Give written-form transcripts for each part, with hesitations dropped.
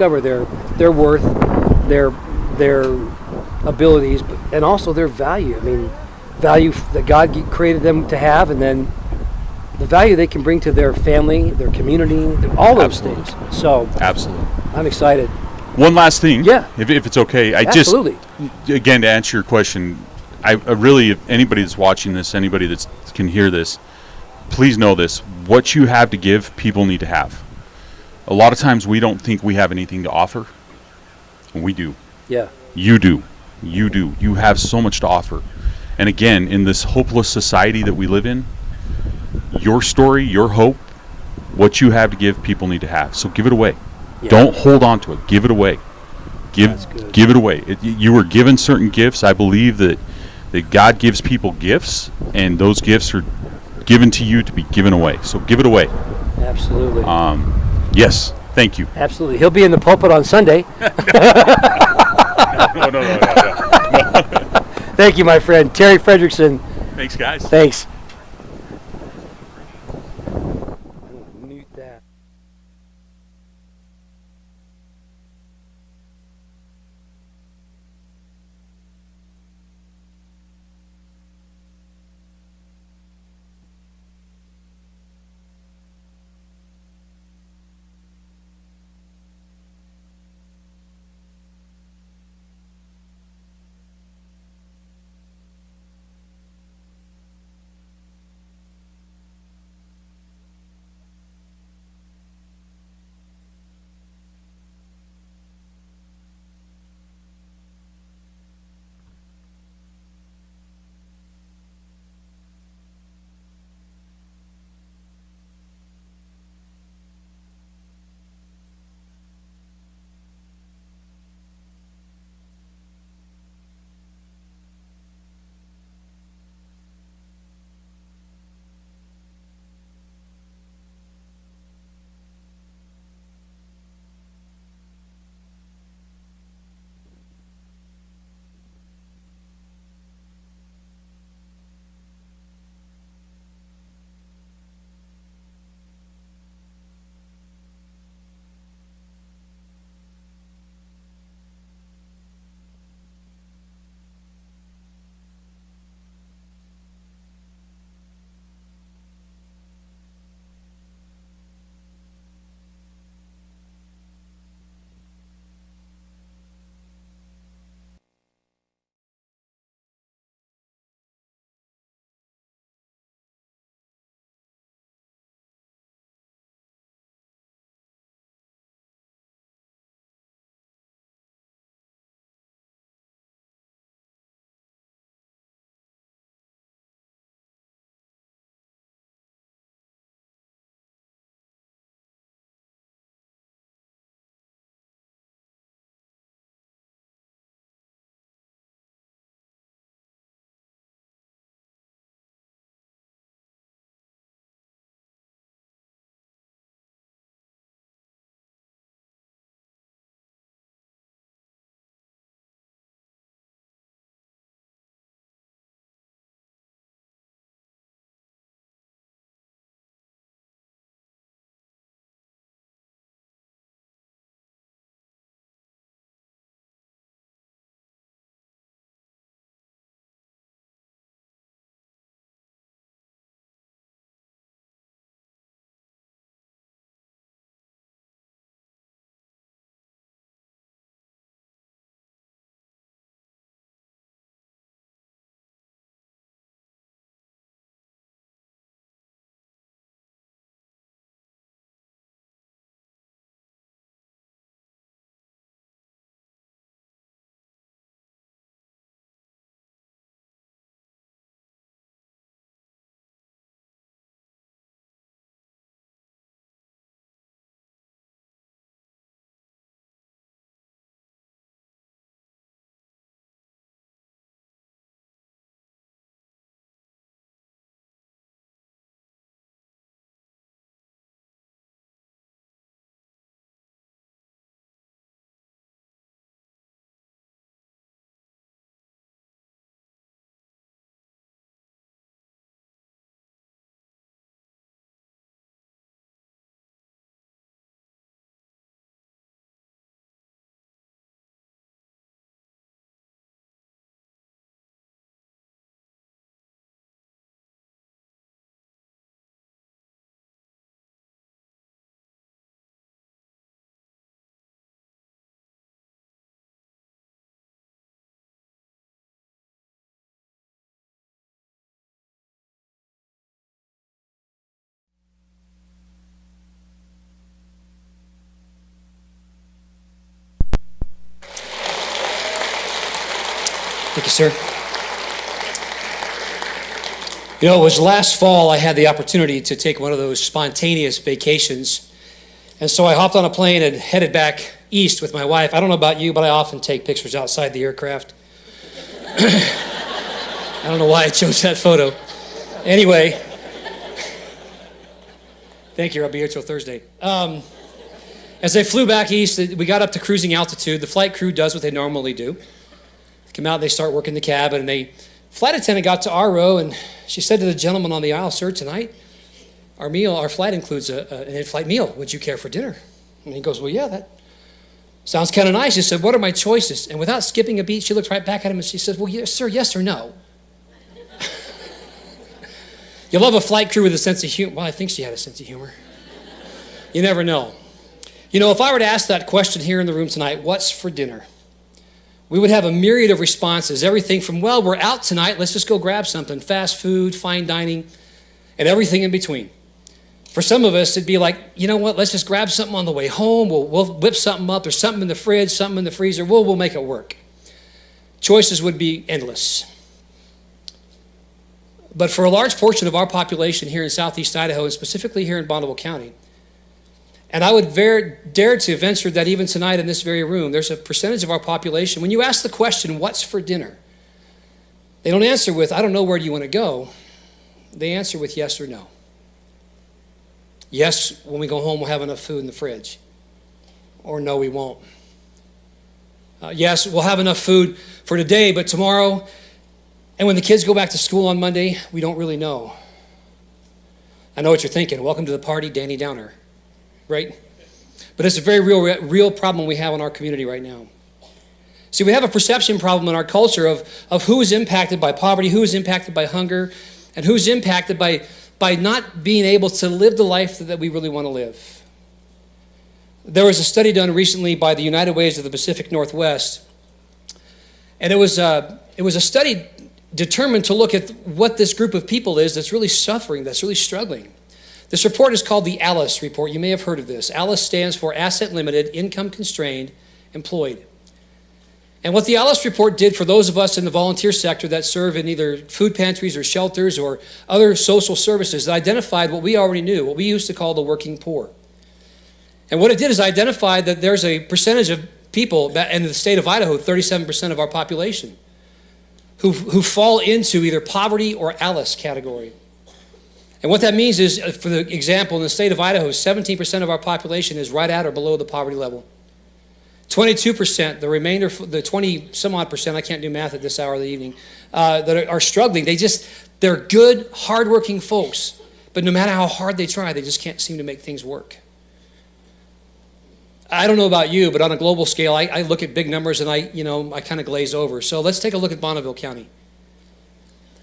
discover their worth, their abilities, and also their value. I mean, value that God created them to have, and then the value they can bring to their family, their community, all those things. So, absolutely, I'm excited. One last thing, yeah, if it's okay, absolutely. Again, to answer your question, I really, if anybody that's watching this, anybody that can hear this, please know this: what you have to give, people need to have. A lot of times we don't think we have anything to offer. We do. Yeah. You do. You do. You have so much to offer. And again, in this hopeless society that we live in, your story, your hope, what you have to give, people need to have. So give it away. Yeah. Don't hold on to it. Give it away. Give it away. You were given certain gifts. I believe that God gives people gifts, and those gifts are given to you to be given away. So give it away. Absolutely. Yes. Thank you. Absolutely. He'll be in the pulpit on Sunday. No. Thank you, my friend. Terry Fredrickson. Thanks, guys. Thanks. Thank you, sir. You know, it was last fall I had the opportunity to take one of those spontaneous vacations. And so I hopped on a plane and headed back east with my wife. I don't know about you, but I often take pictures outside the aircraft. I don't know why I chose that photo. Anyway, thank you. I'll be here till Thursday. As I flew back east, we got up to cruising altitude. The flight crew does what they normally do. They come out, they start working the cabin, and the flight attendant got to our row, and she said to the gentleman on the aisle, "Sir, tonight our flight includes an in-flight meal. Would you care for dinner?" And he goes, "Well, yeah, that sounds kind of nice." She said, "What are my choices?" And without skipping a beat, she looked right back at him and she said, "Well, yes, sir, yes or no?" You love a flight crew with a sense of humor. Well, I think she had a sense of humor. You never know. You know, if I were to ask that question here in the room tonight, what's for dinner? We would have a myriad of responses. Everything from, well, we're out tonight, let's just go grab something. Fast food, fine dining, and everything in between. For some of us, it'd be like, you know what, let's just grab something on the way home. We'll whip something up. There's something in the fridge, something in the freezer. We'll make it work. Choices would be endless. But for a large portion of our population here in southeast Idaho, and specifically here in Bonneville County, and I would dare to venture that even tonight in this very room, there's a percentage of our population, when you ask the question, what's for dinner? They don't answer with, I don't know, where do you want to go? They answer with yes or no. Yes, when we go home, we'll have enough food in the fridge. Or no, we won't. Yes, we'll have enough food for today, but tomorrow, and when the kids go back to school on Monday, we don't really know. I know what you're thinking. Welcome to the party, Danny Downer. Right? But it's a very real problem we have in our community right now. See, we have a perception problem in our culture of who is impacted by poverty, who is impacted by hunger, and who's impacted by not being able to live the life that we really want to live. There was a study done recently by the United Ways of the Pacific Northwest, and it was a study determined to look at what this group of people is that's really suffering, that's really struggling. This report is called the ALICE report. You may have heard of this. ALICE stands for Asset Limited, Income Constrained, Employed. And what the ALICE report did for those of us in the volunteer sector that serve in either food pantries or shelters or other social services, it identified what we already knew, what we used to call the working poor. And what it did is identify that there's a percentage of people that in the state of Idaho, 37% of our population, who fall into either poverty or ALICE category. And what that means is, for the example, in the state of Idaho, 17% of our population is right at or below the poverty level. 22%, the remainder, the 20 some odd percent, I can't do math at this hour of the evening, that are struggling. They're good, hardworking folks, but no matter how hard they try, they just can't seem to make things work. I don't know about you, but on a global scale, I look at big numbers and I kind of glaze over. So let's take a look at Bonneville County.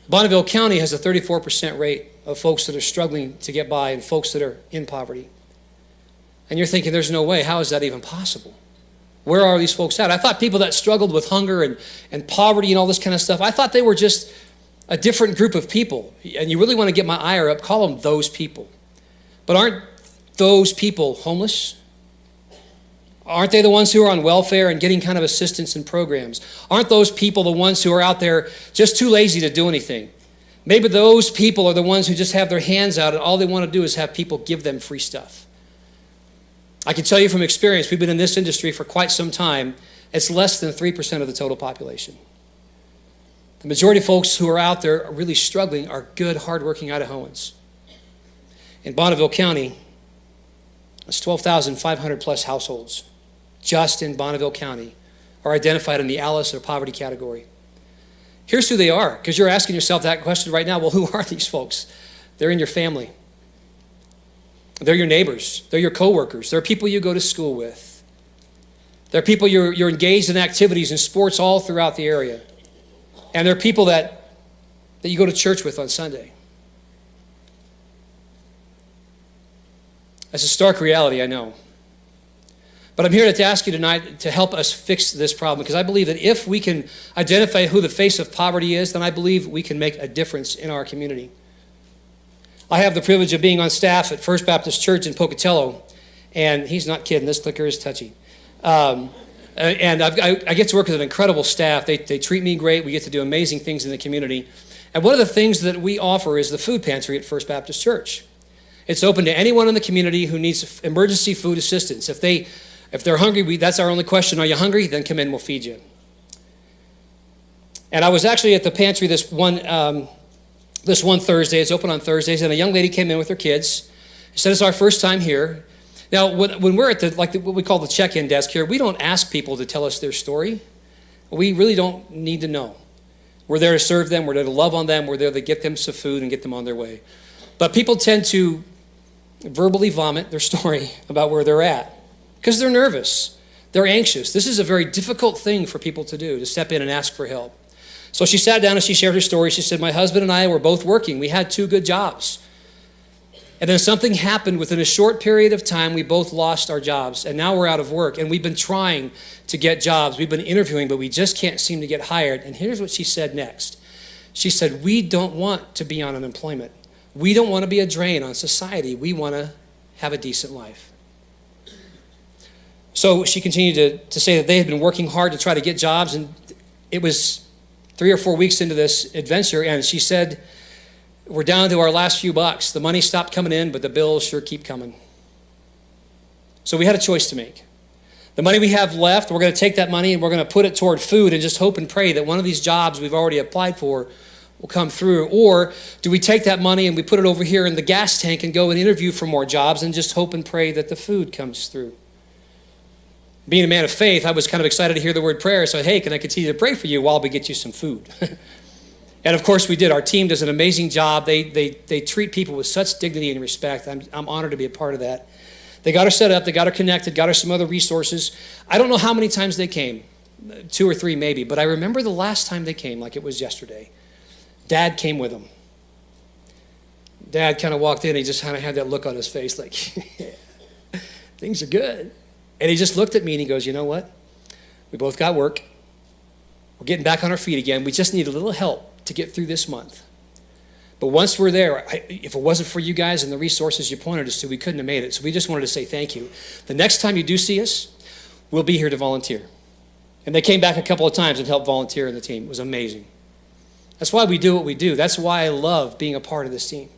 Bonneville County has a 34% rate of folks that are struggling to get by and folks that are in poverty. And you're thinking, there's no way. How is that even possible? Where are these folks at? I thought people that struggled with hunger and poverty and all this kind of stuff, I thought they were just a different group of people. And you really want to get my ire up, call them those people. But aren't those people homeless? Aren't they the ones who are on welfare and getting kind of assistance and programs? Aren't those people the ones who are out there just too lazy to do anything? Maybe those people are the ones who just have their hands out and all they want to do is have people give them free stuff. I can tell you from experience, we've been in this industry for quite some time, it's less than 3% of the total population. The majority of folks who are out there are really struggling are good, hardworking Idahoans. In Bonneville County, it's 12,500 plus households just in Bonneville County are identified in the ALICE or poverty category. Here's who they are, because you're asking yourself that question right now. Well, who are these folks? They're in your family. They're your neighbors. They're your coworkers. They're people you go to school with. They're people you're engaged in activities and sports all throughout the area. And they're people that you go to church with on Sunday. That's a stark reality, I know. But I'm here to ask you tonight to help us fix this problem, because I believe that if we can identify who the face of poverty is, then I believe we can make a difference in our community. I have the privilege of being on staff at First Baptist Church in Pocatello, and he's not kidding, this clicker is touchy. And I get to work with an incredible staff. They treat me great. We get to do amazing things in the community. And one of the things that we offer is the food pantry at First Baptist Church. It's open to anyone in the community who needs emergency food assistance. If they're hungry, that's our only question. Are you hungry? Then come in, we'll feed you. And I was actually at the pantry this one Thursday. It's open on Thursdays, and a young lady came in with her kids. She said, it's our first time here. Now, when we're at what we call the check-in desk here, we don't ask people to tell us their story. We really don't need to know. We're there to serve them. We're there to love on them. We're there to get them some food and get them on their way. But people tend to verbally vomit their story about where they're at because they're nervous. They're anxious. This is a very difficult thing for people to do, to step in and ask for help. So she sat down and she shared her story. She said, my husband and I were both working. We had 2 good jobs. And then something happened within a short period of time. We both lost our jobs, and now we're out of work. And we've been trying to get jobs. We've been interviewing, but we just can't seem to get hired. And here's what she said next. She said, we don't want to be on unemployment. We don't want to be a drain on society. We want to have a decent life. So she continued to say that they had been working hard to try to get jobs, and it was 3 or 4 weeks into this adventure, and she said, we're down to our last few bucks. The money stopped coming in, but the bills sure keep coming. So we had a choice to make. The money we have left, we're going to take that money and we're going to put it toward food and just hope and pray that one of these jobs we've already applied for will come through. Or do we take that money and we put it over here in the gas tank and go and interview for more jobs and just hope and pray that the food comes through? Being a man of faith, I was kind of excited to hear the word prayer. So, hey, can I continue to pray for you while we get you some food? And of course we did. Our team does an amazing job. They treat people with such dignity and respect. I'm honored to be a part of that. They got her set up. They got her connected, got her some other resources. I don't know how many times they came, 2 or 3 maybe, but I remember the last time they came like it was yesterday. Dad came with them. Dad kind of walked in. He just kind of had that look on his face like, things are good. And he just looked at me and he goes, you know what? We both got work. We're getting back on our feet again. We just need a little help to get through this month. But once we're there, if it wasn't for you guys and the resources you pointed us to, we couldn't have made it. So we just wanted to say thank you. The next time you do see us, we'll be here to volunteer. And they came back a couple of times and helped volunteer in the team. It was amazing. That's why we do what we do. That's why I love being a part of this team.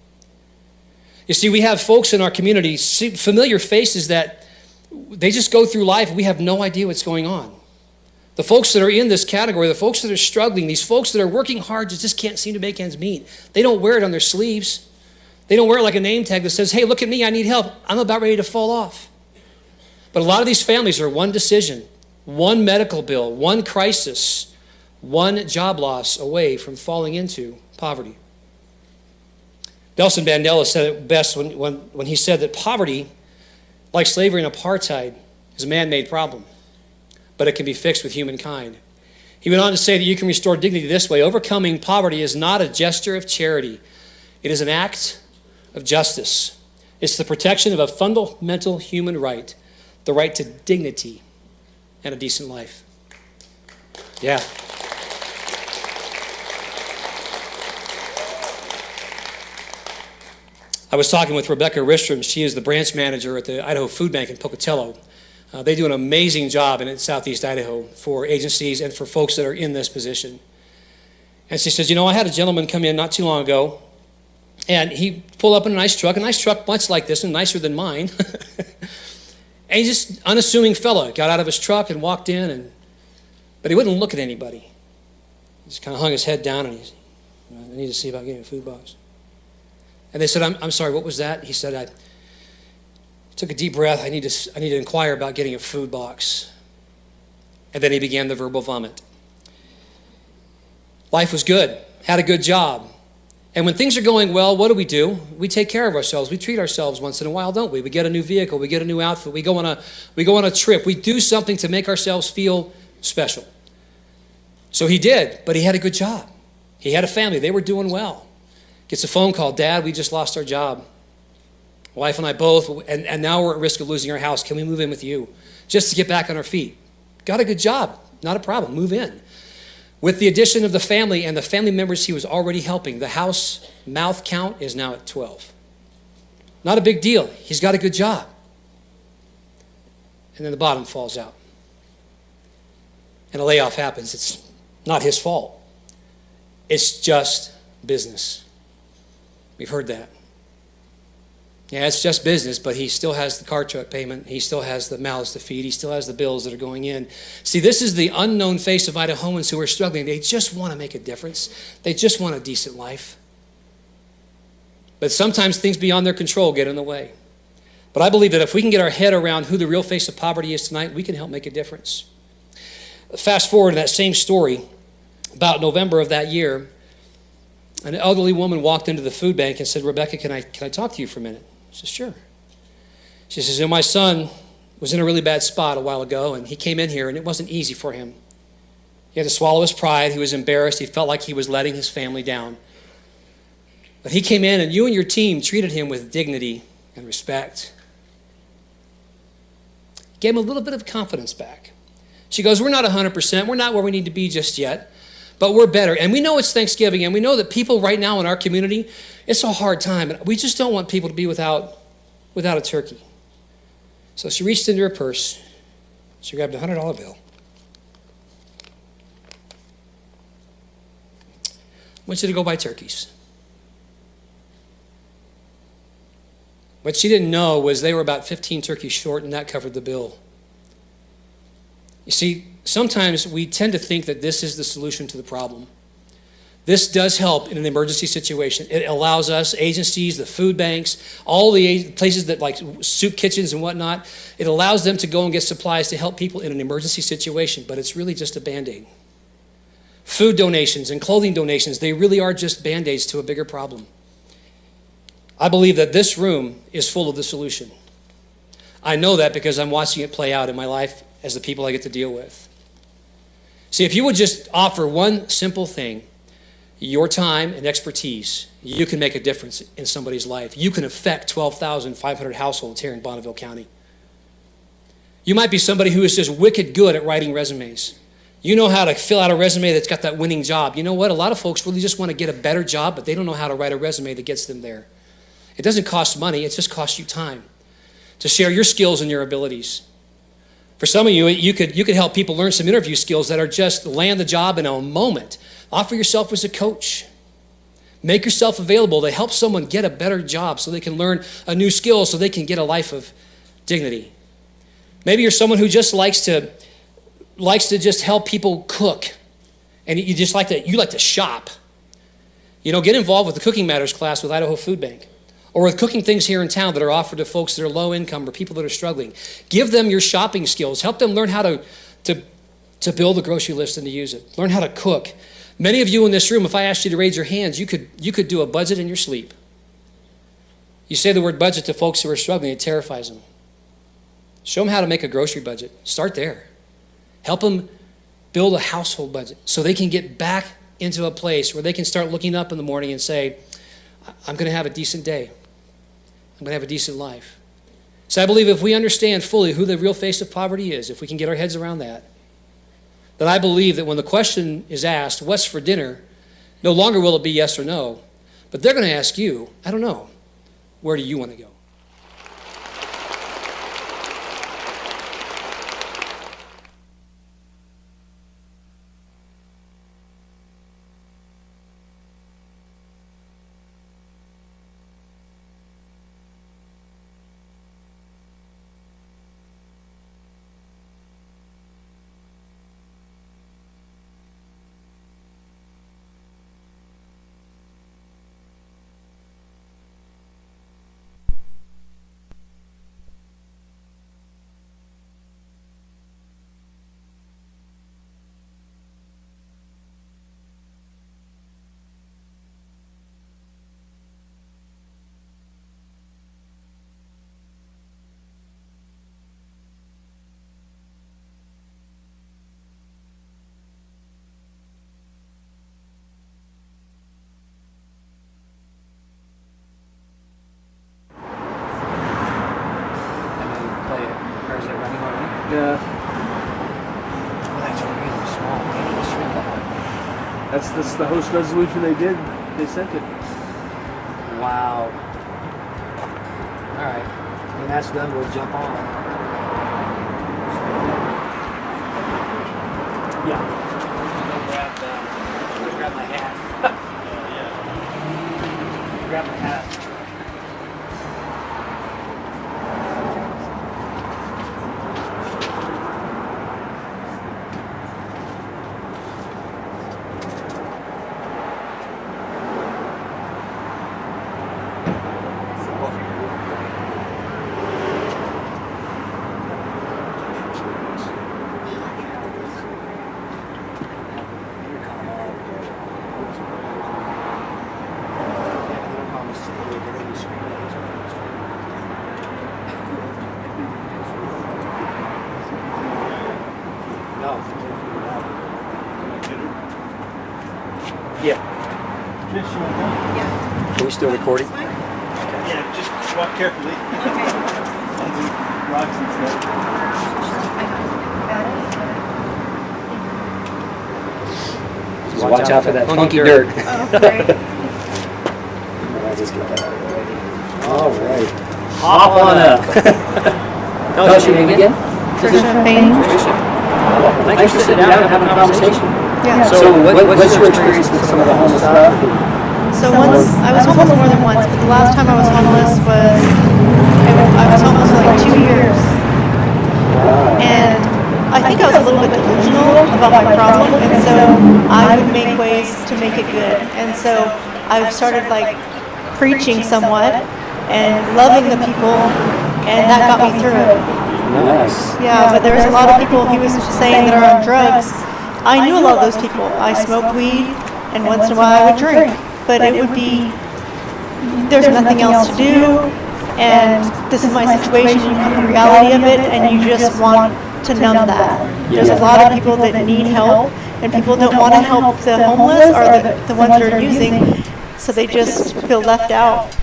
You see, we have folks in our community, familiar faces that they just go through life and we have no idea what's going on. The folks that are in this category, the folks that are struggling, these folks that are working hard just can't seem to make ends meet. They don't wear it on their sleeves. They don't wear it like a name tag that says, hey, look at me, I need help. I'm about ready to fall off. But a lot of these families are one decision, one medical bill, one crisis, one job loss away from falling into poverty. Nelson Mandela said it best when he said that poverty, like slavery and apartheid, is a man-made problem, but it can be fixed with humankind. He went on to say that you can restore dignity this way. Overcoming poverty is not a gesture of charity. It is an act of justice. It's the protection of a fundamental human right, the right to dignity and a decent life. Yeah. I was talking with Rebecca Ristrom. She is the branch manager at the Idaho Food Bank in Pocatello. They do an amazing job in Southeast Idaho for agencies and for folks that are in this position. And she says, I had a gentleman come in not too long ago, and he pulled up in a nice truck much like this and nicer than mine. And he's just unassuming fella, got out of his truck and walked in, but he wouldn't look at anybody. He just kind of hung his head down and I need to see about getting a food box. And they said, I'm sorry, what was that? He said, I took a deep breath. I need to inquire about getting a food box. And then he began the verbal vomit. Life was good, had a good job. And when things are going well, what do? We take care of ourselves. We treat ourselves once in a while, don't we? We get a new vehicle, we get a new outfit, we go on a trip. We do something to make ourselves feel special. So he did, but he had a good job. He had a family, they were doing well. Gets a phone call, Dad, we just lost our job. Wife and I both, and now we're at risk of losing our house. Can we move in with you? Just to get back on our feet. Got a good job, not a problem, move in. With the addition of the family and the family members he was already helping, the house mouth count is now at 12. Not a big deal, he's got a good job. And then the bottom falls out. and a layoff happens, it's not his fault. It's just business. We've heard that. Yeah, it's just business, but he still has the car truck payment. He still has the mouths to feed. He still has the bills that are going in. See, this is the unknown face of Idahoans who are struggling. They just want to make a difference. They just want a decent life. But sometimes things beyond their control get in the way. But I believe that if we can get our head around who the real face of poverty is tonight, we can help make a difference. Fast forward to that same story, about November of that year, an elderly woman walked into the food bank and said, "Rebecca, can I talk to you for a minute?" I said, "Sure." She says, "My son was in a really bad spot a while ago, and he came in here, and it wasn't easy for him. He had to swallow his pride. He was embarrassed. He felt like he was letting his family down. But he came in, and you and your team treated him with dignity and respect. Gave him a little bit of confidence back." She goes, "We're not 100%. We're not where we need to be just yet, but we're better. And we know it's Thanksgiving, and we know that people right now in our community, it's a hard time. And we just don't want people to be without a turkey." So she reached into her purse. She grabbed a $100 bill. "I want you to go buy turkeys." What she didn't know was they were about 15 turkeys short, and that covered the bill. You see, sometimes we tend to think that this is the solution to the problem. This does help in an emergency situation. It allows us, agencies, the food banks, all the places that like soup kitchens and whatnot, it allows them to go and get supplies to help people in an emergency situation, but it's really just a Band-Aid. Food donations and clothing donations, they really are just Band-Aids to a bigger problem. I believe that this room is full of the solution. I know that because I'm watching it play out in my life as the people I get to deal with. See, if you would just offer one simple thing, your time and expertise, you can make a difference in somebody's life. You can affect 12,500 households here in Bonneville County. You might be somebody who is just wicked good at writing resumes. You know how to fill out a resume that's got that winning job. You know what? A lot of folks really just want to get a better job, but they don't know how to write a resume that gets them there. It doesn't cost money, it just costs you time to share your skills and your abilities. For some of you, you could help people learn some interview skills that are just land the job in a moment. Offer yourself as a coach. Make yourself available to help someone get a better job so they can learn a new skill so they can get a life of dignity. Maybe you're someone who just likes to just help people cook, and you like to shop. You know, get involved with the Cooking Matters class with Idaho Food Bank, or with cooking things here in town that are offered to folks that are low income or people that are struggling. Give them your shopping skills. Help them learn how to build a grocery list and to use it. Learn how to cook. Many of you in this room, if I asked you to raise your hands, you could do a budget in your sleep. You say the word budget to folks who are struggling, it terrifies them. Show them how to make a grocery budget. Start there. Help them build a household budget so they can get back into a place where they can start looking up in the morning and say, I'm going to have a decent day. I'm going to have a decent life. So I believe if we understand fully who the real face of poverty is, if we can get our heads around that, then I believe that when the question is asked, what's for dinner, no longer will it be yes or no, but they're going to ask you, I don't know, where do you want to go? Yeah. Well, that's really small. They need to shrink that one. That's the host resolution they did. They sent it. Wow. All right. When that's done, we'll jump on. Yeah. Grab my hat. Grab my hat. Yeah. Are we still recording? Yeah, just walk carefully. Rocks and stuff. Just watch out for that funky dirt. Okay. I'll just get that out of the way. All right. Hop on up. Tell us your name again. Trisha Payne. Thanks for sitting down and having a conversation. Yeah. So what's your experience with some of the homeless stuff? So once I was homeless more than once, but the last time I was homeless was I was homeless for like 2 years, and I think I was a little bit delusional about my problem, and so I would make ways to make it good, and so I started like preaching somewhat and loving the people, and that got me through it. Nice. Yeah, but there's a lot of people he was saying that are on drugs. I knew a lot of those people. I smoked weed, and once in a while I would drink. But it would be, there's nothing else to do, and this is my situation, you come to the reality of it, and you just want to numb that. There's a lot of people that need help, and people don't want to help the homeless or the ones that are using, so they just feel left out.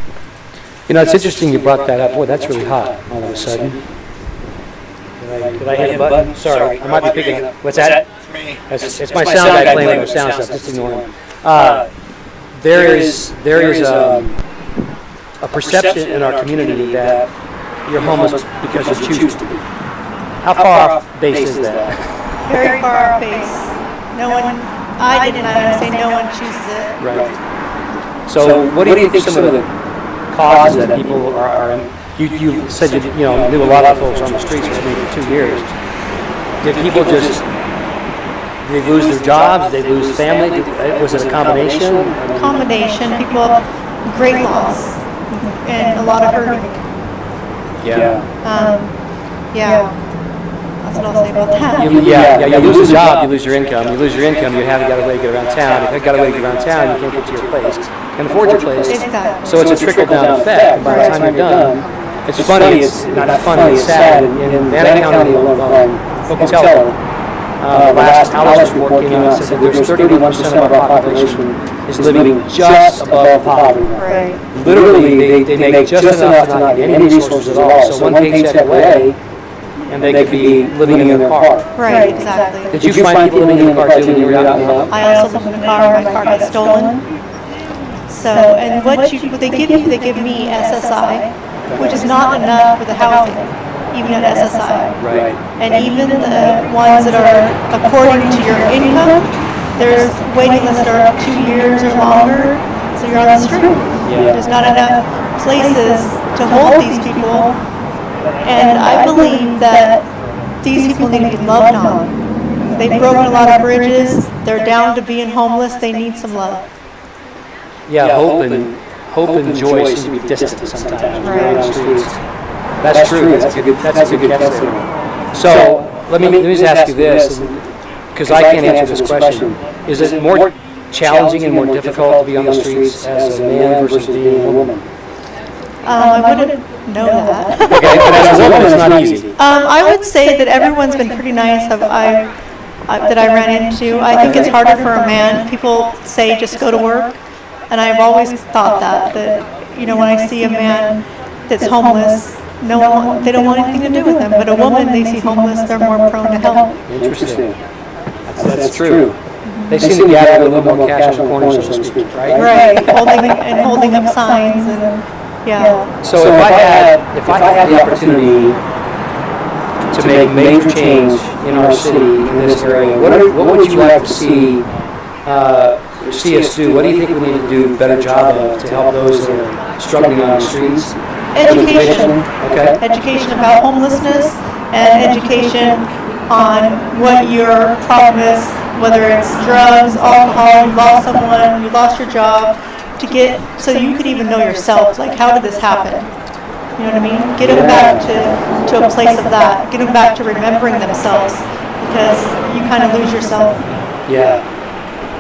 You know, it's interesting you brought that up. Boy, that's really hot all of a sudden. Did I hit the button? Sorry, I might be picking up. What's that? It's my sound guy playing with sound stuff. Just ignore him. There is a perception in our community that you're homeless because you choose to be. How far off base is that? Very far off base. No one, I didn't say no one chooses it. Right. So what do you think some of the causes that people are in? You said you knew a lot of folks on the streets for 2 years. Did people just they lose their jobs? Did they lose family? Was it a combination? Combination. People have great loss and a lot of hurt. Yeah. Yeah. That's what I'll say about that. You lose a job, you lose your income. You lose your income, you haven't got a way to get around town. If you've got a way to get around town, you can't get to your place. You can afford your place. Exactly. So it's a trickle-down effect. And by the time you're done, it's funny, it's not funny, it's sad. In Bannock County, Pocatello, the last Alice report came out and said that there's 31% of our population is living just above poverty. Right. Literally, they make just enough to not get any resources at all. So one paycheck away, and they could be living in their car. Right, exactly. Did you find people living in the car too when you were out and about? I also lived in the car. My car got stolen. So, and what they give me SSI, which is not enough for the housing, even at SSI. Right. And even the ones that are according to your income, there's waiting lists that are 2 years or longer, so you're on the street. Yeah. There's not enough places to hold these people, and I believe that these people need to be loved on. They've broken a lot of bridges, they're down to being homeless, they need some love. Yeah, hope and joy seem to be distant sometimes. when you're Right. on the streets. That's true. That's a good catch there. So let me just ask you this, because I can't answer this question. Is it more challenging and more difficult to be on the streets as a man versus being a woman? I wouldn't know that. Okay, but as a woman, it's not easy. I would say that everyone's been pretty nice that I ran into. I think it's harder for a man. People say just go to work, and I've always thought that when I see a man that's homeless, they don't want anything to do with them. But a woman, they see homeless, they're more prone to help. Interesting. That's true. They seem to gather a little more cash on the corner, so to speak, right? Right, holding up signs and yeah. So if I had the opportunity to make major change in our city, in this area, what would you like to see us do? What do you think we need to do a better job of to help those that are struggling on the streets? Education. Okay. Education about homelessness and education on what your problem is, whether it's drugs, alcohol, you lost someone, you lost your job, to get, so you could even know yourself, like, how did this happen? You know what I mean? Get them back to a place of that. Get them back to remembering themselves, because you kind of lose yourself. Yeah.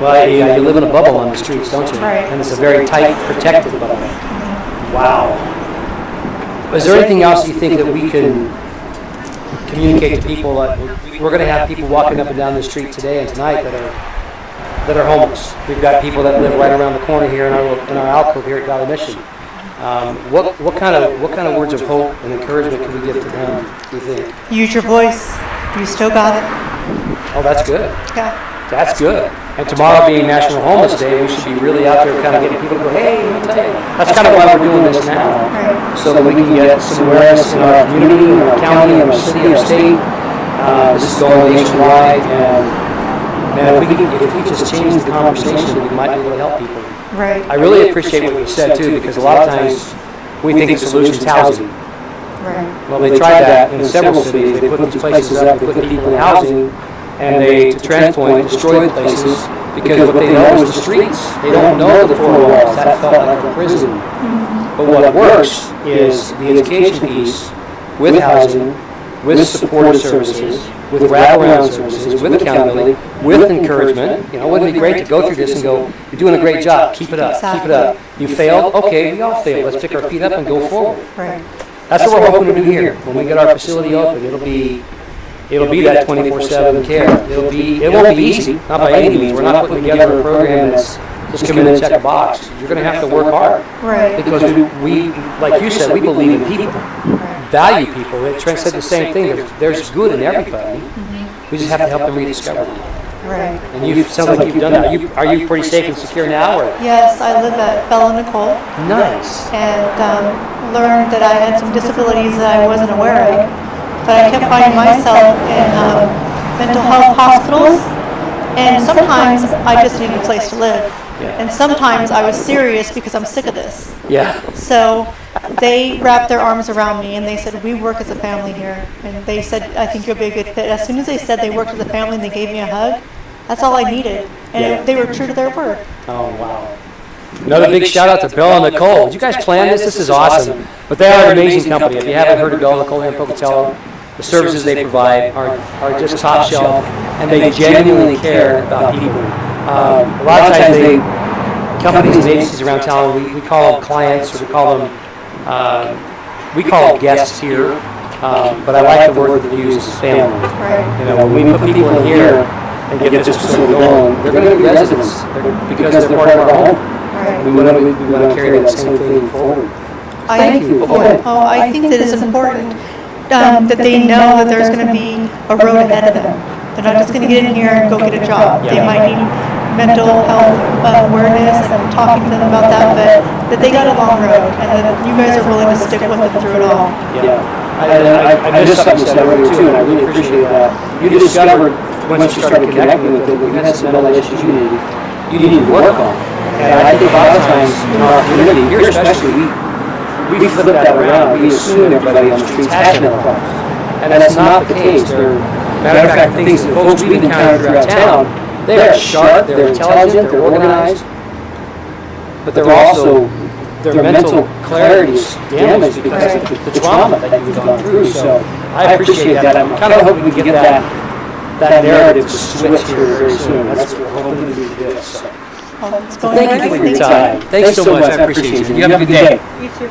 Well, yeah, you live in a bubble on the streets, don't you? Right. And it's a very tight, protected bubble. Wow. Is there anything else you think that we can communicate to people? We're going to have people walking up and down the street today and tonight that are homeless. We've got people that live right around the corner here in our alcove here at Valley Mission. What kind of words of hope and encouragement can we give to them, do you think? Use your voice. You still got it. Oh, that's good. Yeah. That's good. And tomorrow being National Homeless Day, we should be really out there kind of getting people to go, hey, let me tell you. That's kind of why we're doing this now. Right. So that we can get some awareness in our community, in our county, in our city, our state. This is going nationwide. And man, if we just change the conversation, we might be able to help people. Right. I really appreciate what you said too, because a lot of times we think the solution is housing. Right. Well, they tried that in several cities. They put these places up, they put people in housing, and they, to Trent's point, destroyed the places because what they know is the streets. They don't know the four walls. That felt like a prison. But what works is the education piece with housing, with supportive services, with wraparound services, with accountability, with encouragement. You know, wouldn't it be great to go through this and go, you're doing a great job, keep it up, keep it up. You failed? Okay, we all failed. Let's pick our feet up and go forward. Right. That's what we're hoping to do here. When we get our facility open, it'll be that 24/7 care. It won't be easy, not by any means. We're not putting together a program that's just come in and check a box. You're going to have to work hard. Right. Because we, like you said, we believe in people, value people. Trent said the same thing. There's good in everybody. We just have to help them rediscover it. Right. And you sounds like you've done that. Are you pretty safe and secure now? Or? Yes, I live at Bella Nicole. Nice. And learned that I had some disabilities that I wasn't aware of. But I kept finding myself in mental health hospitals, and sometimes I just needed a place to live. Yeah. And sometimes I was serious because I'm sick of this. Yeah. So they wrapped their arms around me and they said, we work as a family here. And they said, I think you'll be a good fit. As soon as they said they worked as a family and they gave me a hug, that's all I needed. And they were true to their word. Oh, wow. Another big shout out to Bella and Nicole. Did you guys plan this? This is awesome. But they are an amazing company. If you haven't heard of Bella and Nicole here in Pocatello, the services they provide are just top shelf, and they genuinely care about people. A lot of times companies and agencies around town, we call them clients, or we call them guests here, but I like the word that you use is family. Right. You know, when we put people in here and get this facility going, they're going to be residents because they're part of our home. Right. We want to carry that same thing forward. Thank you. Go ahead. I think that it's important that they know that there's going to be a road ahead of them. They're not just going to get in here and go get a job. They might need mental health awareness and talking to them about that, but that they got a long road and that you guys are willing to stick with them through it all. Yeah. I missed something you said earlier too, and I really appreciate that. You discovered once you started connecting with it, you had some mental issues you needed to work on. And I think a lot of times in our community, here especially, we flip that around. We assume everybody on the streets has mental problems. And that's not the case. Matter of fact, things that folks we've encountered throughout town, they are sharp, they're intelligent, they're organized, but they're also, their mental clarity is damaged because of the trauma that you've gone through. So I appreciate that. I'm kind of hoping we can get that narrative to switch here very soon. That's what we're hoping to do this. So thank you for your time. Thanks so much. I appreciate it. You have a good day. You too.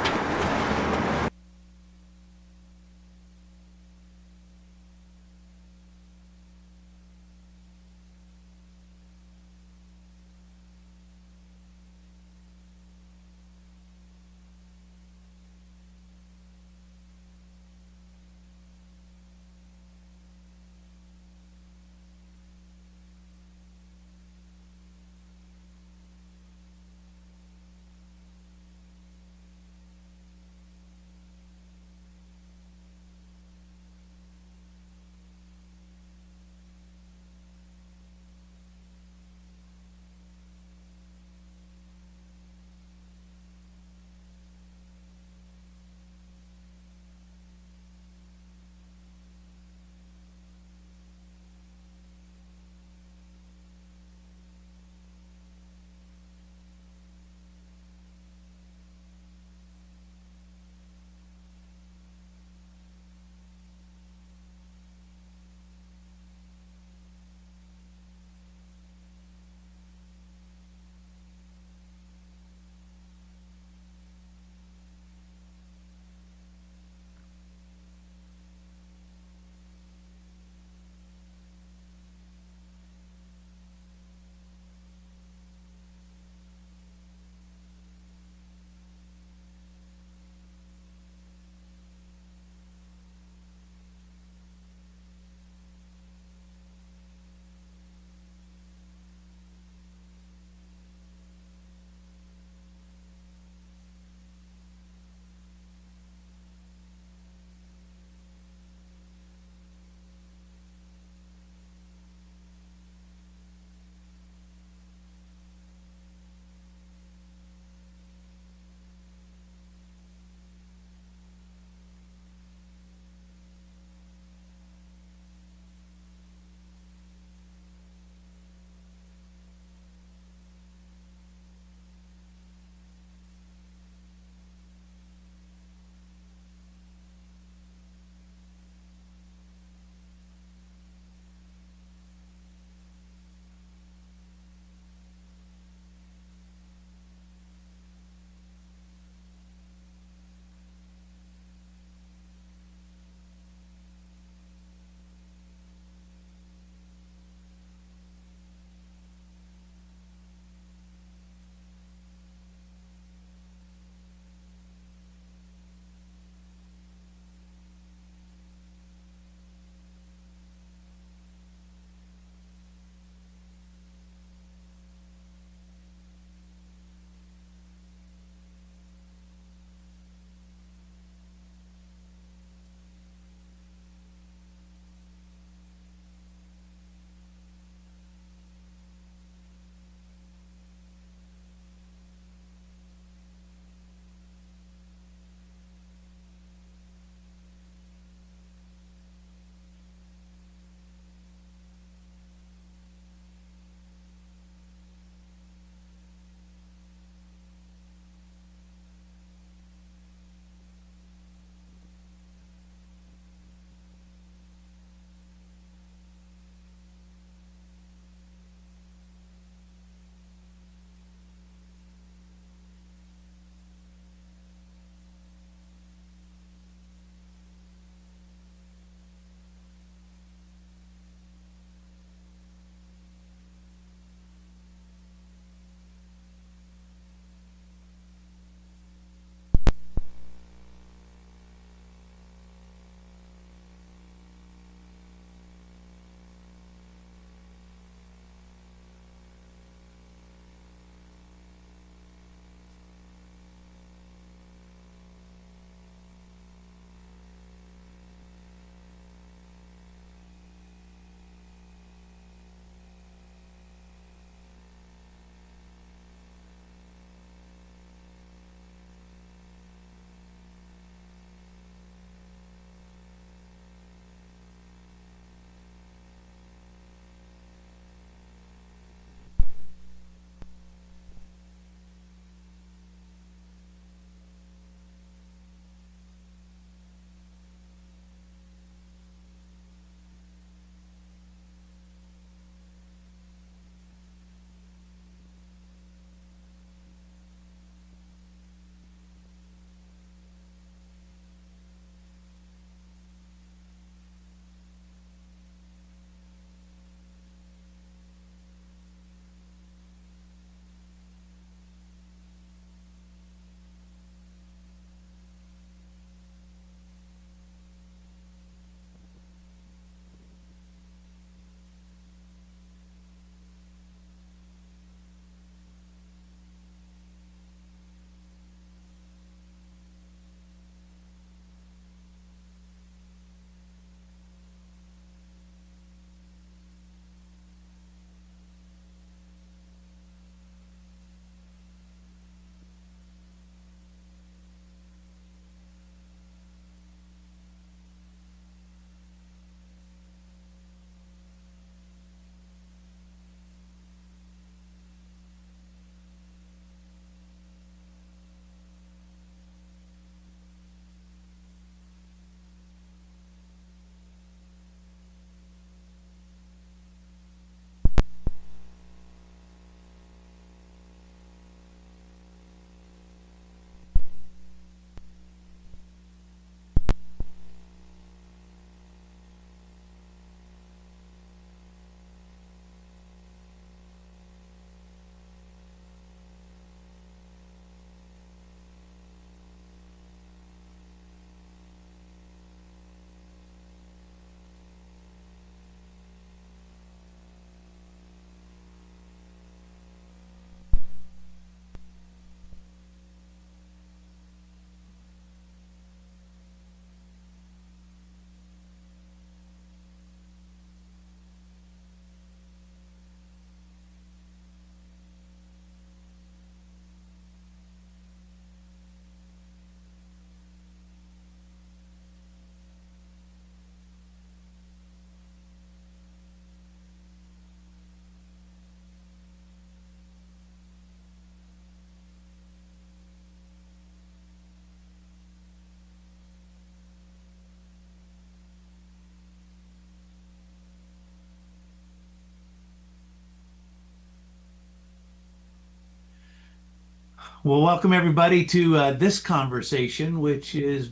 Well, welcome everybody to this conversation, which is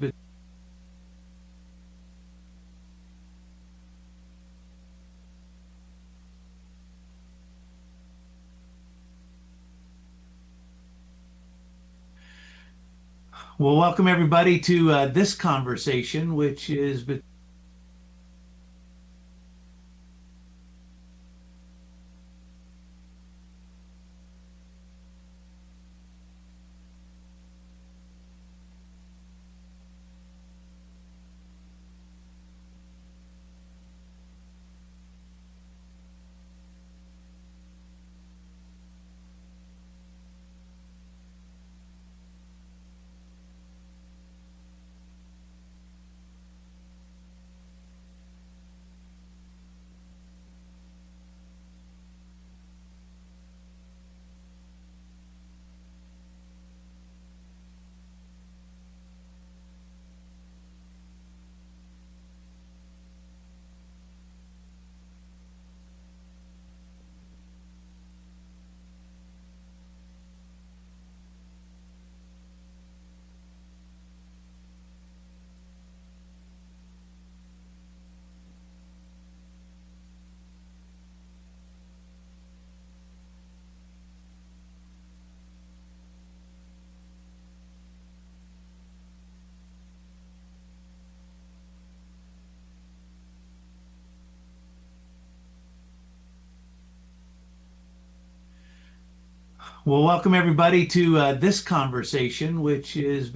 well, welcome everybody to this conversation, which is well, welcome everybody to this conversation, which is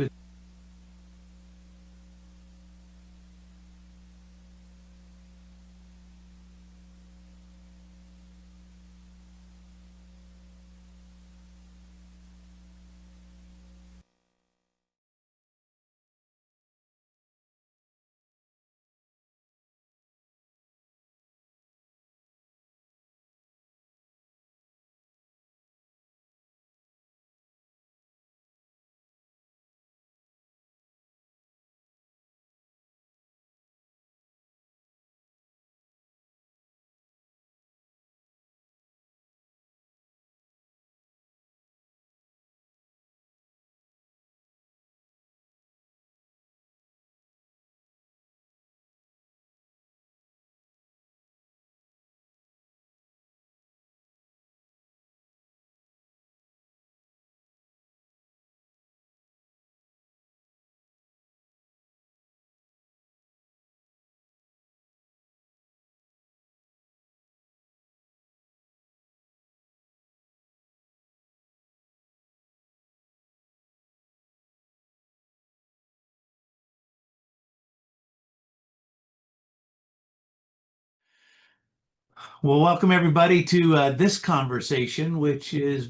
well, welcome everybody to this conversation, which is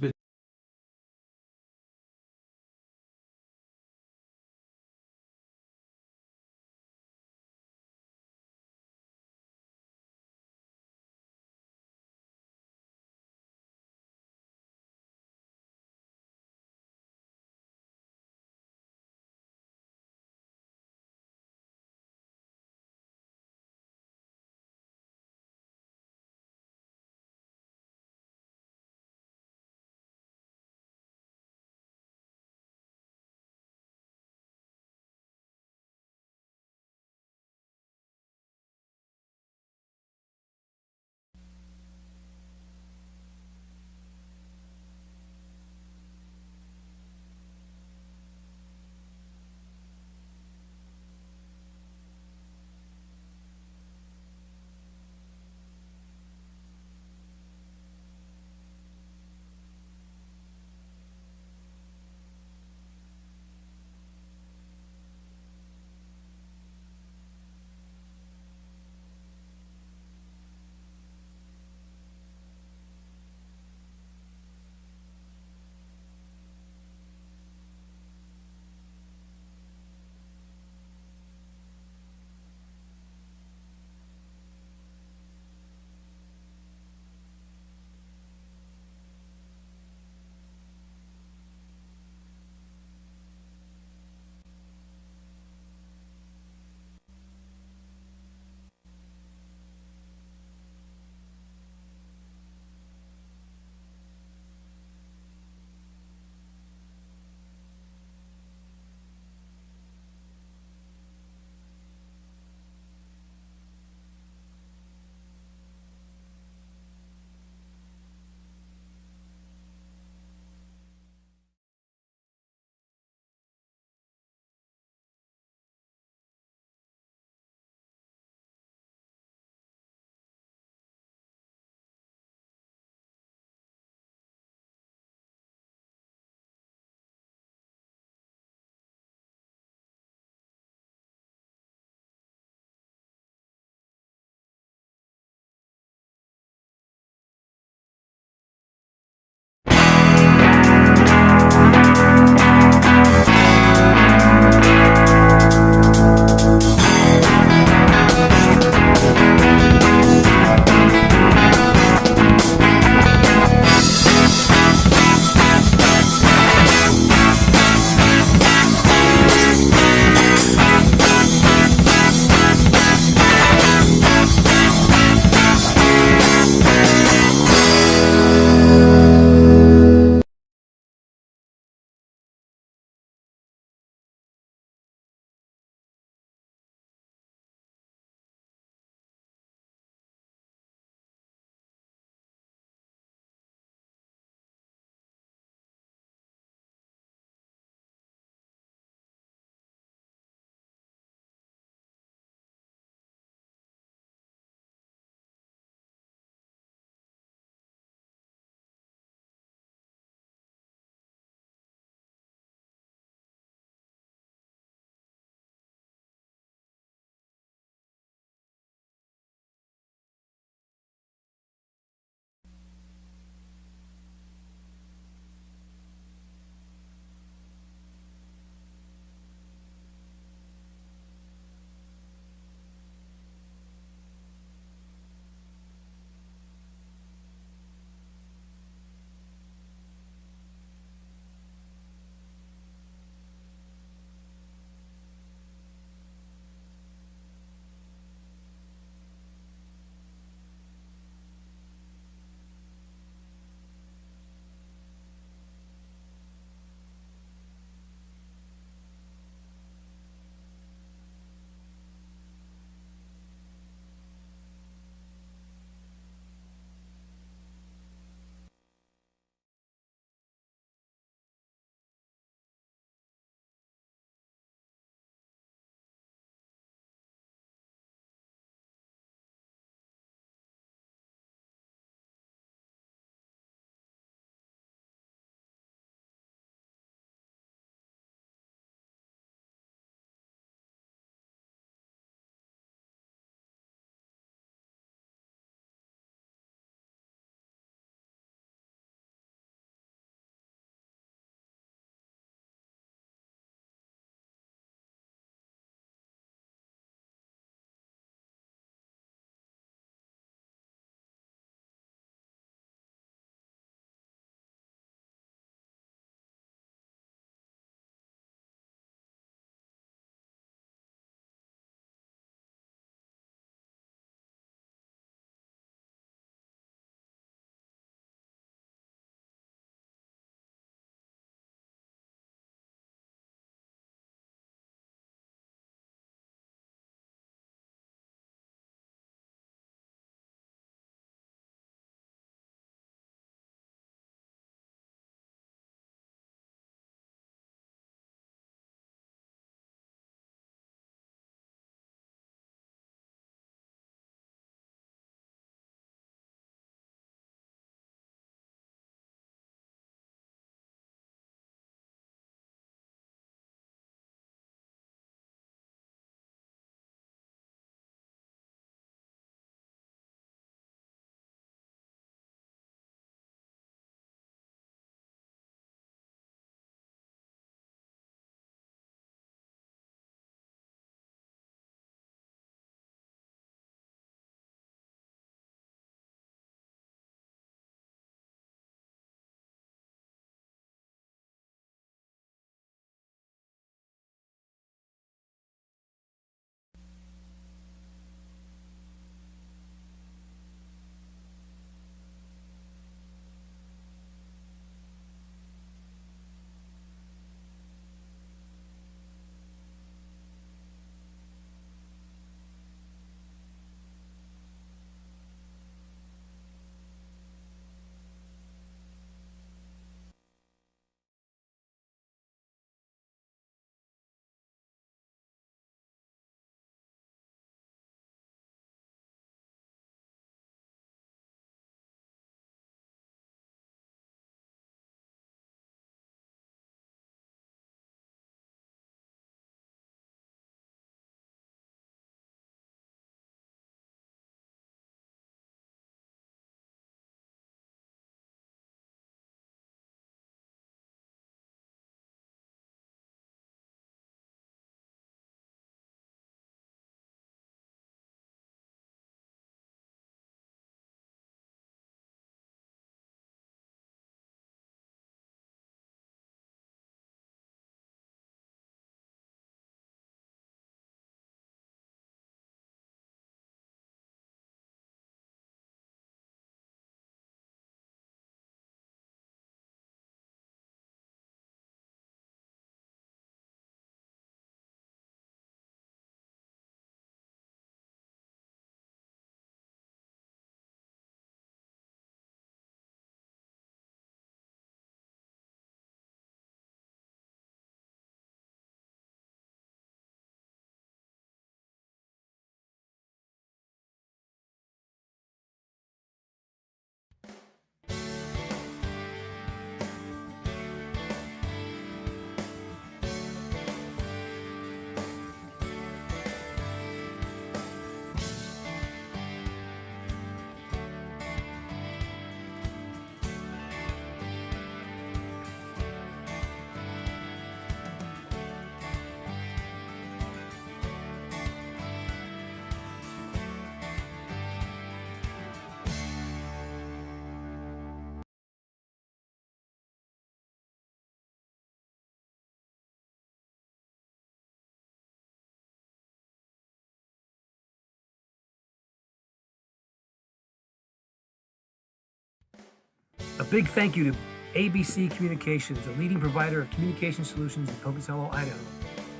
A big thank you to ABC Communications, a leading provider of communication solutions in Pocatello, Idaho.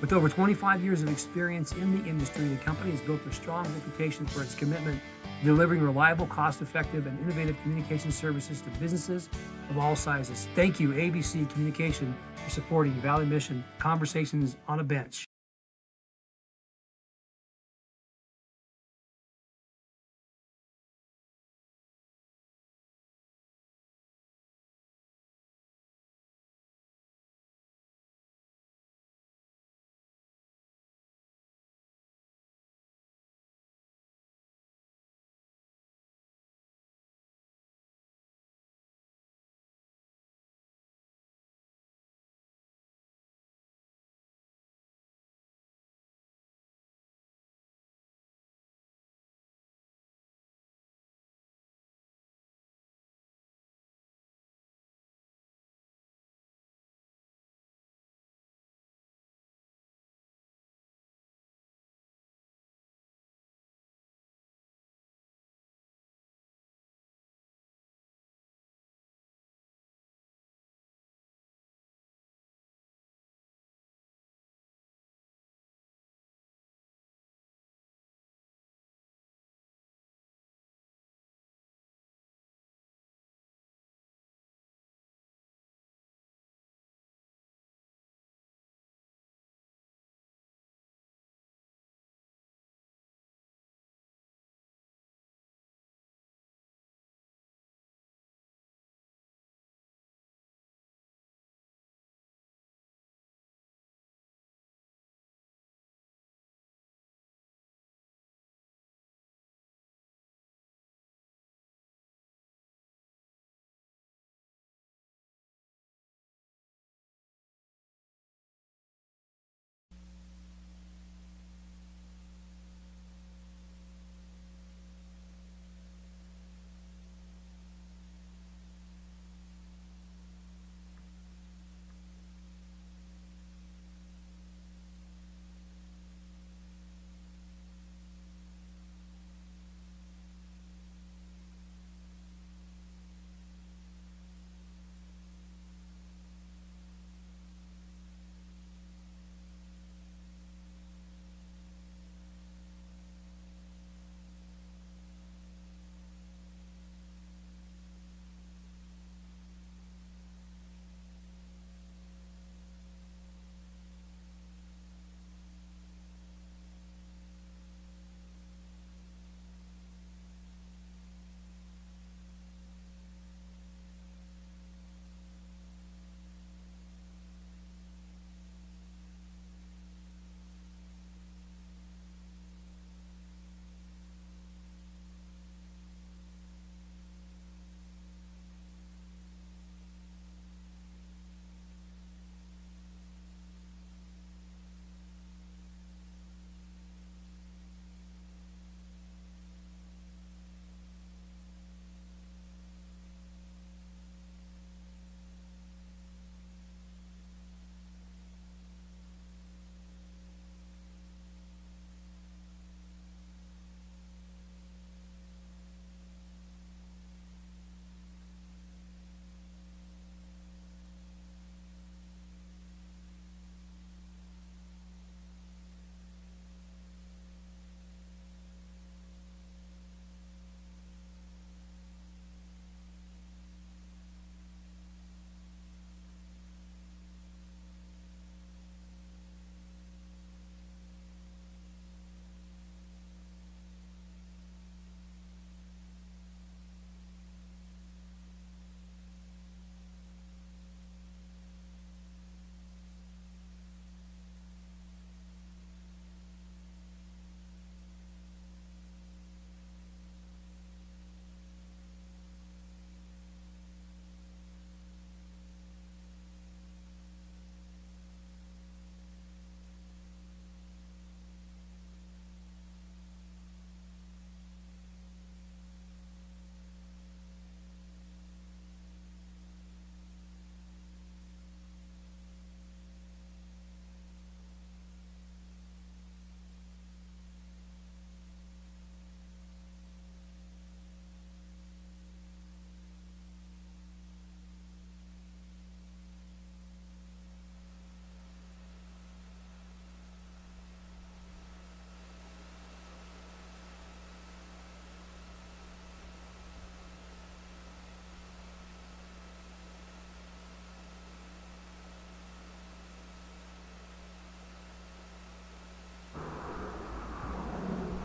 With over 25 years of experience in the industry, the company has built a strong reputation for its commitment to delivering reliable, cost-effective, and innovative communication services to businesses of all sizes. Thank you, ABC Communication, for supporting Valley Mission Conversations on a Bench.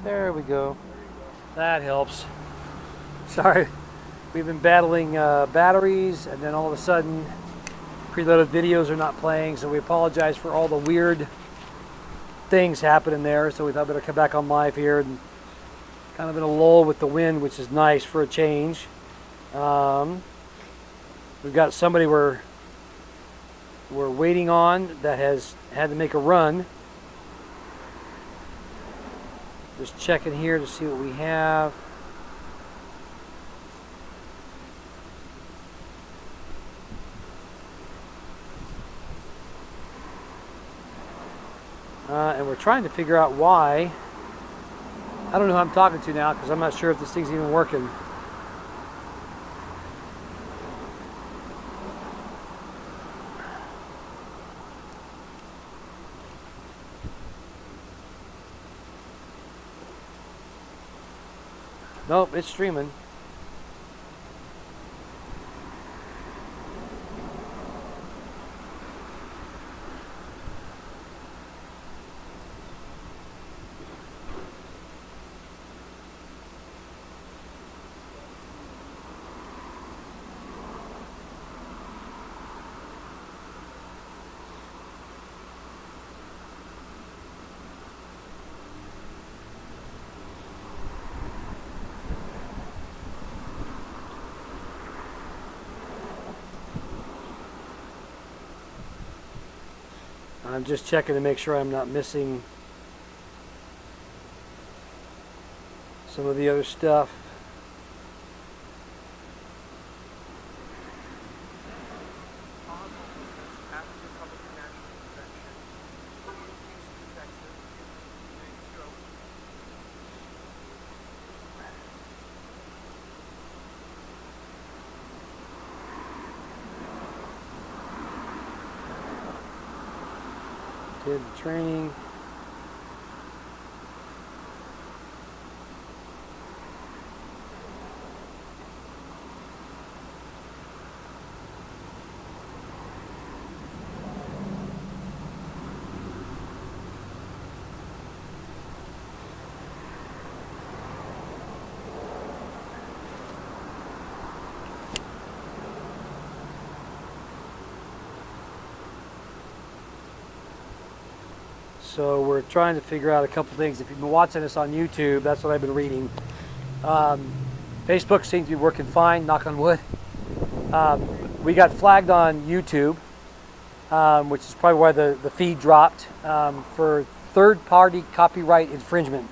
There we go. That helps. Sorry, we've been battling batteries, and then all of a sudden, preloaded videos are not playing, so we apologize for all the weird things happening there. So we thought we'd better come back on live here, and kind of in a lull with the wind, which is nice for a change. We've got somebody we're waiting on that has had to make a run. Just checking here to see what we have. And we're trying to figure out why. I don't know who I'm talking to now because I'm not sure if this thing's even working. Nope, it's streaming. I'm just checking to make sure I'm not missing some of the other stuff. Did the training. So we're trying to figure out a couple things. If you've been watching us on YouTube, that's what I've been reading. Facebook seems to be working fine, knock on wood. We got flagged on YouTube, which is probably why the feed dropped, for third-party copyright infringement.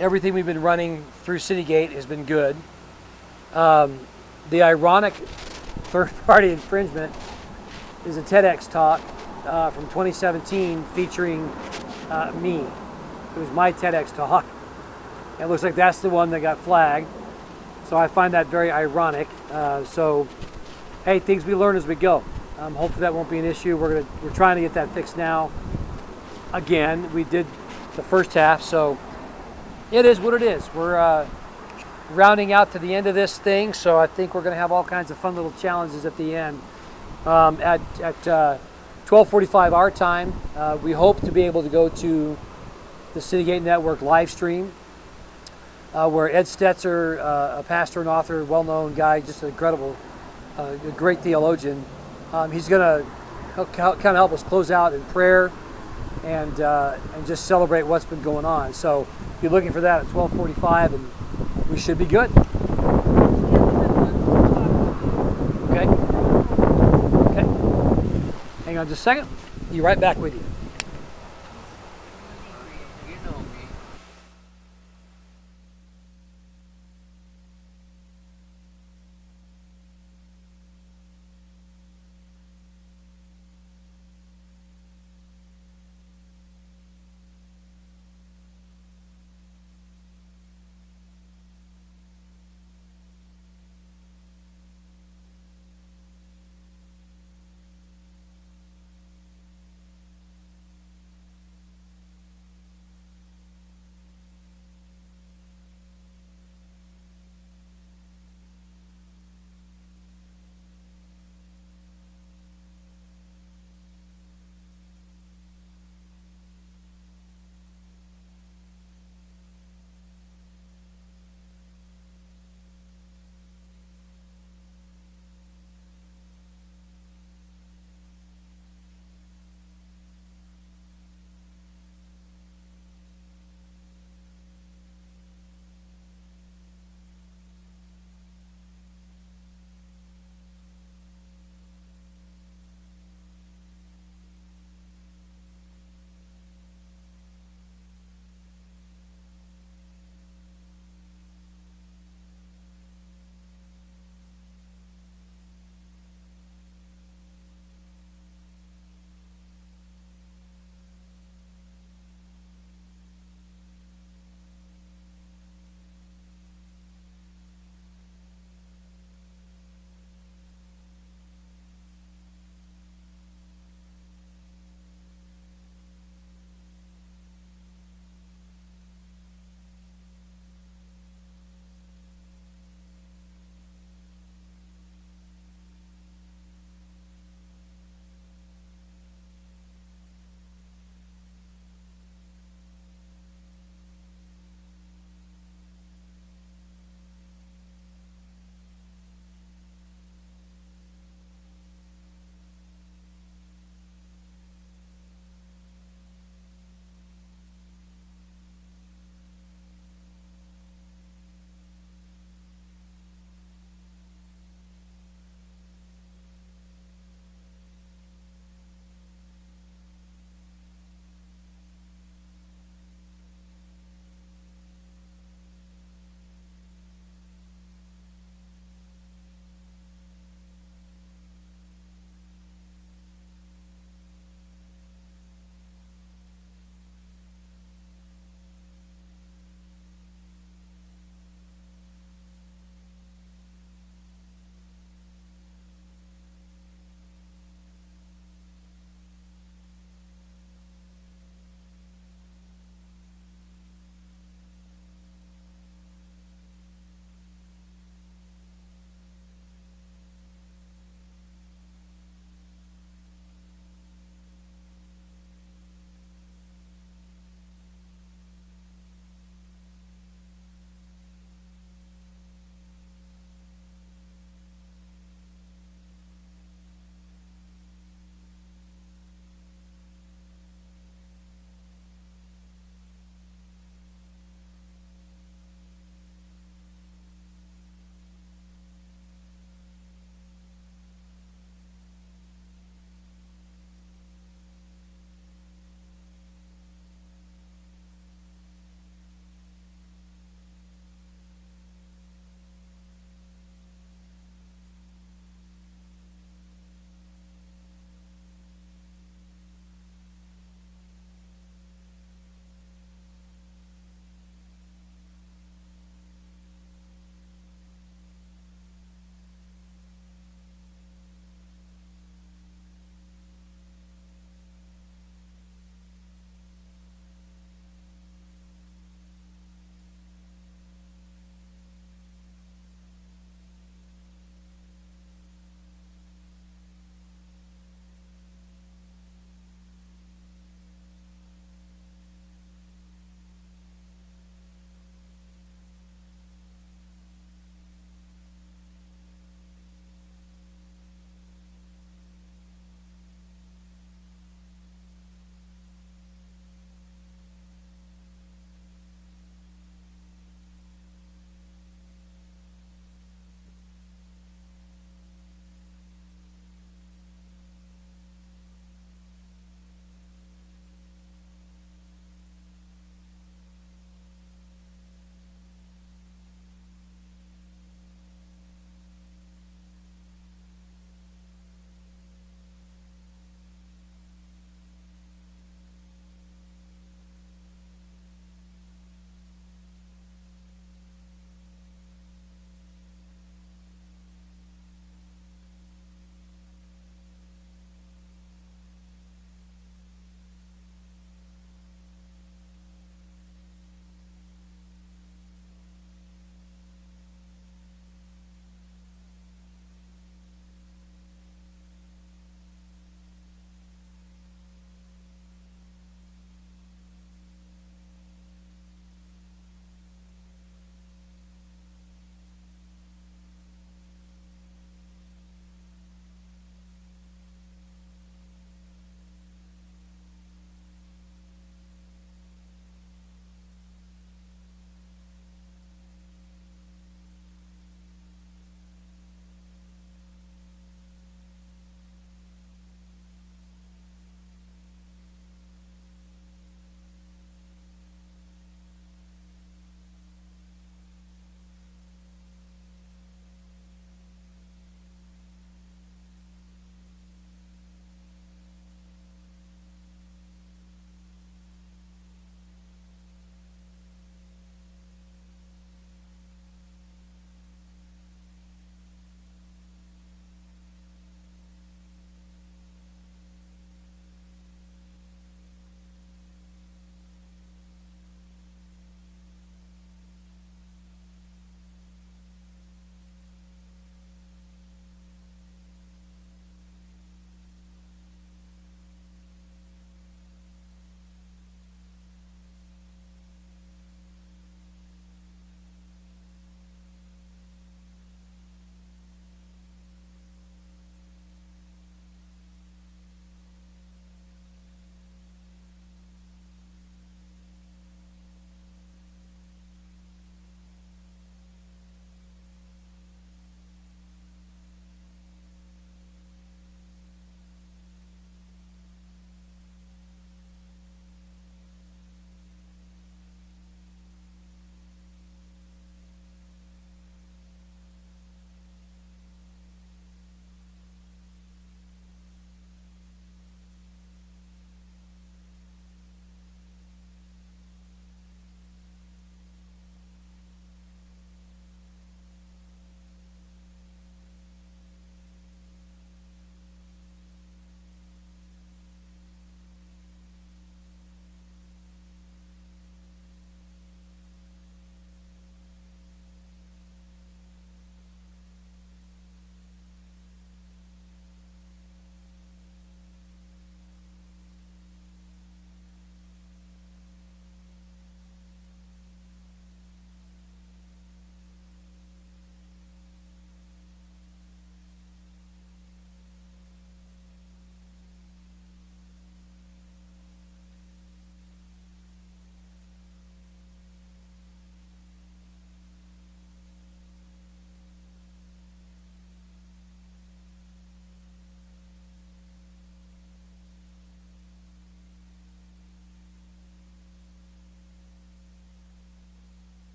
Everything we've been running through Citygate has been good. The ironic third-party infringement is a TEDx talk from 2017 featuring me. It was my TEDx talk. It looks like that's the one that got flagged. So I find that very ironic. So, hey, things we learn as we go. Hopefully that won't be an issue. We're trying to get that fixed now. Again, we did the first half, so it is what it is. We're rounding out to the end of this thing, so I think we're going to have all kinds of fun little challenges at the end. At 12:45 our time, we hope to be able to go to the Citygate Network live stream, where Ed Stetzer, a pastor and author, well-known guy, just an incredible, a great theologian, he's going to kind of help us close out in prayer and just celebrate what's been going on. So be looking for that at 12:45, and we should be good. Okay. Hang on just a second. Be right back with you.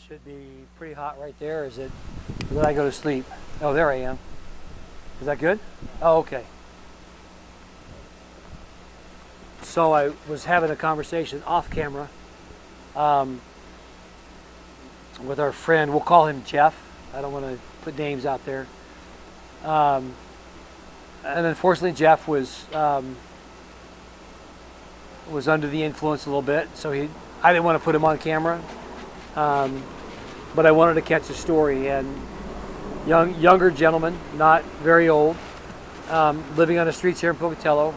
should be pretty hot right there. Is it? Did I go to sleep? Oh, there I am. Is that good? Oh, okay. So I was having a conversation off camera with our friend. We'll call him Jeff. I don't want to put names out there. And unfortunately, Jeff was under the influence a little bit, so I didn't want to put him on camera, but I wanted to catch the story. And younger gentleman, not very old, living on the streets here in Pocatello.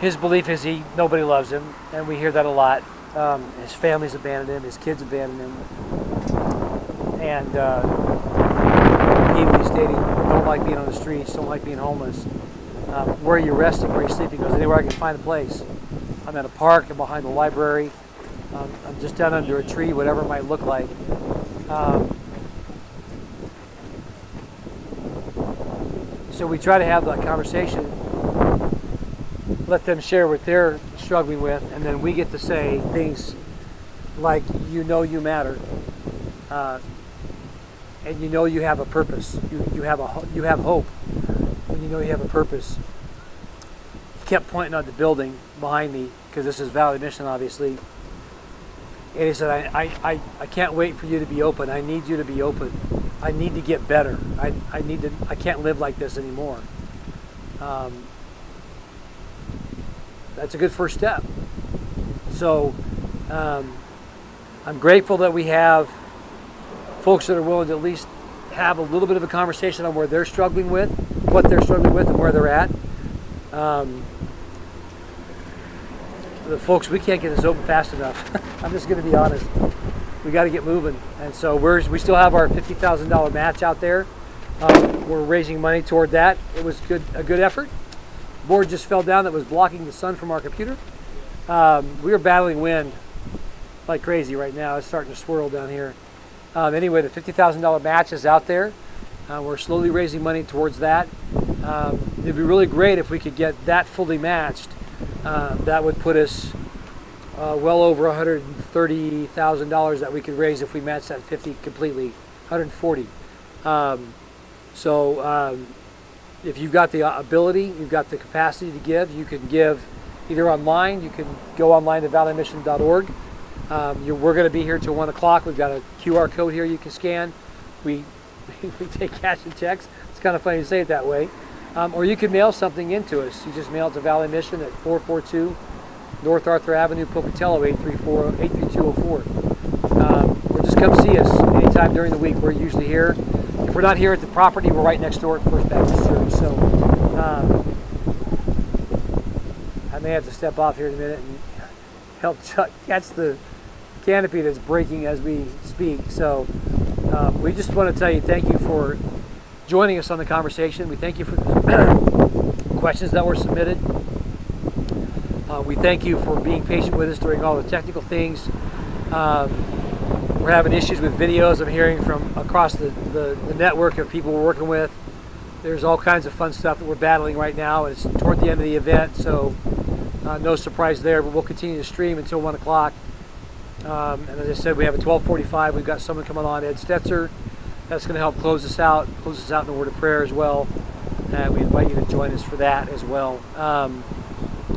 His belief is nobody loves him, and we hear that a lot. His family's abandoned him, his kids abandoned him, and he was stating, don't like being on the streets, don't like being homeless. Where are you resting, where are you sleeping? He goes, anywhere I can find a place. I'm at a park, I'm behind the library, I'm just down under a tree, whatever it might look like. So we try to have that conversation, let them share what they're struggling with, and then we get to say things like, you matter, and you have a purpose. You have hope when you have a purpose. He kept pointing out the building behind me, because this is Valley Mission, obviously. And he said, I can't wait for you to be open. I need you to be open. I need to get better. I can't live like this anymore. That's a good first step. So I'm grateful that we have folks that are willing to at least have a little bit of a conversation on where they're struggling with, what they're struggling with, and where they're at. The folks, we can't get this open fast enough. I'm just going to be honest. We got to get moving, and so we still have our $50,000 match out there. We're raising money toward that. It was a good effort. Board just fell down that was blocking the sun from our computer. We are battling wind like crazy right now. It's starting to swirl down here. Anyway, the $50,000 match is out there. We're slowly raising money towards that. It'd be really great if we could get that fully matched. That would put us well over $130,000 that we could raise if we match that 50 completely, 140. If you've got the ability, you've got the capacity to give, you can give either online. You can go online to valleymission.org. We're going to be here till 1 o'clock. We've got a QR code here you can scan. We take cash and checks. It's kind of funny to say it that way. Or you can mail something into us. You just mail it to Valley Mission at 442 North Arthur Avenue, Pocatello, 83204. Or just come see us anytime during the week. We're usually here. If we're not here at the property, we're right next door at First Baptist Church. So I may have to step off here in a minute and help catch the canopy that's breaking as we speak. So we just want to tell you thank you for joining us on the conversation. We thank you for the questions that were submitted. We thank you for being patient with us during all the technical things. We're having issues with videos. I'm hearing from across the network of people we're working with. There's all kinds of fun stuff that we're battling right now. It's toward the end of the event, so no surprise there, but we'll continue to stream until 1 o'clock. And as I said, we have a 12:45. We've got someone coming on, Ed Stetzer. That's going to help close us out in a word of prayer as well. And we invite you to join us for that as well.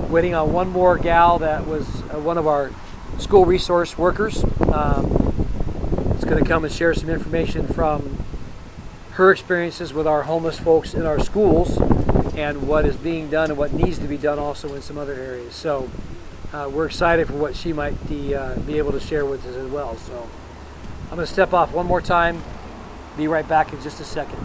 Waiting on one more gal that was one of our school resource workers. It's going to come and share some information from her experiences with our homeless folks in our schools and what is being done and what needs to be done also in some other areas. So we're excited for what she might be able to share with us as well. So I'm going to step off one more time. Be right back in just a second.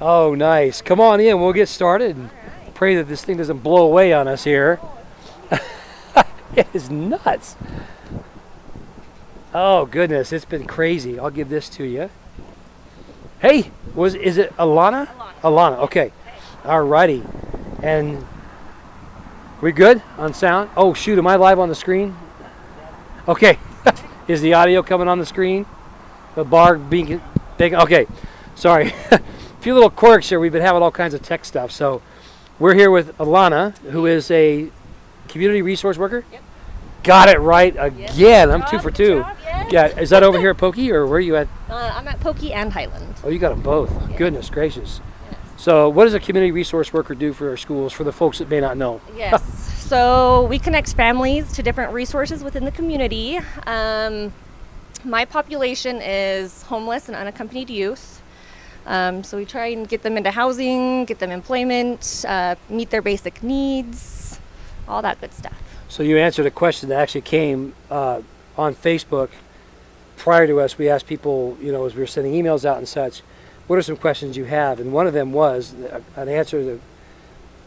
Oh, nice. Come on in. We'll get started and pray that this thing doesn't blow away on us here. It is nuts. Oh, goodness. It's been crazy. I'll give this to you. Hey, is it Alana? Alana. Okay. All righty. And we good on sound? Oh, shoot. Am I live on the screen? Okay. Is the audio coming on the screen? The bar being big? Okay. Sorry. A few little quirks here. We've been having all kinds of tech stuff. So we're here with Alana, who is a community resource worker. Yep. Got it right again. Yep. I'm 2 for 2. Job, yes. Yeah. Is that over here at Pokey, or where are you at? I'm at Pokey and Highland. Oh, you got them both. Yes. Goodness gracious. Yes. So what does a community resource worker do for our schools, for the folks that may not know? Yes. So we connect families to different resources within the community. My population is homeless and unaccompanied youth. So we try and get them into housing, get them employment, meet their basic needs, all that good stuff. So you answered a question that actually came on Facebook prior to us. We asked people, as we were sending emails out and such, what are some questions you have? And one of them was an answer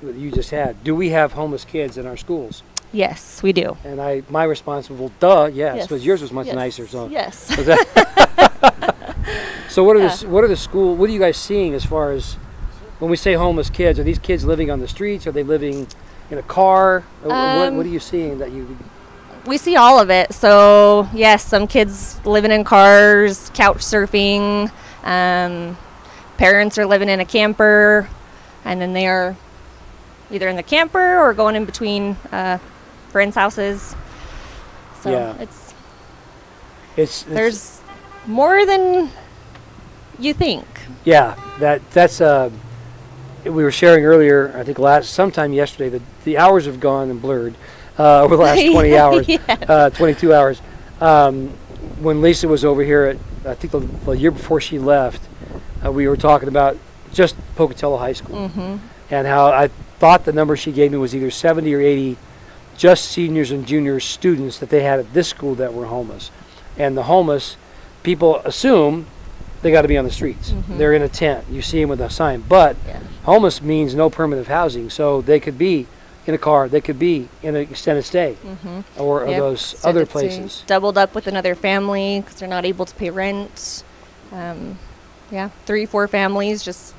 that you just had. Do we have homeless kids in our schools? Yes, we do. And my response was, well, duh, yes, Yes. but yours was much Yes. nicer. So, Yes. so what are you guys seeing as far as when we say homeless kids? Are these kids living on the streets? Are they living in a car? What are you seeing that you? We see all of it. So yes, some kids living in cars, couch surfing. Parents are living in a camper, and then they are either in the camper or going in between friends' houses. So Yeah. It's there's more than you think. Yeah, that's we were sharing earlier, I think sometime yesterday, that the hours have gone and blurred over the last 20 hours, Yeah. 22 hours. When Lisa was over here, I think the year before she left, we were talking about just Pocatello High School and how I thought the number she gave me was either 70 or 80 just seniors and juniors students that they had at this school that were homeless. And the homeless, people assume they got to be on the streets. They're in a tent. You see them with a sign. But Yeah. homeless means no permanent housing. So they could be in a car. They could be in an extended stay or Yep. those So other it's places. doubled up with another family because they're not able to pay rent. 3-4 families just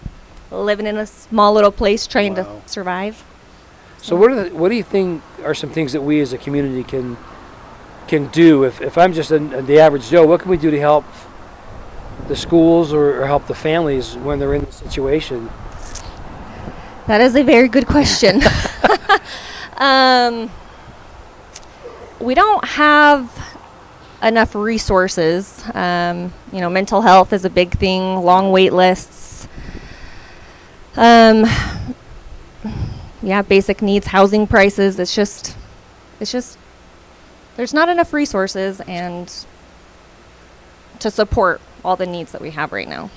living in a small little place trying Wow. to survive. So what do you think are some things that we as a community can do? If I'm just the average Joe, what can we do to help the schools or help the families when they're in this situation? That is a very good question. We don't have enough resources. Mental health is a big thing, long wait lists. Basic needs, housing prices. It's just there's not enough resources and to support all the needs that we have right now.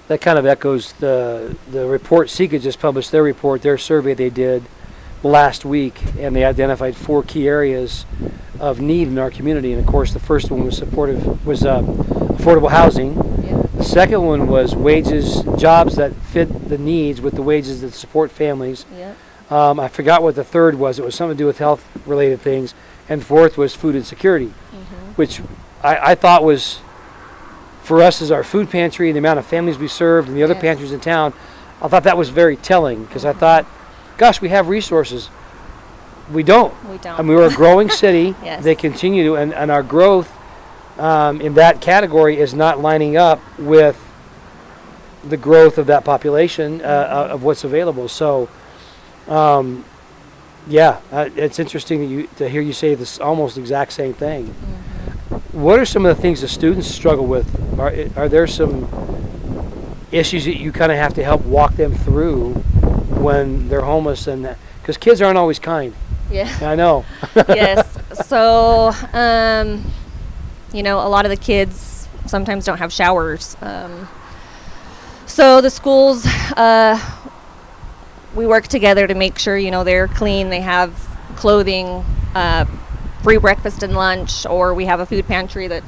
That kind of echoes the report Sika just published their survey they did last week, and they identified 4 key areas of need in our community. And of course, the first one was affordable housing. Yeah. The second one was wages, jobs that fit the needs with the wages that support families. Yeah. I forgot what the third was. It was something to do with health-related things. And fourth was food insecurity, which I thought was, for us as our food pantry and the amount of families we served and the other Yes. pantries in town, I thought that was very telling because I thought, gosh, we have resources. We don't. We don't. I mean, we're a growing city. Yes. They continue to, and our growth in that category is not lining up with the growth of that population of what's available. So, it's interesting to hear you say this almost exact same thing. What are some of the things the students struggle with? Are there some issues that you kind of have to help walk them through when they're homeless? And because kids aren't always kind. Yeah. I know. Yes. So, a lot of the kids sometimes don't have showers. So the schools, we work together to make sure, they're clean, they have clothing, free breakfast and lunch, or we have a food pantry that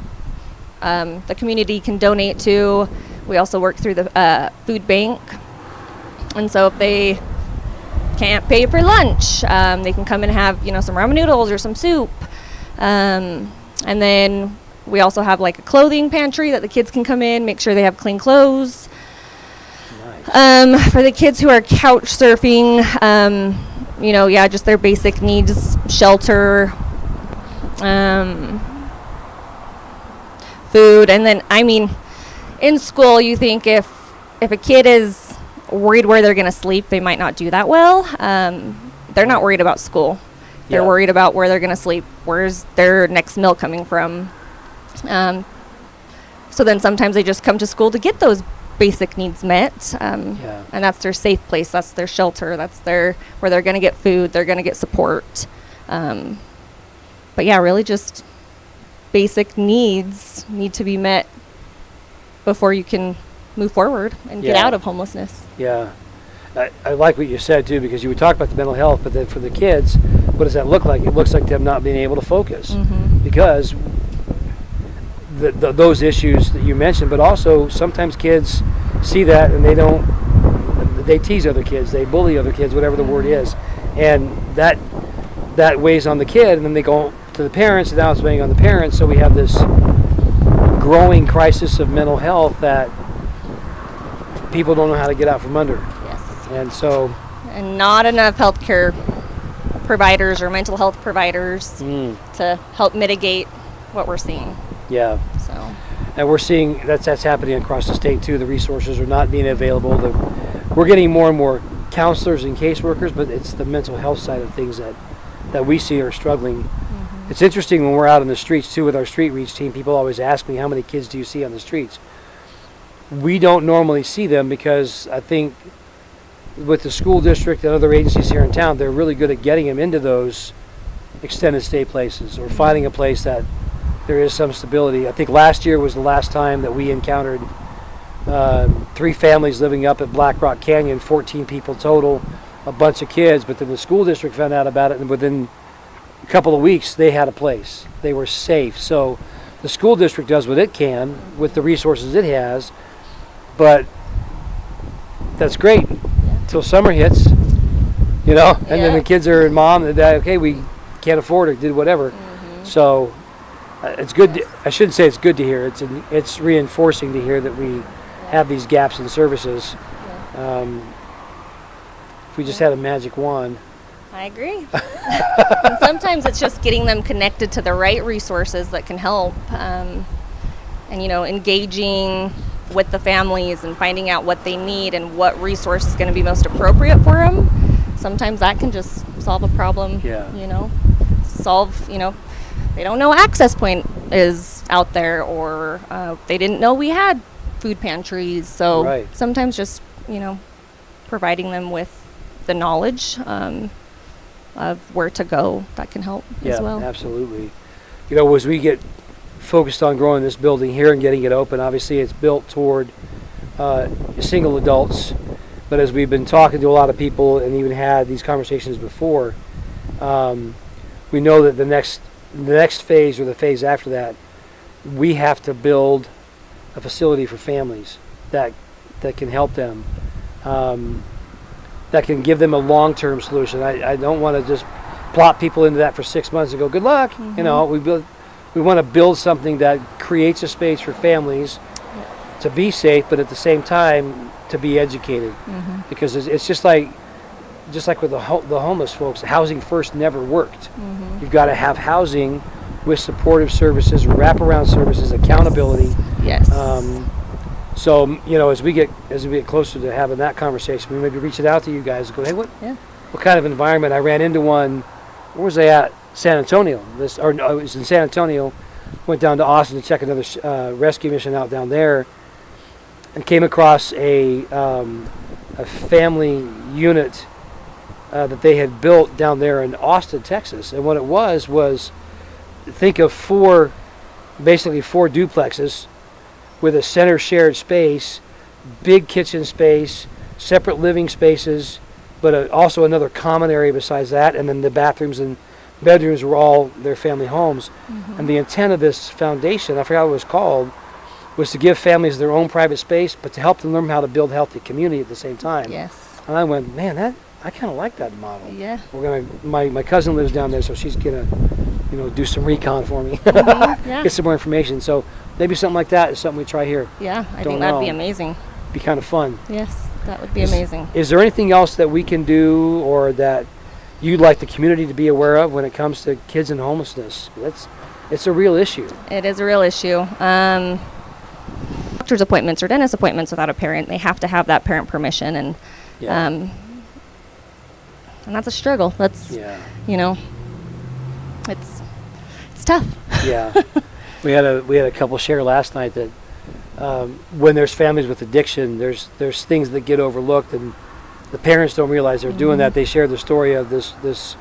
the community can donate to. We also work through the food bank And so if they can't pay for lunch, they can come and have, some ramen noodles or some soup. And then we also have like a clothing pantry that the kids can come in, make sure they have clean clothes. For the kids who are couch surfing, just their basic needs, shelter, food. And then, in school, you think if a kid is worried where they're going to sleep, they might not do that well. They're not worried about school. They're worried about where they're going to sleep. Where's their next meal coming from? So then sometimes they just come to school to get those basic needs met. And that's their safe place. That's their shelter. That's where they're going to get food. They're going to get support. But yeah, really just basic needs need to be met before you can move forward and get out of homelessness. Yeah. I like what you said too, because you would talk about the mental health, but then for the kids, what does that look like? It looks like them not being able to focus because those issues that you mentioned, but also sometimes kids see that and they tease other kids, they bully other kids, whatever the word is, and that weighs on the kid, and then they go to the parents, and now it's weighing on the parents. So we have this growing crisis of mental health that people don't know how to get out from under. Yes. And not enough healthcare providers or mental health providers to help mitigate what we're seeing. Yeah. So. And we're seeing that's happening across the state too. The resources are not being available. We're getting more and more counselors and caseworkers, but it's the mental health side of things that we see are struggling. It's interesting when we're out on the streets too with our street reach team. People always ask me, how many kids do you see on the streets? We don't normally see them because I think with the school district and other agencies here in town, they're really good at getting them into those extended stay places or finding a place that there is some stability. I think last year was the last time that we encountered 3 families living up at Black Rock Canyon, 14 people total, a bunch of kids, but then the school district found out about it, and within a couple of weeks they had a place. They were safe. So the school district does what it can with the resources it has, but that's great until summer hits, and then the kids are in mom and dad, okay, we can't afford it, did whatever. So it's good. I shouldn't say it's good to hear. It's reinforcing to hear that we have these gaps in services. If we just had a magic wand. I agree. And sometimes it's just getting them connected to the right resources that can help, and engaging with the families and finding out what they need and what resource is going to be most appropriate for them. Sometimes that can just solve a problem. They don't know Access Point is out there, or they didn't know we had food pantries. So sometimes just providing them with the knowledge of where to go, that can help as well. Yeah, absolutely. As we get focused on growing this building here and getting it open, obviously it's built toward single adults, but as we've been talking to a lot of people and even had these conversations before, we know that the next phase or the phase after that, we have to build a facility for families that can help them, that can give them a long-term solution. I don't want to just plop people into that for 6 months and go, good luck. We want to build something that creates a space for families to be safe, but at the same time to be educated, because it's just like with the homeless folks, housing first never worked. You've got to have housing with supportive services, wraparound services, accountability. Yes. So as we get closer to having that conversation, we may be reaching out to you guys and go, hey, what kind of environment? I ran into one. Where was I at? San Antonio. It was in San Antonio. Went down to Austin to check another rescue mission out down there, and came across a family unit that they had built down there in Austin, Texas. And what it was think of basically four duplexes with a center shared space, big kitchen space, separate living spaces, but also another common area besides that, and then the bathrooms and bedrooms were all their family homes. And the intent of this foundation, I forgot what it was called, was to give families their own private space, but to help them learn how to build healthy community at the same time. Yes. And I went, man, I kind of like that model. Yeah. We're gonna. My cousin lives down there, so she's gonna, do some recon for me, Yeah. get some more information. So maybe something like that is something we try here. Yeah, I Don't think that'd be know. amazing. Be kind of fun. Yes, that would be amazing. Is there anything else that we can do, or that you'd like the community to be aware of when it comes to kids and homelessness? It's a real issue. It is a real issue. Doctor's appointments or dentist appointments without a parent, they have to have that parent permission, and Yeah. and that's a struggle. That's Yeah. it's tough. Yeah. we had a couple share last night that when there's families with addiction, there's things that get overlooked, and the parents don't realize they're doing that. They shared the story of this.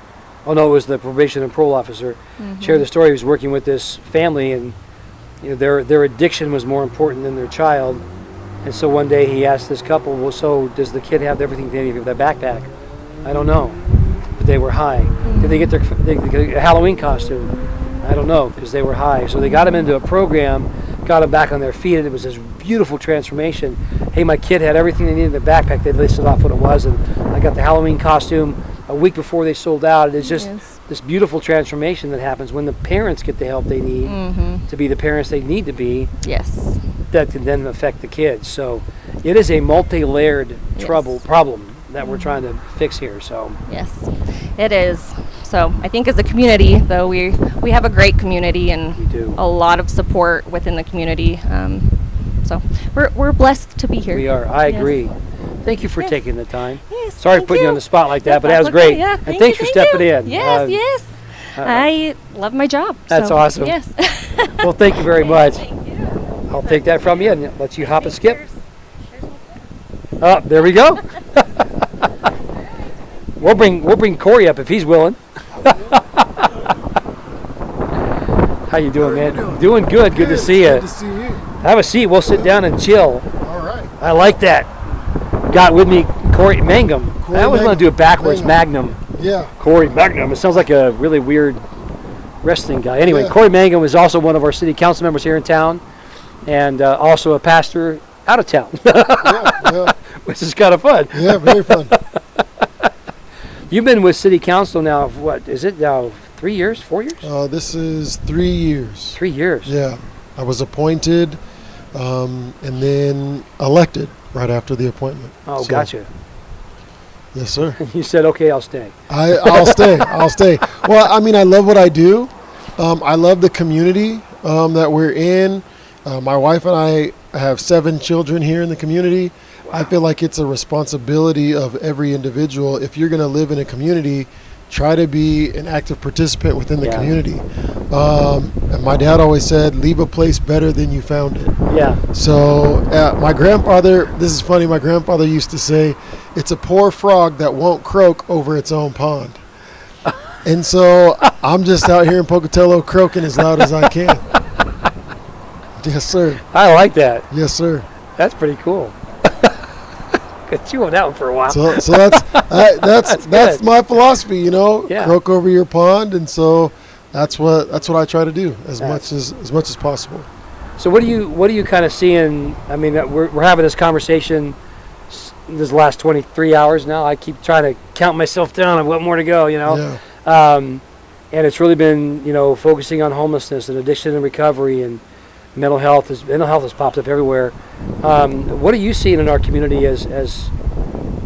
Oh no, it was the probation and parole officer. Shared the story. He was working with this family, and their addiction was more important than their child. And so one day he asked this couple, well, so does the kid have everything they need? Their backpack? I don't know. But they were high. Did they get a Halloween costume? I don't know, because they were high. So they got them into a program, got them back on their feet, and it was this beautiful transformation. Hey, my kid had everything they needed in their backpack. They listed off what it was, and I got the Halloween costume a week before they sold out. It's just this beautiful transformation that happens when the parents get the help they need to be the parents they need to be. Yes. That can then affect the kids. So it is a multi-layered problem that we're trying to fix here. So Yes, it is. So I think as a community, though, we have a great community and We do. a lot of support within the community. So we're blessed to be here. we are. I Yes. agree. Thank you for Yes. taking the time. Yes, Sorry for thank putting you on the spot like that, but that That's was okay. great. Yeah, And thanks for stepping in. Yes, yes. I love my job. That's so, awesome. Yes. Well, thank you very much. Thank you. I'll take that from you and let you hop and skip. Oh, there we go. We'll bring Corey up if he's willing. How you doing, man? Doing good. Good to see you. Good to see you. Have a seat. We'll sit down and chill. All right. I like that. Got with me Corey Mangum. Corey I always want to do it backwards. Mangum. Magnum. Yeah. Corey Magnum. It sounds like a really weird wrestling guy. Anyway, Yeah. Corey Mangum is also one of our city council members here in town, and also a pastor out of town, Yeah. which is kind of fun. Yeah. Very fun. You've been with city council now, what is it now, 3 years, 4 years? This is 3 years. 3 years. Yeah. I was appointed and then elected right after the appointment. Oh, So, gotcha. Yes, sir. You said, okay, I'll stay. I'll stay. I'll stay. Well, I mean, I love what I do. I love the community that we're in. My wife and I have 7 children here in the community. I feel like it's a responsibility of every individual. If you're going to live in a community, try to be an active participant within the Yeah. community. And my dad always said, leave a place better than you found it. Yeah. So my grandfather, this is funny, my grandfather used to say, it's a poor frog that won't croak over its own pond. And so I'm just out here in Pocatello croaking as loud as I can. Yes, sir. I like that. Yes, sir. That's pretty cool. Could chew on that one for a while. So that's my philosophy, you know. Yeah. Croak over your pond, and so that's what I try to do as much as possible. So what do you kind of seeing? I mean, we're having this conversation this last 23 hours now. I keep trying to count myself down. I've got more to go, you know. Yeah. And it's really been, focusing on homelessness and addiction and recovery and mental health. Mental health has popped up everywhere. What are you seeing in our community as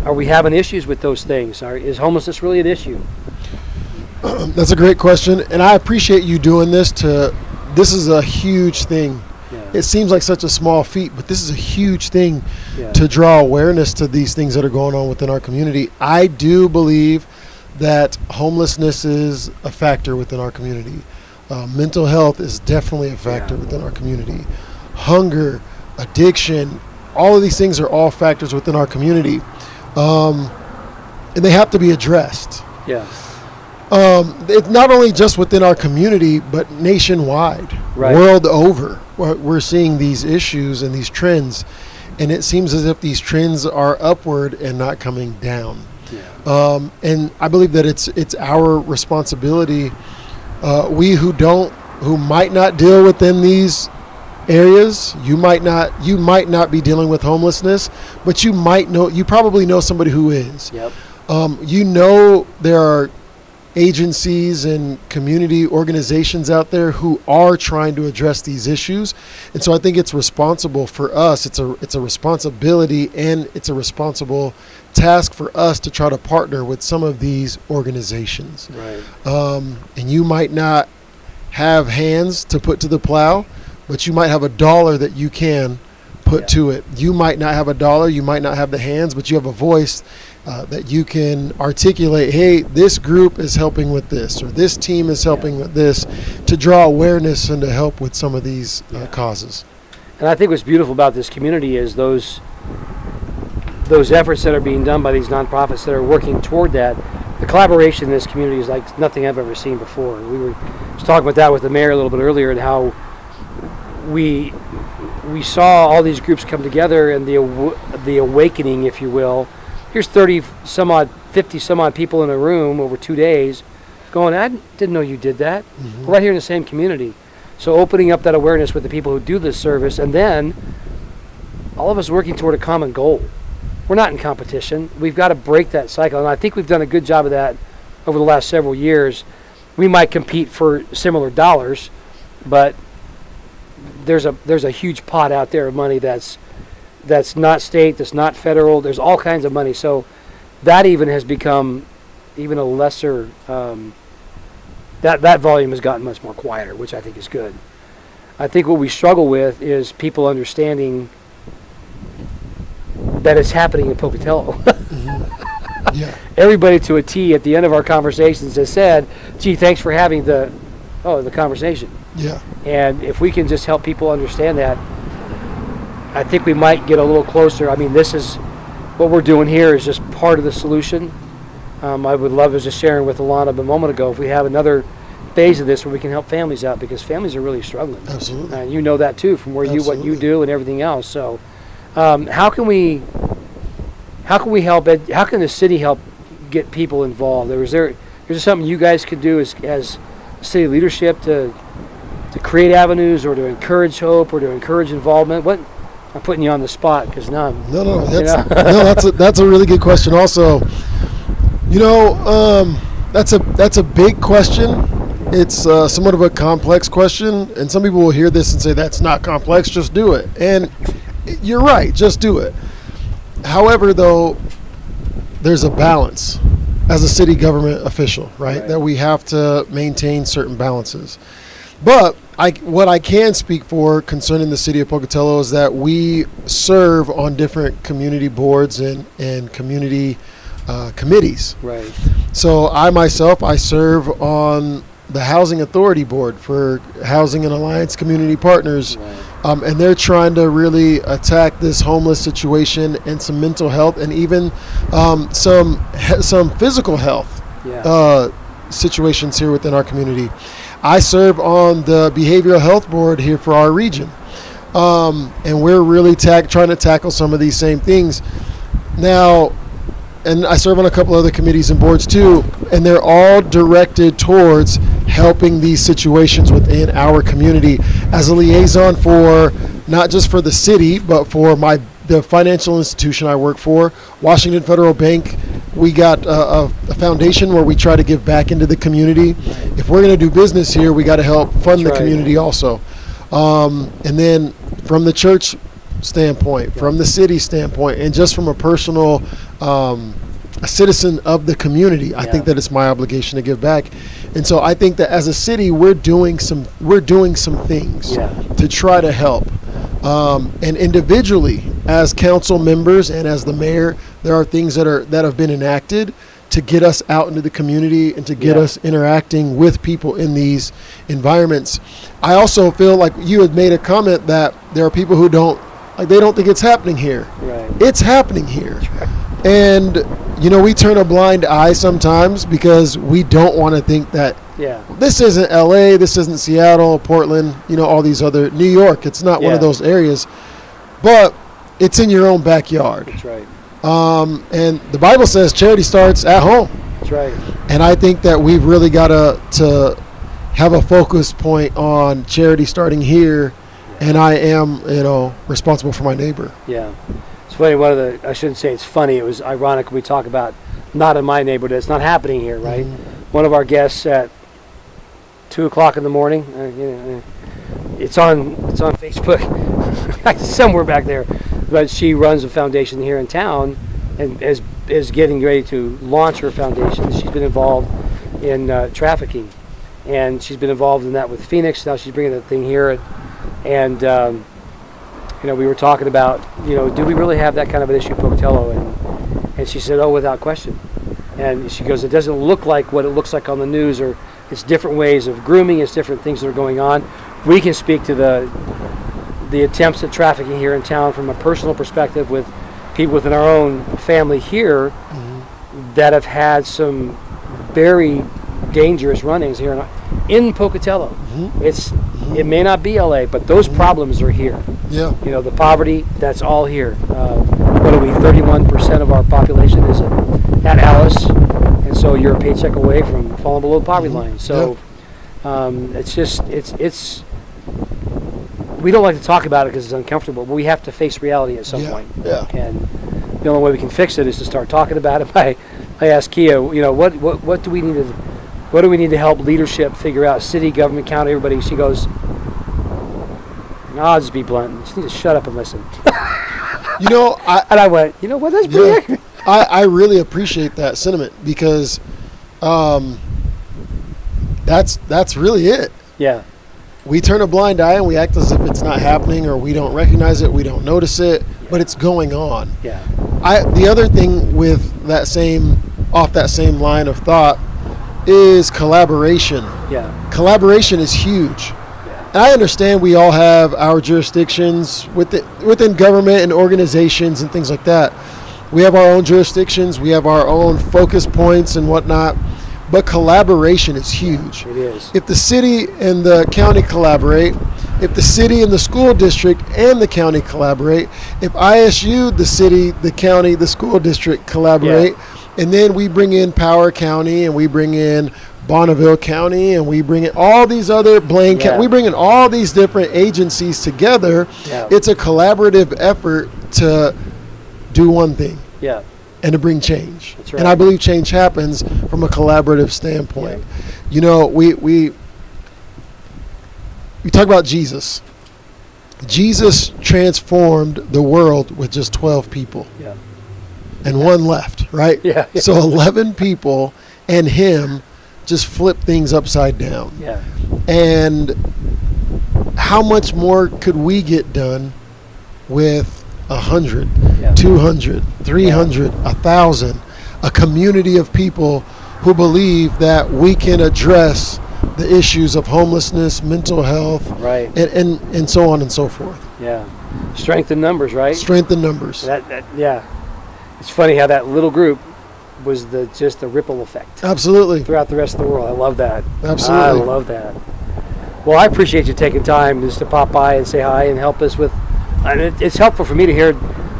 are we having issues with those things? Is homelessness really an issue? That's a great question, and I appreciate you doing this. This is a huge thing. Yeah. It seems like such a small feat, but this is a huge thing Yeah. to draw awareness to these things that are going on within our community. I do believe that homelessness is a factor within our community. Mental health is definitely a factor within our community. Hunger, addiction, all of these things are all factors within our community. And they have to be addressed. Yeah. It's not only just within our community, but nationwide, Right. world over. We're seeing these issues and these trends, and it seems as if these trends are upward and not coming down. Yeah. And I believe that it's our responsibility. We who might not deal within these areas, you might not be dealing with homelessness, but you probably know somebody who is. Yep. There are agencies and community organizations out there who are trying to address these issues. And so I think it's responsible for us. It's a responsibility, and it's a responsible task for us to try to partner with some of these organizations. Right. And you might not have hands to put to the plow, but you might have a dollar that you can put to it. You might not have a dollar, you might not have the hands, but you have a voice that you can articulate, hey, this group is helping with this, or this team is helping with this, to draw awareness and to help with some of these causes. And I think what's beautiful about this community is those efforts that are being done by these nonprofits that are working toward that. The collaboration in this community is like nothing I've ever seen before. We were just talking about that with the mayor a little bit earlier, and how we saw all these groups come together, and the awakening, if you will. Here's 50 some odd people in a room over 2 days going, I didn't know you did that. Mm-hmm. We're right here in the same community. So opening up that awareness with the people who do this service, and then all of us working toward a common goal. We're not in competition. We've got to break that cycle, and I think we've done a good job of that over the last several years. We might compete for similar dollars, but there's a huge pot out there of money that's not state, that's not federal. There's all kinds of money. So that even has become even a lesser, that volume has gotten much more quieter, which I think is good. I think what we struggle with is people understanding that it's happening in Pocatello. Mm-hmm. Yeah. Everybody to a T at the end of our conversations has said, gee, thanks for having the conversation. Yeah. And if we can just help people understand that, I think we might get a little closer. I mean, this is what we're doing here is just part of the solution. I would love, as just sharing with Alana a moment ago, if we have another phase of this where we can help families out, because families are really struggling. Absolutely. And you know that too, from where what you do and everything else. So, how can we help? How can the city help get people involved? Is there something you guys could do as city leadership to create avenues, or to encourage hope, or to encourage involvement? What? I'm putting you on the spot because now I'm... No, that's a really good question. Also, that's a big question. It's somewhat of a complex question, and some people will hear this and say, that's not complex, just do it. And you're right, just do it. However, though, there's a balance as a city government official, right? That we have to maintain certain balances. But what I can speak for concerning the city of Pocatello is that we serve on different community boards and community committees. Right. So I serve on the Housing Authority Board for Housing and Alliance Community Partners. Right. And they're trying to really attack this homeless situation and some mental health, and even some physical health situations here within our community. I serve on the Behavioral Health Board here for our region, and we're really trying to tackle some of these same things. Now, and I serve on a couple other committees and boards too, and they're all directed towards helping these situations within our community as a liaison for not just for the city, but for the financial institution I work for, Washington Federal Bank. We got a foundation where we try to give back into the community. If we're going to do business here, we got to help fund the community also. And then from the church standpoint, from the city standpoint, and just from a personal a citizen of the community, I think that it's my obligation to give back. And so I think that as a city, we're doing some things to try to help. And individually, as council members and as the mayor, there are things that have been enacted to get us out into the community and to get us interacting with people in these environments. I also feel like you had made a comment that there are people who don't think it's happening here. Right. It's happening here. And we turn a blind eye sometimes because we don't want to think that this isn't LA, this isn't Seattle, Portland, all these other, New York. It's not one of those areas, but it's in your own backyard. That's right. And the Bible says charity starts at home. That's right. And I think that we've really got to have a focus point on charity starting here and I am, responsible for my neighbor. Yeah. It's funny, I shouldn't say it's funny, it was ironic when we talk about not in my neighborhood, it's not happening here, right? One of our guests at 2 o'clock in the morning, it's on Facebook, somewhere back there, but she runs a foundation here in town and is getting ready to launch her foundation. She's been involved in trafficking, and she's been involved in that with Phoenix. Now she's bringing that thing here, and we were talking about, do we really have that kind of an issue in Pocatello? And she said, oh, without question. And she goes, it doesn't look like what it looks like on the news, or it's different ways of grooming, it's different things that are going on. We can speak to the attempts at trafficking here in town from a personal perspective with people within our own family here that have had some very dangerous run-ins here in Pocatello. It may not be LA, but those problems are here. Yeah. The poverty, that's all here. What are we, 31% of our population is at Alice, and so you're a paycheck away from falling below the poverty line. So it's we don't like to talk about it because it's uncomfortable, but we have to face reality at some point. Yeah. And the only way we can fix it is to start talking about it. I asked Kia, what do we need to help leadership figure out, city, government, county, everybody? She goes, I'll just be blunt. You just need to shut up and listen. I went, what? That's pretty accurate. I really appreciate that sentiment, because that's really it. Yeah. We turn a blind eye and we act as if it's not happening, or we don't recognize it, we don't notice it, but it's going on. Yeah. The other thing with off that same line of thought is collaboration. Yeah. Collaboration is huge. And I understand we all have our jurisdictions within government and organizations and things like that. We have our own jurisdictions, we have our own focus points and whatnot, but collaboration is huge. It is. If the city and the county collaborate, if the city and the school district and the county collaborate, if ISU, the city, the county, the school district collaborate, and then we bring in Power County and we bring in Bonneville County and we bring in all these other Blaine County, we bring in all these different agencies together, it's a collaborative effort to do one thing. Yeah. And to bring change. That's right. And I believe change happens from a collaborative standpoint. Yeah. We talk about Jesus. Jesus transformed the world with just 12 people. Yeah. And one left, right? Yeah. So 11 people and him just flipped things upside down. Yeah. And how much more could we get done with 100, 200, 300, 1,000, a community of people who believe that we can address the issues of homelessness, mental health, right, and so on and so forth. Yeah. Strength in numbers, right? Strength in numbers. Yeah. It's funny how that little group was just the ripple effect. Absolutely. Throughout the rest of the world. I love that. Absolutely. I love that. Well, I appreciate you taking time just to pop by and say hi and help us with. And it's helpful for me to hear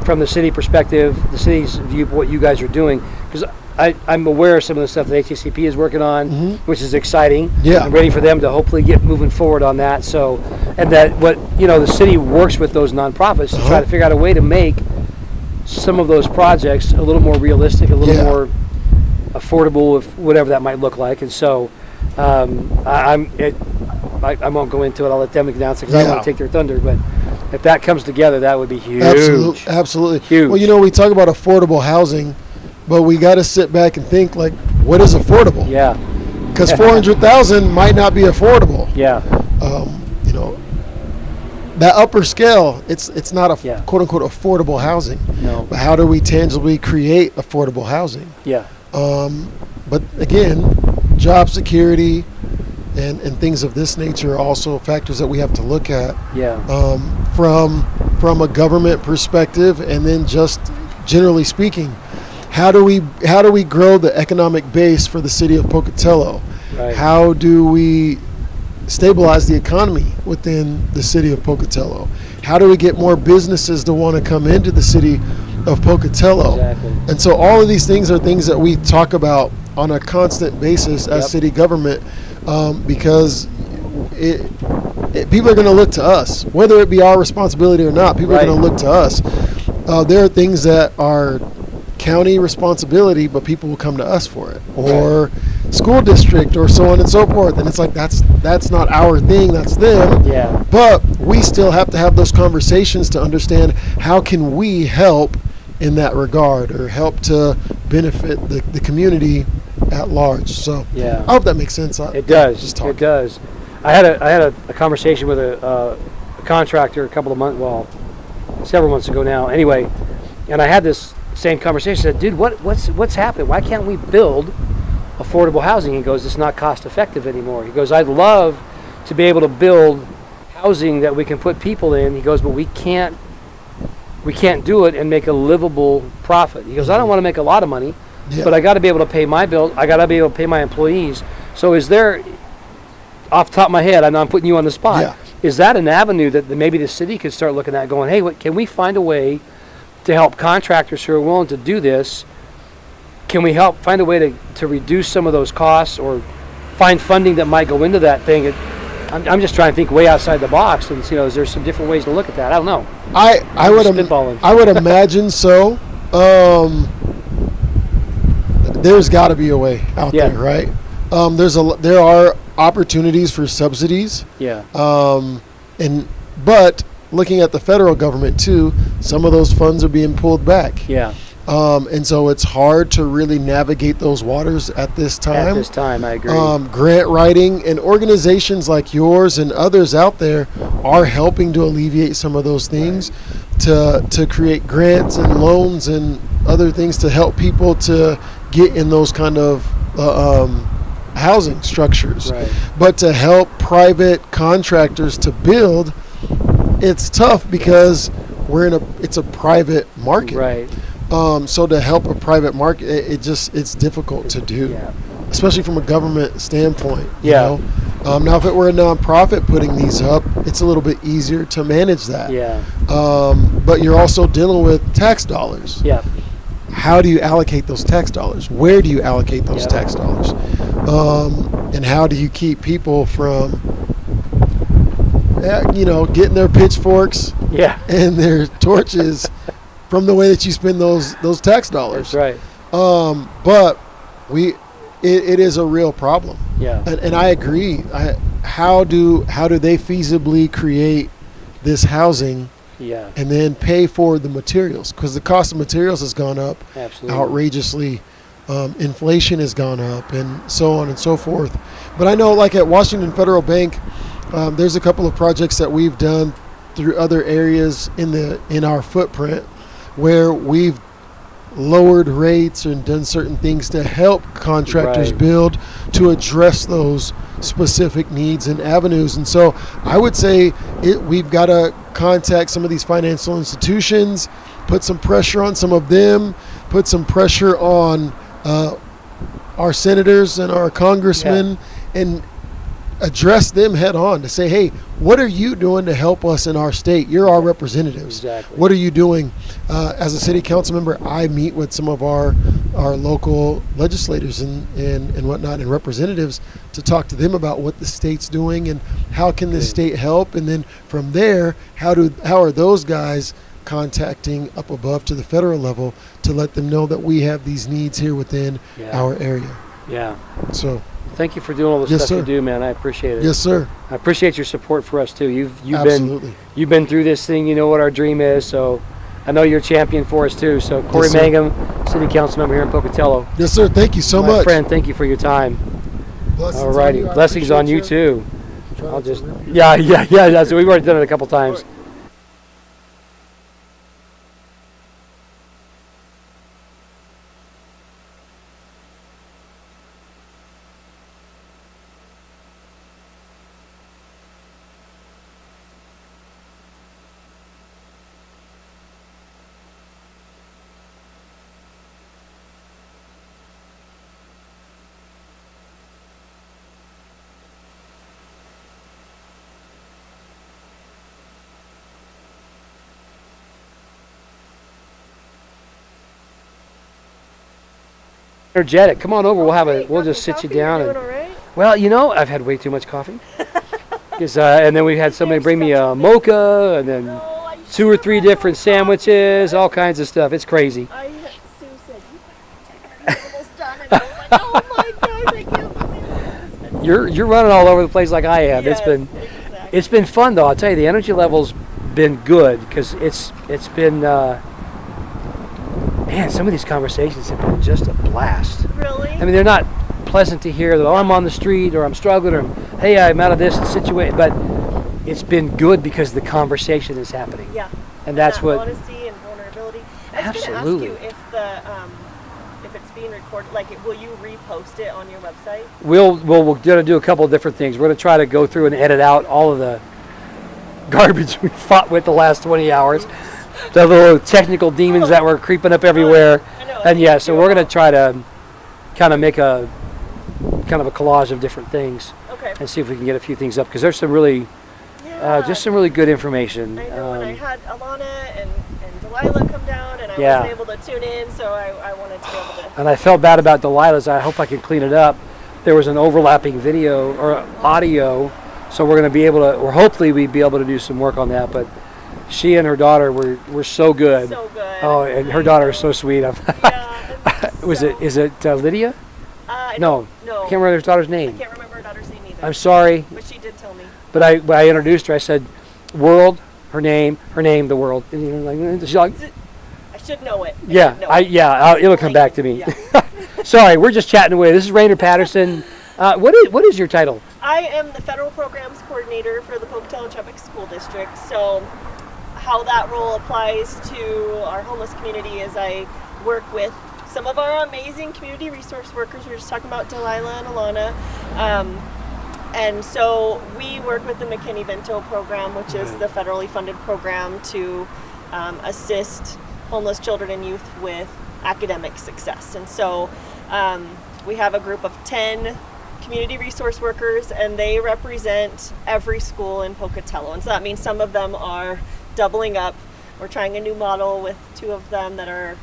from the city perspective, the city's view of what you guys are doing, because I'm aware of some of the stuff that HACP is working on, which is exciting. Yeah. I'm ready for them to hopefully get moving forward on that. So, and that the city works with those nonprofits to try to figure out a way to make some of those projects a little more realistic, a little more affordable, if whatever that might look like. And so, I won't go into it. I'll let them announce it because I don't want to take their thunder, but. If that comes together, that would be huge. Absolutely. Huge. Well, we talk about affordable housing, but we got to sit back and think, like, what is affordable? Yeah. Because 400,000 might not be affordable. Yeah. That upper scale, it's not a quote unquote affordable housing. No. But how do we tangibly create affordable housing? Yeah. But again, job security and things of this nature are also factors that we have to look at. Yeah. From a government perspective, and then just generally speaking, how do we grow the economic base for the city of Pocatello? Right. How do we stabilize the economy within the city of Pocatello? How do we get more businesses to want to come into the city of Pocatello? Exactly. And so all of these things are things that we talk about on a constant basis as city government, because it people are going to look to us, whether it be our responsibility or not. People are going to look to us. There are things that are county responsibility, but people will come to us for it, or school district, or so on and so forth. And it's like that's not our thing, that's them. Yeah. But we still have to have those conversations to understand how can we help in that regard, or help to benefit the community at large. So Yeah. I hope that makes sense. It does. Just talk. It does. I had a conversation with a contractor a couple of months, several months ago now. Anyway, and I had this same conversation. I said, dude, what's happening? Why can't we build affordable housing? He goes, it's not cost effective anymore. He goes, I'd love to be able to build housing that we can put people in. He goes, but we can't do it and make a livable profit. He goes, I don't want to make a lot of money, but I got to be able to pay my bill. I got to be able to pay my employees. So is there, off the top of my head, I know I'm putting you on the spot, is that an avenue that maybe the city could start looking at, going, hey, can we find a way to help contractors who are willing to do this? Can we help find a way to reduce some of those costs, or find funding that might go into that thing? I'm just trying to think way outside the box, and is there some different ways to look at that? I don't know. I would imagine so. There's got to be a way out there, right? There are opportunities for subsidies. Yeah. But looking at the federal government too, some of those funds are being pulled back. Yeah. And so it's hard to really navigate those waters at this time. At this time, I agree. Grant writing and organizations like yours and others out there are helping to alleviate some of those things, to create grants and loans and other things to help people to get in those kind of housing structures. Right. But to help private contractors to build, it's tough because it's a private market. Right. So to help a private market, it's difficult to do, especially from a government standpoint. You know? Now, if it were a nonprofit putting these up, it's a little bit easier to manage that. Yeah. But you're also dealing with tax dollars. Yeah. How do you allocate those tax dollars? Where do you allocate those tax dollars? And how do you keep people from, getting their pitchforks and their torches from the way that you spend those tax dollars? That's right. But it is a real problem. Yeah. And I agree. How do they feasibly create this housing? Yeah. And then pay for the materials, because the cost of materials has gone up outrageously. Inflation has gone up, and so on and so forth. But I know, like at Washington Federal Bank, there's a couple of projects that we've done through other areas in our footprint where we've lowered rates and done certain things to help contractors build to address those specific needs and avenues. And so I would say we've got to contact some of these financial institutions, put some pressure on some of them, put some pressure on our senators and our congressmen, and address them head on to say, hey, what are you doing to help us in our state? You're our representatives. Exactly. What are you doing? As a city council member, I meet with some of our local legislators and whatnot and representatives to talk to them about what the state's doing and how can the state help. And then from there, how are those guys contacting up above to the federal level to let them know that we have these needs here within our area. Yeah. So thank you for doing all the stuff you do, man. I appreciate it. Yes, sir. I appreciate your support for us too. You've been through this thing. You know what our dream is. So I know you're a champion for us too. So Corey Mangum, City Council member here in Pocatello. Yes, sir. Thank you so much, my friend. Thank you for your time. All righty. Blessings on you too. I'll just so we've already done it a couple times. Energetic. Come on over. We'll just sit you down. Well, I've had way too much coffee. And then we had somebody bring me a mocha, and then 2 or 3 different sandwiches, all kinds of stuff. It's crazy. Sue said, "You're almost done," and I was like, "Oh my gosh, I can't believe it." You're running all over the place like I am. Yes, It's exactly. been fun though. I'll tell you, the energy level's been good because it's been man. Some of these conversations have been just a blast. Really? I mean, they're not pleasant to hear that, oh, I'm on the street, or I'm struggling, or hey, I'm out of this situation. But it's been good because the conversation is happening. Yeah. And that's that what. honesty and vulnerability. I was Absolutely. going to ask you if it's being recorded, like, will you repost it on your website? We're going to do a couple of different things. We're going to try to go through and edit out all of the garbage we fought with the last 20 hours, the little technical demons that were creeping up everywhere. I know. And yeah, so we're going to try to kind of make a kind of a collage of different things Okay. and see if we can get a few things up, because there's some really just some really good information. I know, and I had Alana and Delilah come down, and I Yeah. wasn't able to tune in, so I wanted to be able to. And I felt bad about Delilah's. I hope I can clean it up. There was an overlapping video or audio, so we're going to be able to, or hopefully we'd be able to do some work on that. But she and her daughter were so good. So good. Oh, and her daughter is so sweet. Yeah, Is it Lydia? No, No. I can't remember her daughter's I name. can't remember her daughter's name either. I'm sorry, But she did tell me. but when I introduced her, I said, "World," her name, the world. And you know, like, she's like, I should know it. yeah, it'll come back to me. Yeah. Sorry, we're just chatting away. This is Rainer Patterson. What is your title? I am the federal programs coordinator for the Pocatello School District. So how that role applies to our homeless community is I work with some of our amazing community resource workers. We were just talking about Delilah and Alana. And so we work with the McKinney-Vento program, which is the federally funded program to assist homeless children and youth with academic success. And so we have a group of 10 community resource workers, and they represent every school in Pocatello. And so that means some of them are doubling up. We're trying a new model with 2 of them that are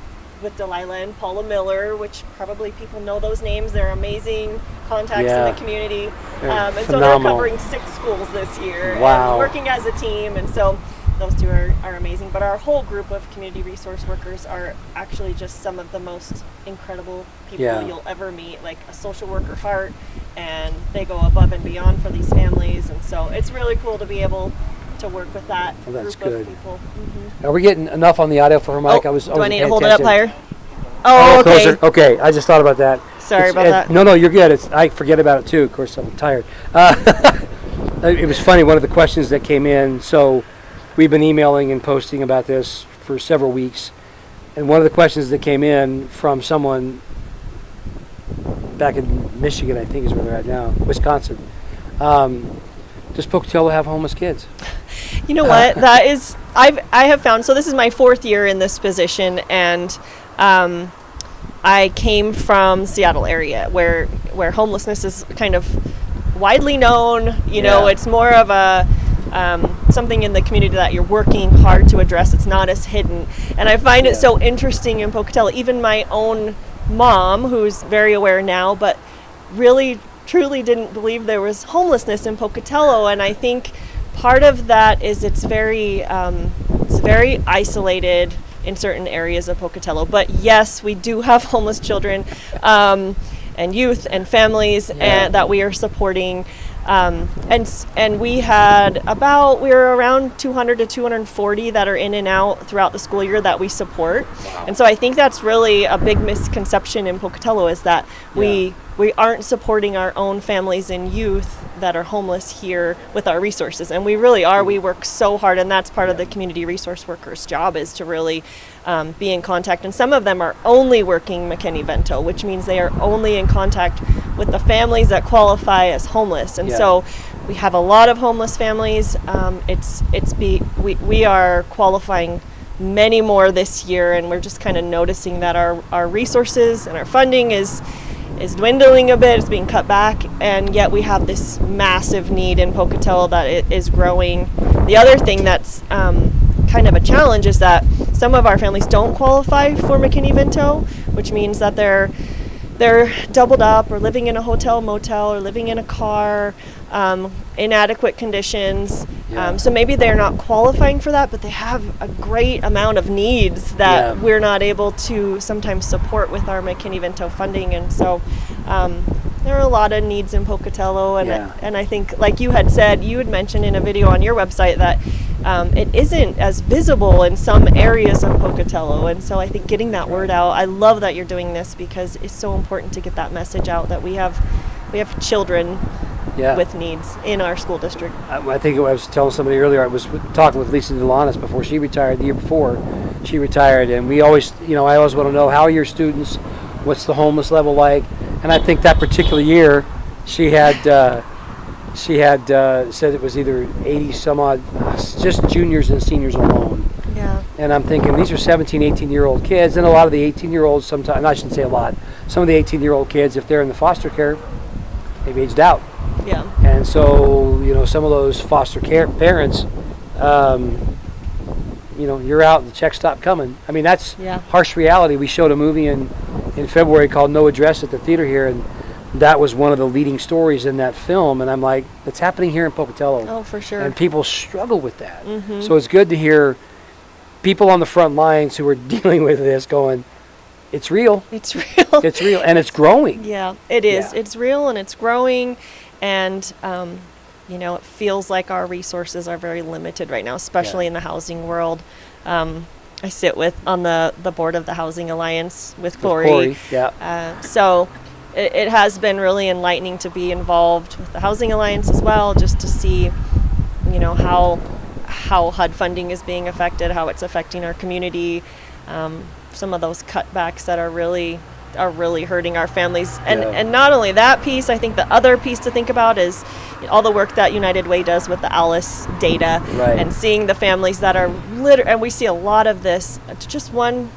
with Delilah and Paula Miller, which probably people know those names. They're amazing contacts in the community. And so they're covering 6 schools this year. Wow. And working as a team. And so those 2 are amazing. But our whole group of community resource workers are actually just some of the most incredible people you'll ever meet, like a social worker heart. And they go above and beyond for these families. And so it's really cool to be able to work with that that's group good. of people. Mm-hmm. Are we getting enough on the audio for her mic? Do I need to hold it attention. up higher? Oh, okay. Closer. Okay, I just thought about that. Sorry about that. No, you're good. I forget about it too. Of course, I'm tired. It was funny. One of the questions that came in. So we've been emailing and posting about this for several weeks, and one of the questions that came in from someone back in Michigan, I think is where they're at now, Wisconsin. Does Pocatello have homeless kids? You know what? That is, I have found, so this is my 4th year in this position, and I came from Seattle area where homelessness is kind of widely known. You know, it's more of a something in the community that you're working hard to address. It's not as hidden. And I find it so interesting in Pocatello. Even my own mom, who's very aware now, but really truly didn't believe there was homelessness in Pocatello. And I think part of that is it's very isolated in certain areas of Pocatello. But yes, we do have homeless children and youth and families and that we are supporting. And we were around 200 to 240 that are in and out throughout the school year that we support. Wow. And so I think that's really a big misconception in Pocatello, is that we aren't supporting our own families and youth that are homeless here with our resources. And we really are. We work so hard, and that's part of the community resource workers' job, is to really be in contact. And some of them are only working McKinney-Vento, which means they are only in contact with the families that qualify as homeless. And so we have a lot of homeless families. We are qualifying many more this year, and we're just kind of noticing that our resources and our funding is dwindling a bit. It's being cut back, and yet we have this massive need in Pocatello that it is growing. The other thing that's kind of a challenge is that some of our families don't qualify for McKinney-Vento, which means that they're they're doubled up or living in a hotel, motel, or living in a car, inadequate conditions. Yeah. So maybe they're not qualifying for that, but they have a great amount of needs that Yeah. we're not able to sometimes support with our McKinney-Vento funding. And so there are a lot of needs in Pocatello. And, Yeah. and I think, like you had said, you had mentioned in a video on your website that it isn't as visible in some areas of Pocatello. And so I think getting that word out, I love that you're doing this because it's so important to get that message out that we have children Yeah. with needs in our school district. I think I was telling somebody earlier, I was talking with Lisa Delanis before she retired, the year before she retired, and we always, I always want to know, how are your students? What's the homeless level like? And I think that particular year, she had said it was either 80 some odd, just juniors and seniors alone. Yeah. And I'm thinking, these are 17, 18-year-old kids, and a lot of the 18-year-olds sometimes, and I shouldn't say a lot, some of the 18-year-old kids, if they're in the foster care, they've aged out. Yeah. And so, some of those foster care parents, you're out and the checks stop coming. I mean, that's Yeah. harsh reality. We showed a movie in February called No Address at the theater here, and that was one of the leading stories in that film. And I'm like, it's happening here in Pocatello. Oh, for sure. And people struggle with that. So it's good to hear people on the front lines who are dealing with this going, it's real. It's real. It's real. And it's growing. Yeah, it is. Yeah. It's real and it's growing. And, it feels like our resources are very limited right now, especially in the housing world. I sit on the board of the Housing Alliance with Corey. Yeah. So it has been really enlightening to be involved with the Housing Alliance as well, just to see, how HUD funding is being affected, how it's affecting our community, some of those cutbacks that are really hurting our families. And not only that piece, I think the other piece to think about is all the work that United Way does with the ALICE data, Right. and seeing the families that are and we see a lot of this, just one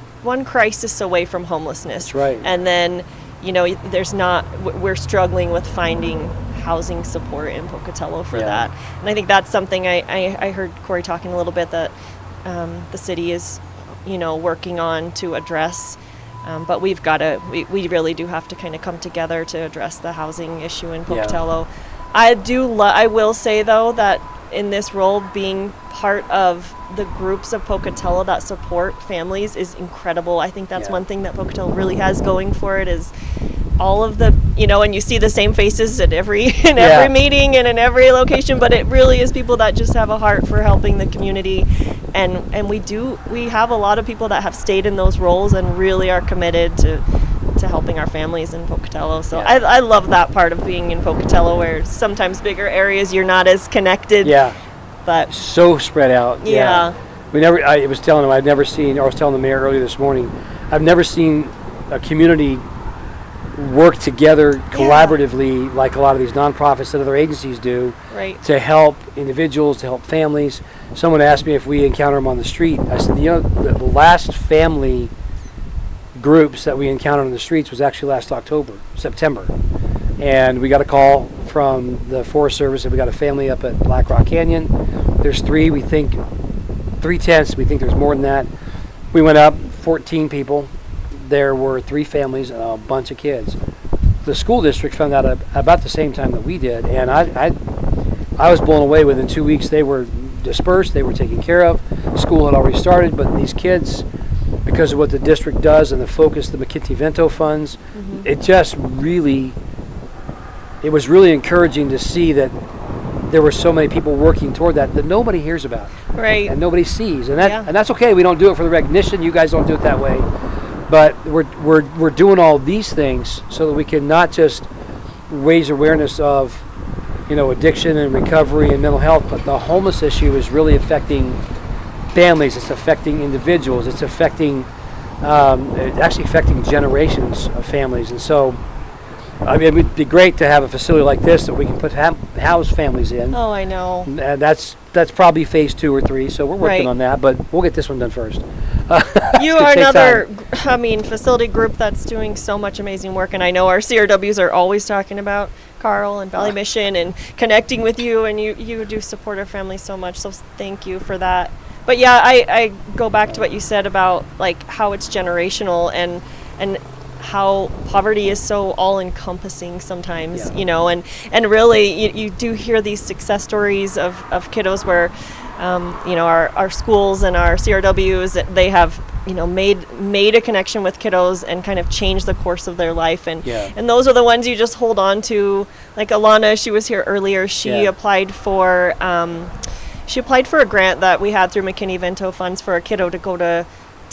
crisis away from homelessness. That's right. And then, we're struggling with finding housing support in Pocatello for that. And I think that's something I heard Corey talking a little bit that the city is, working on to address. But we really do have to kind of come together to address the housing issue in Pocatello. I will say, though, that in this role, being part of the groups of Pocatello that support families is incredible. I think that's one thing that Pocatello really has going for it is all of the, and you see the same faces at every meeting and in every location, but it really is people that just have a heart for helping the community. And we have a lot of people that have stayed in those roles and really are committed to helping our families in Pocatello. So I love that part of being in Pocatello, where sometimes bigger areas you're not as connected. Yeah. But So spread out. Yeah. I was telling him I was telling the mayor earlier this morning, I've never seen a community work together collaboratively like a lot of these nonprofits and other agencies do, Right. to help individuals, to help families. Someone asked me if we encounter them on the street. I said, the last family groups that we encountered on the streets was actually last September. And we got a call from the Forest Service that we got a family up at Black Rock Canyon. There's 3 tents. We think there's more than that. We went up, 14 people. There were 3 families and a bunch of kids. The school district found out about the same time that we did, and I was blown away. Within 2 weeks, they were dispersed. They were taken care of. School had already started, but these kids, because of what the district does and the focus, the McKinney-Vento funds, it was really encouraging to see that there were so many people working toward that nobody hears about, Right. and nobody sees, and that's okay. We don't do it for the recognition. You guys don't do it that way, but we're doing all these things so that we can not just raise awareness of addiction and recovery and mental health, but the homeless issue is really affecting families. It's affecting individuals. It's affecting actually affecting generations of families. And so, it would be great to have a facility like this that we can house families in. Oh, I know. And that's probably phase 2 or 3. So we're working Right. on that, but we'll get this one done first. You gonna are take another, facility group that's doing so much amazing work, and I know our CRWs are always talking about Carl and Valley Mission and connecting with you, and you do support our families so much, so thank you for that. But yeah, I go back to what you said about like how it's generational, and how poverty is so all-encompassing sometimes, Yeah. and really you do hear these success stories of kiddos where, our schools and our CRWs, they have, made a connection with kiddos and kind of changed the course of their life. And those are the ones you just hold on to. Like Alana, she was here earlier. She applied for a grant that we had through McKinney-Vento funds for a kiddo to go to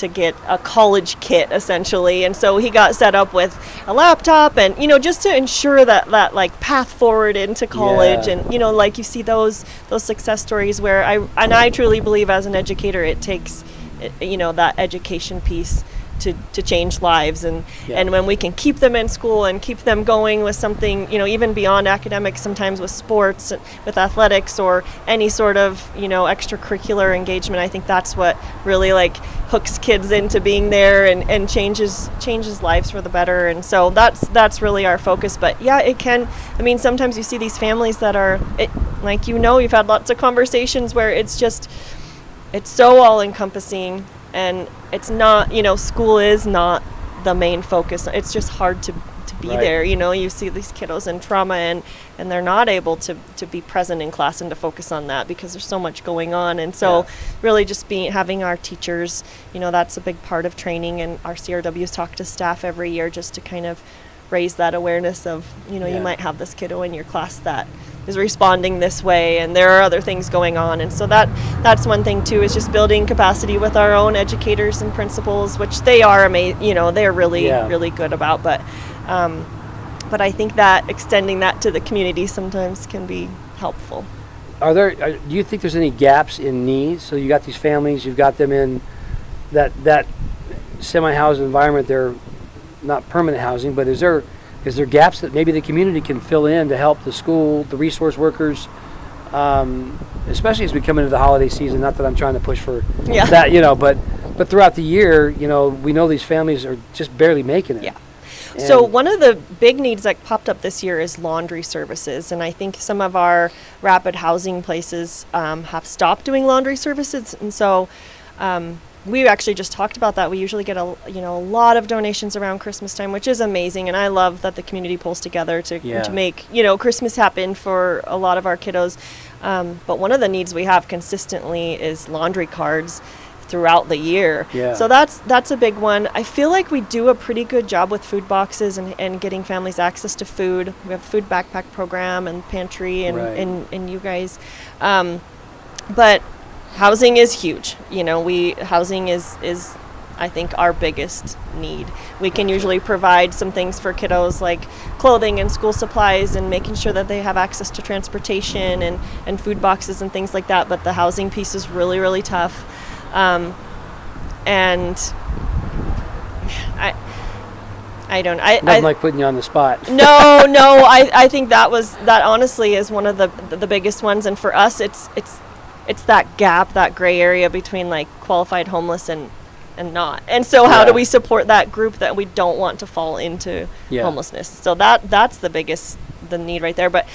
get a college kit essentially, and so he got set up with a laptop and just to ensure that like path forward into college. And like you see those success stories where I truly believe as an educator it takes that education piece to change lives, and when we can keep them in school and keep them going with something even beyond academics, sometimes with sports, with athletics, or any sort of extracurricular engagement, I think that's what really like hooks kids into being there and changes lives for the better. And so that's really our focus. But it can, sometimes you see these families that are like you've had lots of conversations where it's so all encompassing. And it's not, school is not the main focus. It's just hard to be there. You see these kiddos in trauma and they're not able to be present in class and to focus on that because there's so much going on. And so really just having our teachers, that's a big part of training, and our CRWs talk to staff every year just to kind of raise that awareness of, you might have this kiddo in your class that is responding this way, and there are other things going on. And so that's one thing too, is just building capacity with our own educators and principals, which they are they're really really good about. But I think that extending that to the community sometimes can be helpful. Do you think there's any gaps in needs? So you got these families, you've got them in that semi-housed environment. They're not permanent housing, but is there gaps that maybe the community can fill in to help the school, the resource workers, especially as we come into the holiday season? Not that I'm trying to push for that, but throughout the year, we know these families are just barely making it. Yeah. So one of the big needs that popped up this year is laundry services, and I think some of our rapid housing places have stopped doing laundry services, and so we actually just talked about that. We usually get a lot of donations around Christmas time, which is amazing, and I love that the community pulls together to make Christmas happen for a lot of our kiddos. But one of the needs we have consistently is laundry cards throughout the year. So that's a big one. I feel like we do a pretty good job with food boxes and getting families access to food. We have a food backpack program and pantry and you guys. But housing is huge. Housing is I think our biggest need. We can usually provide some things for kiddos like clothing and school supplies and making sure that they have access to transportation and food boxes and things like that. But the housing piece is really, really tough. And I don't. I like putting you on the spot. No. I think that honestly is one of the biggest ones. And for us, it's that gap, that gray area between like qualified homeless and not. And so how do we support that group that we don't want to fall into homelessness? So that's the need right there. But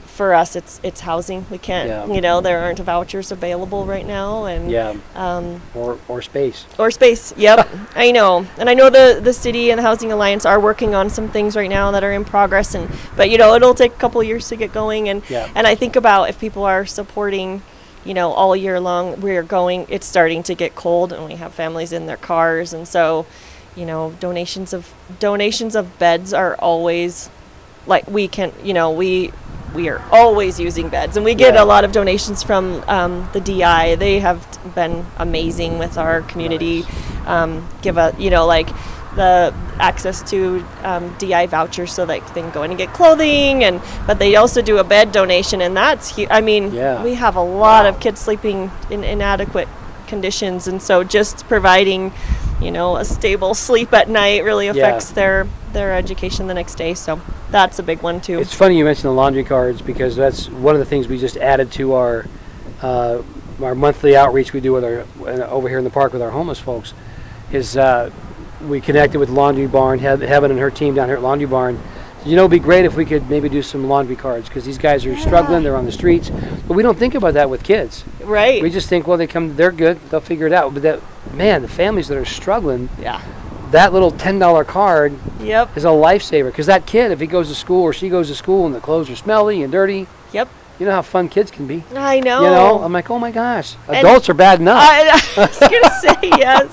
for us, it's housing. We can't, there aren't vouchers available right now, and or space. Or space. Yep, I know, and I know the city and the Housing Alliance are working on some things right now that are in progress, but it'll take a couple years to get going, and I think about if people are supporting, all year long. It's starting to get cold, and we have families in their cars, and so, donations of beds are always, like we can, we are always using beds, and we get a lot of donations from the DI. They have been amazing with our community. Give the access to DI vouchers so that they can go in and get clothing, but they also do a bed donation, and that's huge. We have a lot of kids sleeping in inadequate conditions, and so just providing a stable sleep at night really affects their education the next day. So that's a big one too. It's funny you mentioned the laundry cards, because that's one of the things we just added to our monthly outreach we do with over here in the park with our homeless folks. Is we connected with Laundry Barn, Heaven and her team down here at Laundry Barn. It'd be great if we could maybe do some laundry cards, because these guys are struggling. They're on the streets, but we don't think about that with kids. Right. We just think, well, they're good, they'll figure it out. But the families that are struggling, that little $10 card Yep. is a lifesaver. Because that kid, if he goes to school or she goes to school and the clothes are smelly and dirty, Yep. you know how fun kids can be. I know. You know, I'm like, oh my gosh, And adults are bad enough. I was gonna say yes.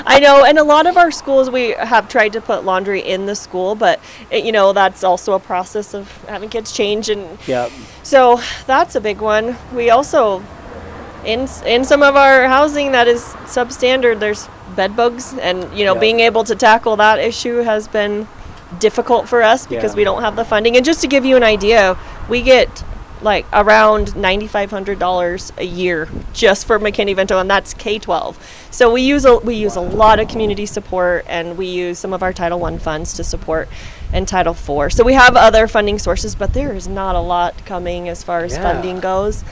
I know, and a lot of our schools we have tried to put laundry in the school, but that's also a process of having kids change, and Yeah. so that's a big one. We also in some of our housing that is substandard, there's bed bugs, and being able to tackle that issue has been difficult for us because Yeah. we don't have the funding. And just to give you an idea, we get like around $9,500 a year just for McKinney-Vento, and that's K-12. So we use a lot of community support, and we use some of our Title I funds to support, and Title IV. So we have other funding sources, but there is not a lot coming as far as funding goes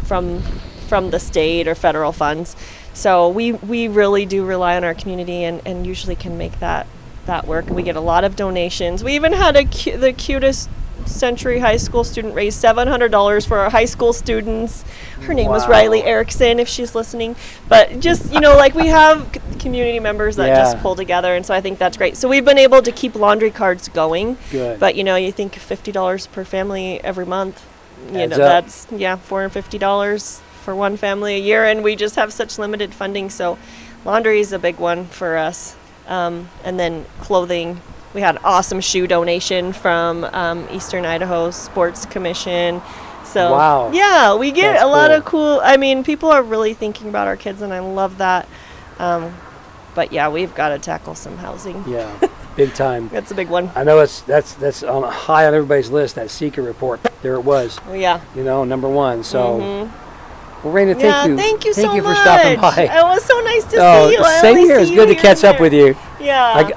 from the state or federal funds. So we really do rely on our community, and usually can make that work. We get a lot of donations. We even had the cutest Century High School student raised $700 for our high school students. Her name was Riley Erickson, if she's listening. But just, like we have community members that just pull together, and so I think that's great. So we've been able to keep laundry cards going. Good. But, you think $50 per family every month, Adds up. that's, $450 for one family a year, and we just have such limited funding. So laundry is a big one for us. And then clothing. We had an awesome shoe donation from Eastern Idaho Sports Commission. So, wow. Yeah, we get That's a lot cool. of cool, people are really thinking about our kids, and I love that. But yeah, we've got to tackle some housing. Yeah, big time. That's a big one. I know that's on high on everybody's list, that Seeker report. There it was. Oh, yeah. Number one. So, well, Raina, Thank you so Thank you for much. stopping by. It was so nice to see you. I Same only here. see It's you good to here catch and up with there. you. Yeah.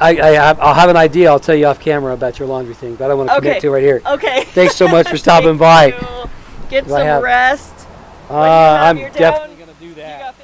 I'll have an idea. I'll tell you off camera about your laundry thing, but I don't want to commit to right here. Okay. Thanks so much for stopping by. Thank you. Get Do I some have- rest. I'm your definitely down. going to do You that. got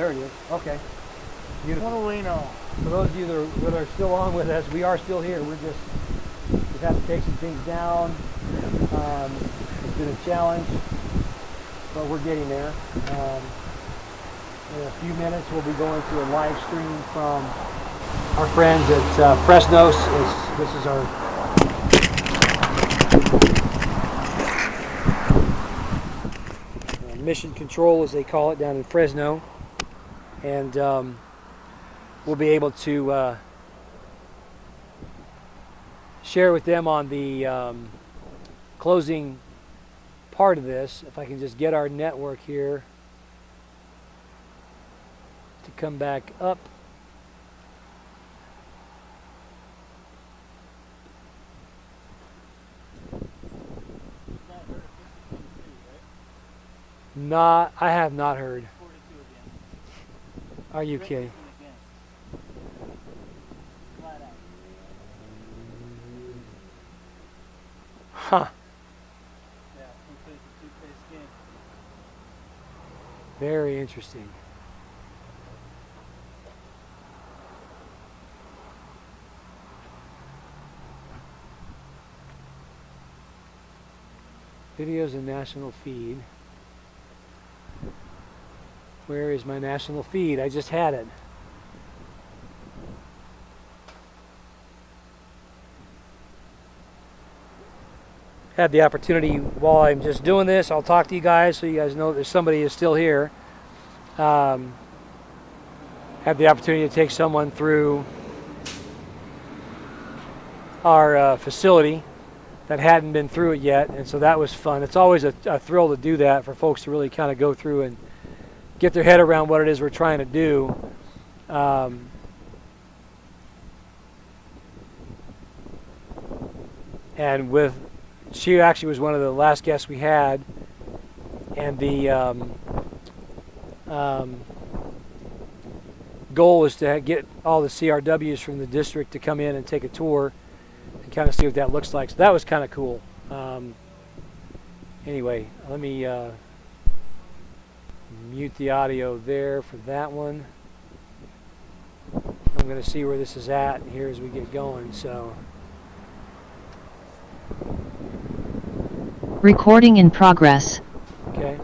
there it is. Okay. Beautiful. What do we know? For those of you that are still on with us, we are still here. We've had to take some things down. It's been a challenge, but we're getting there. In a few minutes, we'll be going to a live stream from our friends at Fresnos. This is our mission control, as they call it, down in Fresno, and we'll be able to share with them on the closing part of this. If I can just get our network here to come back up. I have not heard. Are you kidding? Huh. Very interesting. Videos and national feed. Where is my national feed? I just had it. Had the opportunity while I'm just doing this, I'll talk to you guys so you guys know that somebody is still here. Had the opportunity to take someone through our facility that hadn't been through it yet, and so that was fun. It's always a thrill to do that, for folks to really kind of go through and get their head around what it is we're trying to do. And she actually was one of the last guests we had, and the goal was to get all the CRWs from the district to come in and take a tour and kind of see what that looks like. So that was kind of cool. Anyway, let me mute the audio there for that one. I'm going to see where this is at here as we get going. So, recording in progress. okay.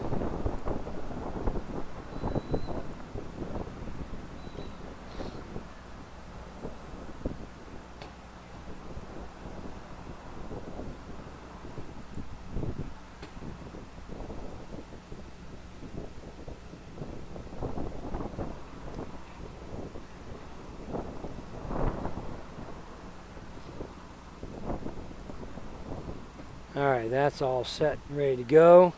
Alright, that's all set and ready to go.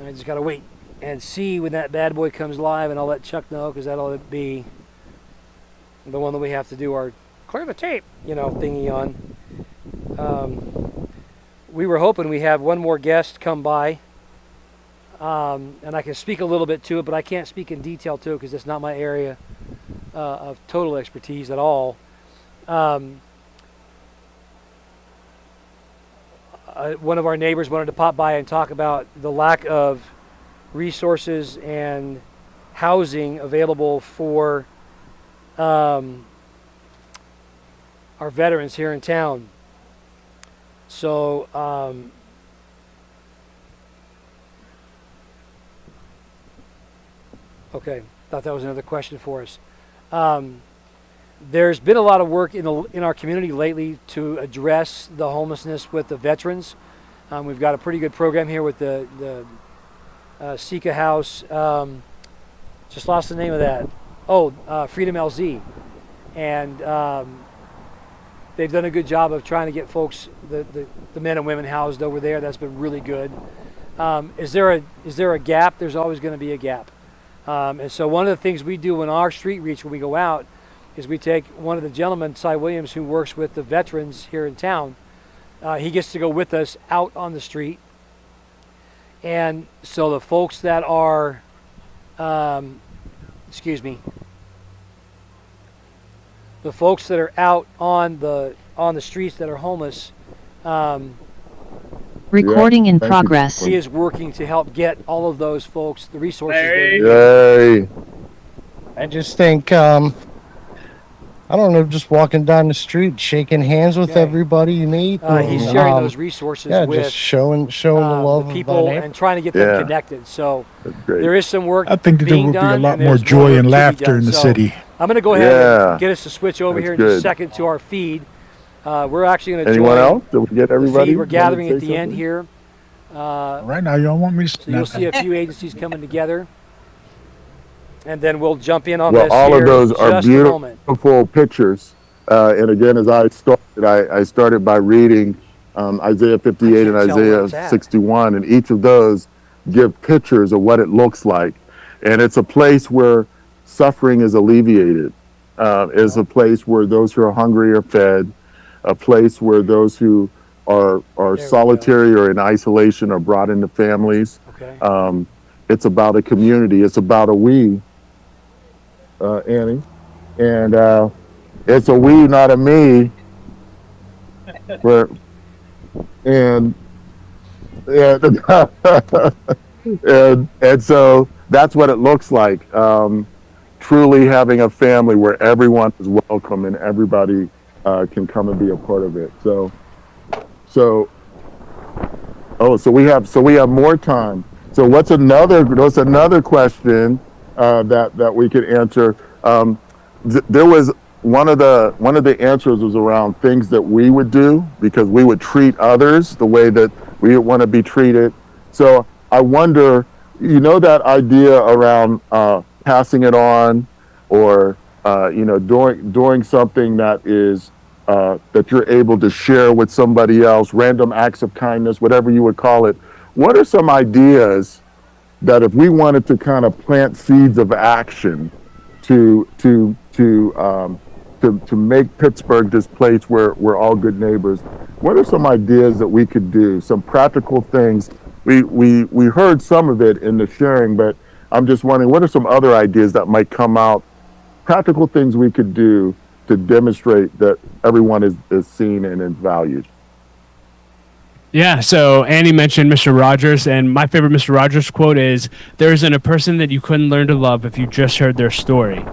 I just gotta wait and see when that bad boy comes live, and I'll let Chuck know, because that'll be the one that we have to do our clear the tape, thingy on. We were hoping we have one more guest come by, and I can speak a little bit to it, but I can't speak in detail to it because it's not my area of total expertise at all. One of our neighbors wanted to pop by and talk about the lack of resources and housing available for our veterans here in town. So okay, thought that was another question for us. There's been a lot of work in our community lately to address the homelessness with the veterans. We've got a pretty good program here with the Sika House. Just lost the name of that. Freedom LZ. And they've done a good job of trying to get folks, the men and women housed over there. That's been really good. Is there a gap? There's always going to be a gap. And so one of the things we do in our street reach when we go out is we take one of the gentlemen, Cy Williams, who works with the veterans here in town. He gets to go with us out on the street. And so the folks that are, the folks that are out on the streets that are homeless, recording in progress. He is working to help get all of those folks the resources they need. Yay. I just think, I don't know, just walking down the street, shaking hands with Okay. everybody you meet, He's and sharing those resources yeah, with just showing the the love of thy people neighbor. and trying to get them Yeah, connected. So that's great. there is some work I think that there being will be a done, lot and more there's joy more work and to be laughter done. in the So city. I'm going to go ahead Yeah, and get us to switch over that's here in just a good. second to our feed. We're actually going to Anyone join else? Did we get the everybody? feed. We're Want to gathering at say the end something? here. Uh, Right now, you don't want me to. so you'll see a few agencies coming together, and then we'll jump in on Well, this all of here in those are just a moment. beautiful pictures. And again, as I started, I started by reading Isaiah I 58 and can't tell where Isaiah it's at. 61, and each of those give pictures of what it looks like. And it's a place where suffering is alleviated. It's a place where those who are hungry are fed. A place where those who are There we go. solitary or in isolation are brought into families. Okay. It's about a community. It's about a we, Annie, and it's a we, not a me. Where and and and so that's what it looks like. Truly having a family where everyone is welcome and everybody can come and be a part of it. So so we have more time. So what's another question that we could answer? There was one of the answers was around things that we would do because we would treat others the way that we would want to be treated. So I wonder, that idea around passing it on, or doing something that is that you're able to share with somebody else, random acts of kindness, whatever you would call it. What are some ideas that if we wanted to kind of plant seeds of action to make Pittsburgh this place where we're all good neighbors? What are some ideas that we could do? Some practical things. We heard some of it in the sharing, but I'm just wondering, what are some other ideas that might come out? Practical things we could do to demonstrate that everyone is seen and is valued. Yeah, so Annie mentioned Mr. Rogers, and my favorite Mr. Rogers quote is, "There isn't a person that you couldn't learn to love if you just heard their story."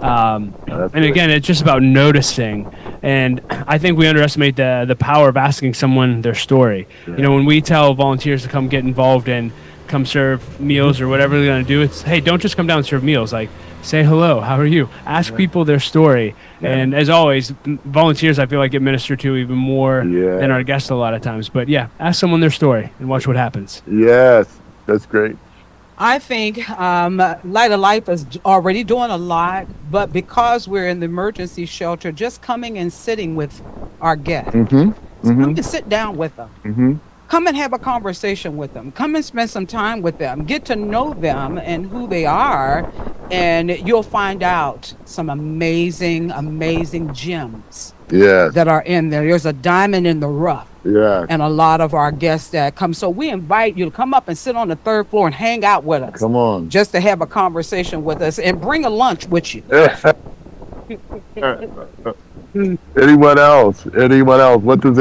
And again, it's just about noticing. And I think we underestimate the power of asking someone their story. Yeah. When we tell volunteers to come get involved and come serve meals or whatever they're going to do, it's, hey, don't just come down and serve meals. Like, say hello, how are you? Ask people their story. Yeah. And as always, volunteers, I feel like, get ministered to even more Yeah. than our guests a lot of times. But yeah, ask someone their story and watch what happens. Yes, that's great. I think Light of Life is already doing a lot, but because we're in the emergency shelter, just coming and sitting with our guests. Mm-hmm. Come Mm-hmm. and sit down with them. Mm-hmm. Come and have a conversation with them. Come and spend some time with them. Get to know them and who they are, and you'll find out some amazing, amazing gems Yes. that are in there. There's a diamond in the rough. Yes. And a lot of our guests that come. So we invite you to come up and sit on the third floor and hang out with us. Come on. Just to have a conversation with us and bring a lunch with you. Anyone else? What does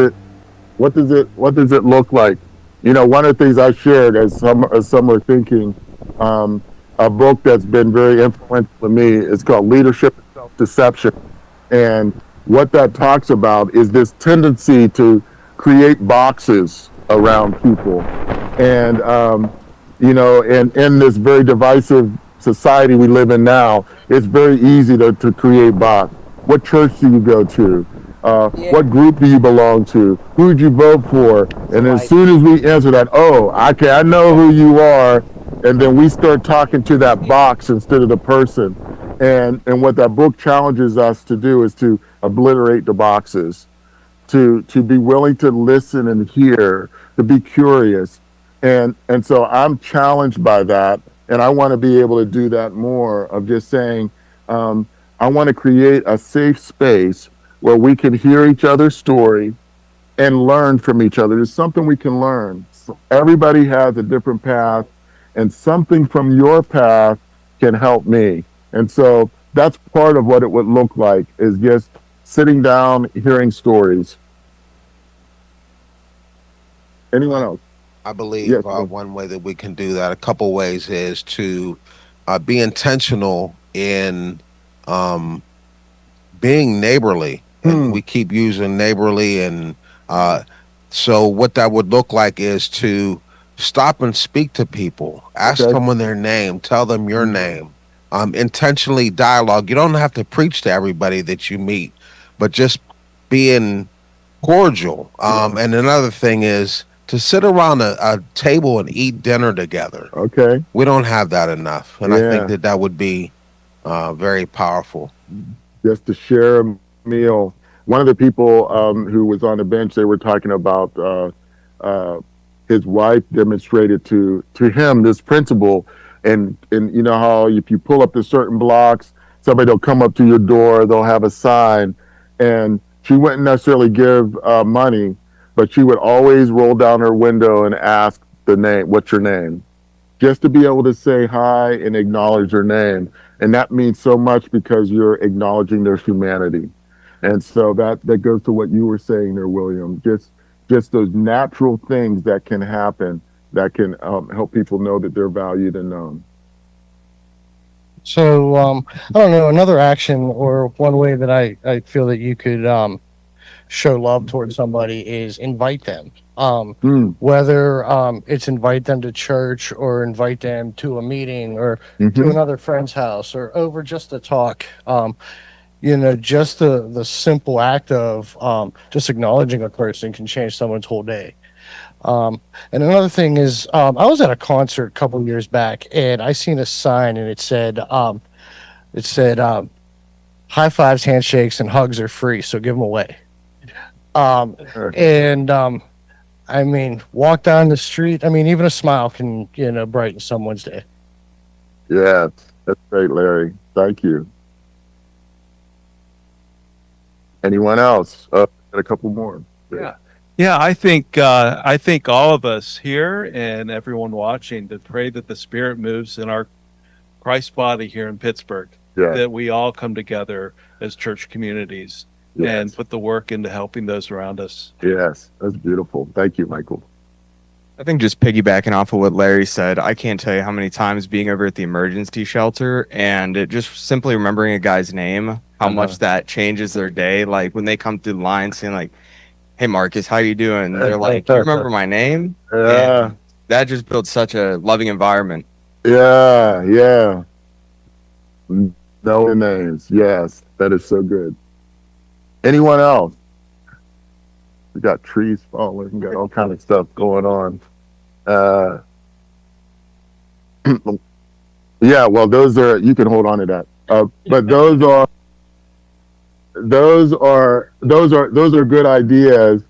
it look like? One of the things I shared as some are thinking, a book that's been very influential for me is called Leadership and Self-Deception. And what that talks about is this tendency to create boxes around people. And, and in this very divisive society we live in now, it's very easy to create boxes. What church do you go to? What group do you belong to? Who did you vote for? And as soon as we answer that, okay, I know who you are. And then we start talking to that box instead of the person. And what that book challenges us to do is to obliterate the boxes, to be willing to listen and hear, to be curious. And so I'm challenged by that. And I want to be able to do that more, of just saying, I want to create a safe space where we can hear each other's story and learn from each other. There's something we can learn. So everybody has a different path, and something from your path can help me. And so that's part of what it would look like, is just sitting down, hearing stories. Anyone else? I believe Yes. one way that we can do that, a couple ways, is to be intentional in being neighborly, and we keep using neighborly, and so what that would look like is to stop and speak to people, ask someone their name, tell them your name, intentionally dialogue. You don't have to preach to everybody that you meet, but just being cordial. And another thing is to sit around a table and eat dinner together. Okay. We don't have that enough, and I think that that would be very powerful. Just to share a meal. One of the people who was on the bench, they were talking about his wife demonstrated to him this principle, and you know how if you pull up to certain blocks, somebody will come up to your door, they'll have a sign, and she wouldn't necessarily give money, but she would always roll down her window and ask the name, "What's your name?" Just to be able to say hi and acknowledge their name. And that means so much because you're acknowledging their humanity. And so that goes to what you were saying there, William. Just those natural things that can happen that can help people know that they're valued and known. So I don't know, another action or one way that I feel that you could show love towards somebody is invite them. Whether it's invite them to church or invite them to a meeting or to another friend's house or over just to talk. Just the simple act of just acknowledging a person can change someone's whole day. And another thing is, I was at a concert a couple years back, and I seen a sign, and it said, high fives, handshakes, and hugs are free, so give them away. I mean, walk down the street. I mean, even a smile can, brighten someone's day. Yeah, that's great, Larry. Thank you. Anyone else? Got a couple more. Yeah. I think all of us here and everyone watching to pray that the Spirit moves in our Christ body here in Pittsburgh. That we all come together as church communities and put the work into helping those around us. Yes, that's beautiful. Thank you, Michael. I think just piggybacking off of what Larry said, I can't tell you how many times being over at the emergency shelter and just simply remembering a guy's name, how much that changes their day. Like when they come through the line saying like, "Hey Marcus, how you doing?" They're like, "Do you remember my name?" Yeah. And that just builds such a loving environment. Yeah. No names. Yes, that is so good. Anyone else? We got trees falling. We got all kind of stuff going on. Yeah, well, those are, you can hold on to that. But those are good ideas.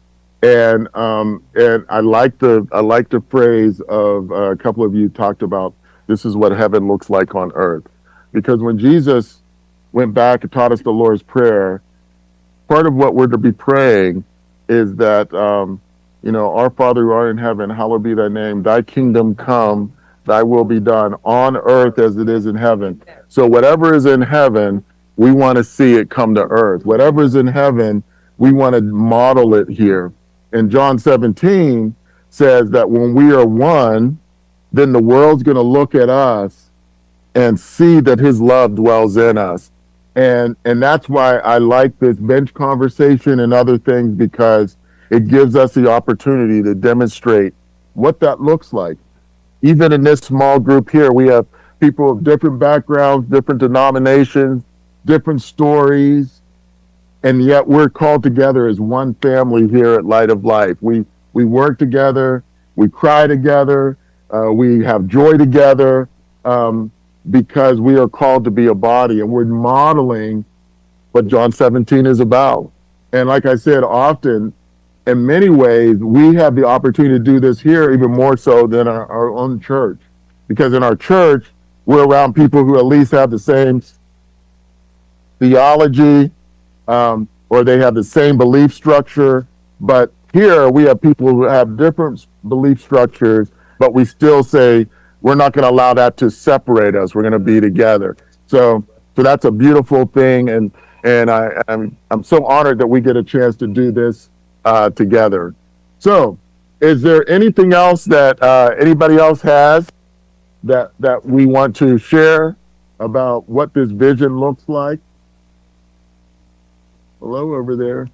And I like the phrase of a couple of you talked about, this is what heaven looks like on earth. Because when Jesus went back and taught us the Lord's Prayer, part of what we're to be praying is that, our Father who art in heaven, hallowed be thy name, thy kingdom come, thy will be done on earth as it is in heaven. So whatever is in heaven, we want to see it come to earth. Whatever is in heaven, we want to model it here. And John 17 says that when we are one, then the world's going to look at us and see that his love dwells in us. And that's why I like this bench conversation and other things, because it gives us the opportunity to demonstrate what that looks like. Even in this small group here, we have people of different backgrounds, different denominations, different stories, and yet we're called together as one family here at Light of Life. We work together, we cry together, we have joy together, because we are called to be a body, and we're modeling what John 17 is about. And like I said, often, in many ways, we have the opportunity to do this here even more so than our own church. Because in our church, we're around people who at least have the same theology, or they have the same belief structure. But here, we have people who have different belief structures, but we still say, we're not going to allow that to separate us. We're going to be together. So that's a beautiful thing, and I'm so honored that we get a chance to do this together. So, is there anything else that anybody else has that we want to share? about what this vision looks like? Hello over there.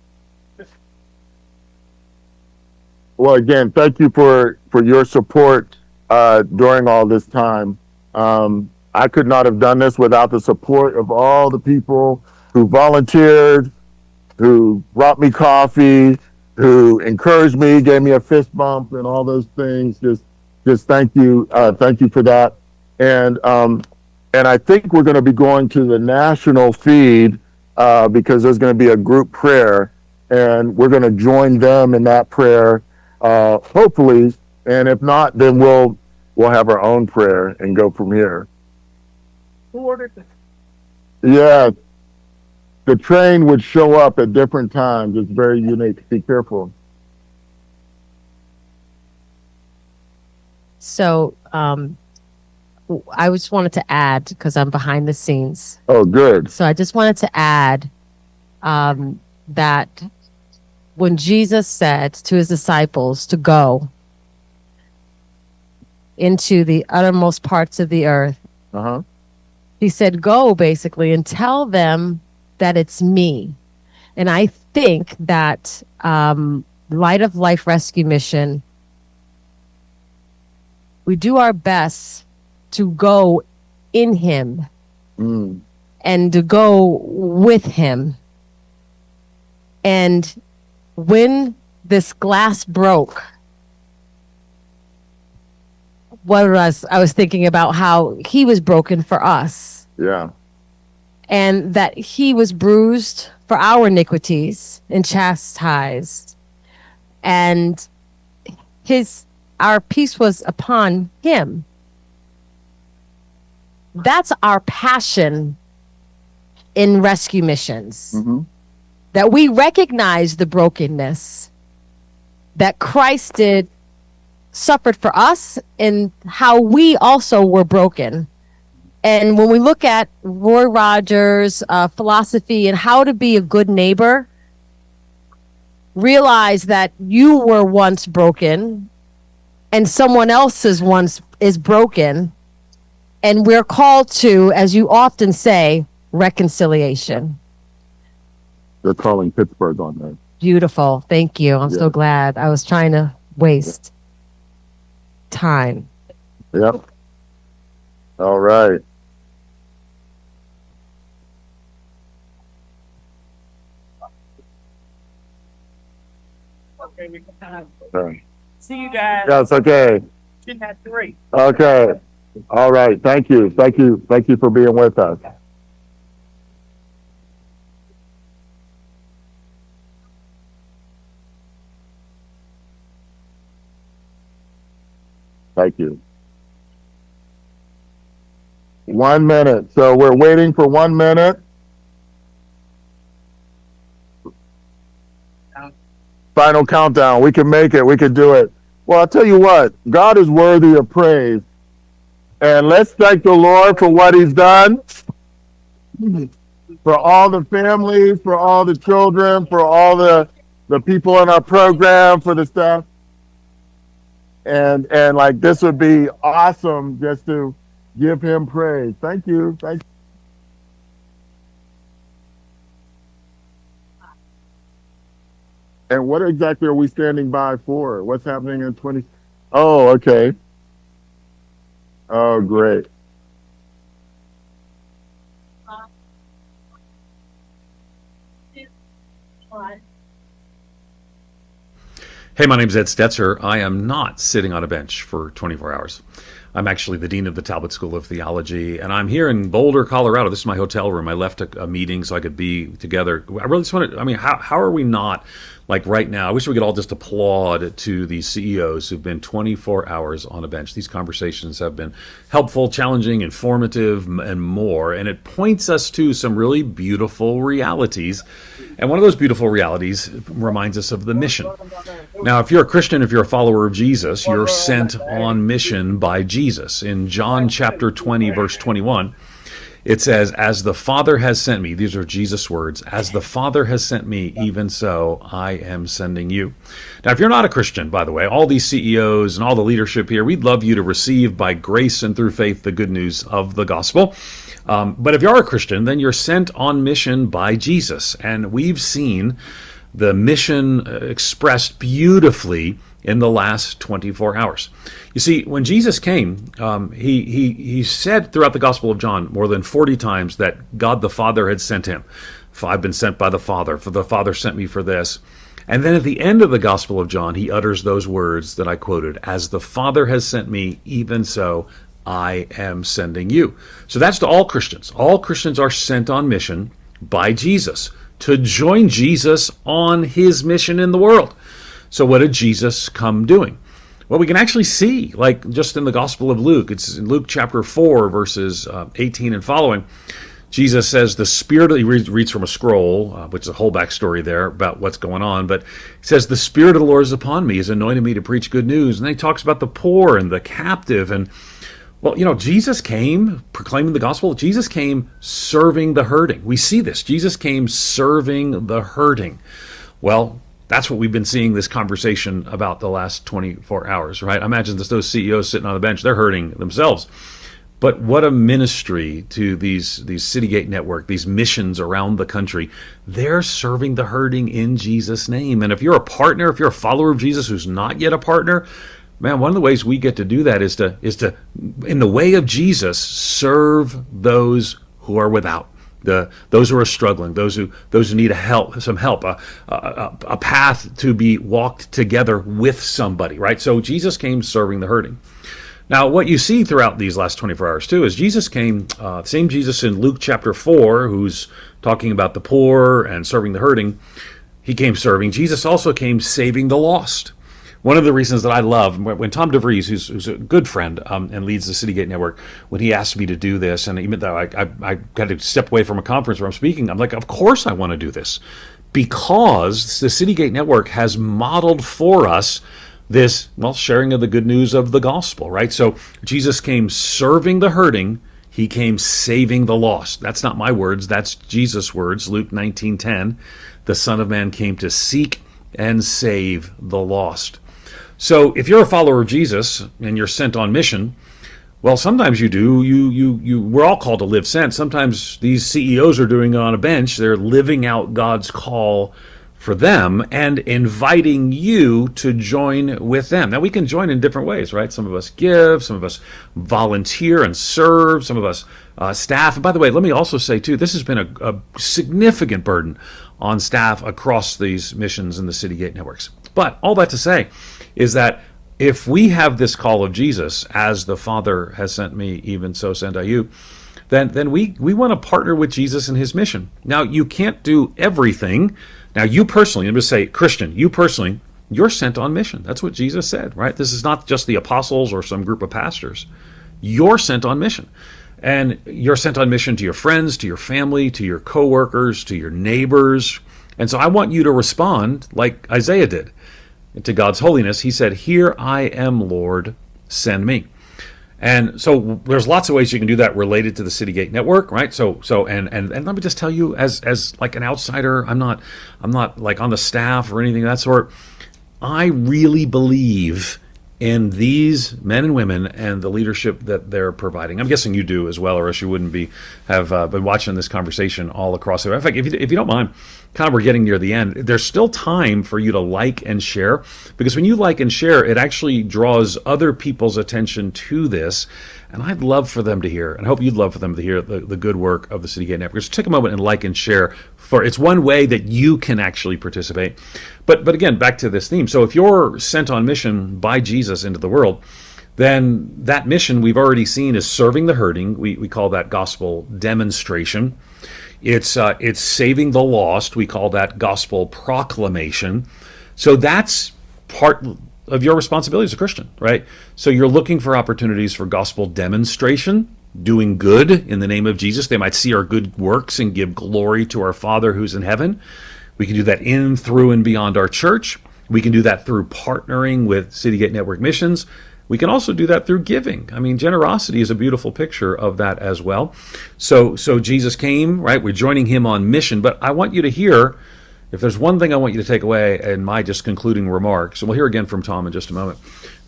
Well, again, thank you for your support during all this time. I could not have done this without the support of all the people who volunteered, who brought me coffee, who encouraged me, gave me a fist bump, and all those things. Just thank you for that. And I think we're going to be going to the national feed because there's going to be a group prayer, and we're going to join them in that prayer, hopefully. And if not, then we'll have our own prayer and go from here. Who ordered this? Yeah, the train would show up at different times. It's very unique. Be careful. So, I just wanted to add, because I'm behind the scenes. Oh, good. So I just wanted to add that when Jesus said to his disciples to go into the uttermost parts of the earth, he said, go basically and tell them that it's me. And I think that Light of Life Rescue Mission, we do our best to go in him and to go with him. And when this glass broke, I was thinking about how he was broken for us. Yeah. And that he was bruised for our iniquities and chastised. And our peace was upon him. That's our passion in rescue missions. That we recognize the brokenness that Christ suffered for us and how we also were broken. And when we look at Roy Rogers' philosophy and how to be a good neighbor, realize that you were once broken and someone else is broken. And we're called to, as you often say, reconciliation. They're calling Pittsburgh on that. Beautiful. Thank you. I'm so glad. I was trying to waste time. Yep. All right. Okay, we can kind of Okay. see you guys. Yes, okay. At 3. Okay. All right. Thank you. Thank you. Thank you for being with us. Thank you. 1 minute. So we're waiting for 1 minute. Final countdown. We can make it. We can do it. Well, I'll tell you what. God is worthy of praise. And let's thank the Lord for what he's done. For all the families, for all the children, for all the people in our program, for the staff. And like this would be awesome just to give him praise. Thank you. Thank you. And what exactly are we standing by for? What's happening in 20? Oh, okay. Oh, great. Hey, my name's Ed Stetzer. I am not sitting on a bench for 24 hours. I'm actually the dean of the Talbot School of Theology, and I'm here in Boulder, Colorado. This is my hotel room. I left a meeting so I could be together. I really just wanted, how are we not, like right now, I wish we could all just applaud to these CEOs who've been 24 hours on a bench. These conversations have been helpful, challenging, informative, and more, and it points us to some really beautiful realities. And one of those beautiful realities reminds us of the mission. Now, if you're a Christian, if you're a follower of Jesus, you're sent on mission by Jesus. In John chapter 20, verse 21, it says, as the Father has sent me, these are Jesus' words, as the Father has sent me, even so I am sending you. Now, if you're not a Christian, by the way, all these CEOs and all the leadership here, we'd love you to receive by grace and through faith the good news of the gospel. But if you are a Christian, then you're sent on mission by Jesus. And we've seen the mission expressed beautifully in the last 24 hours. You see, when Jesus came, he said throughout the Gospel of John more than 40 times that God the Father had sent him. I've been sent by the Father, for the Father sent me for this. And then at the end of the Gospel of John, he utters those words that I quoted, as the Father has sent me, even so I am sending you. So that's to all Christians. All Christians are sent on mission by Jesus to join Jesus on his mission in the world. So what did Jesus come doing? Well, we can actually see, like just in the Gospel of Luke, it's in Luke chapter 4, verses 18 and following, Jesus says, the Spirit, he reads from a scroll, which is a whole backstory there about what's going on, but he says, the Spirit of the Lord is upon me, he's anointed me to preach good news. And then he talks about the poor and the captive. And, well, you know, Jesus came proclaiming the gospel. Jesus came serving the hurting. We see this. Jesus came serving the hurting. Well, that's what we've been seeing this conversation about the last 24 hours, right? I imagine those CEOs sitting on the bench, they're hurting themselves. But what a ministry to these Citygate Network, these missions around the country. They're serving the hurting in Jesus' name. And if you're a partner, if you're a follower of Jesus who's not yet a partner, man, one of the ways we get to do that is to, in the way of Jesus, serve those who are without. Those who are struggling, those who need some help, a path to be walked together with somebody, right? So Jesus came serving the hurting. Now, what you see throughout these last 24 hours, too, is Jesus came, same Jesus in Luke chapter 4, who's talking about the poor and serving the hurting. He came serving. Jesus also came saving the lost. One of the reasons that I love, when Tom DeVries, who's a good friend and leads the Citygate Network, when he asked me to do this, and even though I had to step away from a conference where I'm speaking, I'm like, of course I want to do this. Because the Citygate Network has modeled for us this, well, sharing of the good news of the gospel, right? So Jesus came serving the hurting, he came saving the lost. That's not my words, that's Jesus' words, Luke 19:10. The Son of Man came to seek and save the lost. So if you're a follower of Jesus and you're sent on mission, well, sometimes you do. We're all called to live sent. Sometimes these CEOs are doing it on a bench. They're living out God's call for them and inviting you to join with them. Now, we can join in different ways, right? Some of us give, some of us volunteer and serve, some of us staff. And by the way, let me also say, too, this has been a significant burden on staff across these missions in the Citygate networks. But all that to say is that if we have this call of Jesus, as the Father has sent me, even so send I you, then we want to partner with Jesus in his mission. Now, you can't do everything. Now, you personally, I'm going to say, Christian, you personally, you're sent on mission. That's what Jesus said, right? This is not just the apostles or some group of pastors. You're sent on mission. And you're sent on mission to your friends, to your family, to your coworkers, to your neighbors. And so I want you to respond like Isaiah did to God's holiness. He said, "Here I am, Lord, send me." And so there's lots of ways you can do that related to the Citygate network, right? So and let me just tell you, as like an outsider, I'm not like on the staff or anything of that sort. I really believe in these men and women and the leadership that they're providing. I'm guessing you do as well, or else you wouldn't have been watching this conversation all across the. In fact, if you don't mind, kind of we're getting near the end. There's still time for you to like and share, because when you like and share, it actually draws other people's attention to this. And I'd love for them to hear, and I hope you'd love for them to hear the good work of the Citygate Network. Just take a moment and like and share. It's one way that you can actually participate. But again, back to this theme. So if you're sent on mission by Jesus into the world, then that mission we've already seen is serving the hurting. We call that gospel demonstration. It's saving the lost. We call that gospel proclamation. So that's part of your responsibility as a Christian, right? So you're looking for opportunities for gospel demonstration, doing good in the name of Jesus. They might see our good works and give glory to our Father who's in heaven. We can do that in, through, and beyond our church. We can do that through partnering with Citygate Network Missions. We can also do that through giving. I mean, generosity is a beautiful picture of that as well. So Jesus came, right? We're joining him on mission. But I want you to hear, if there's one thing I want you to take away in my just concluding remarks, and we'll hear again from Tom in just a moment,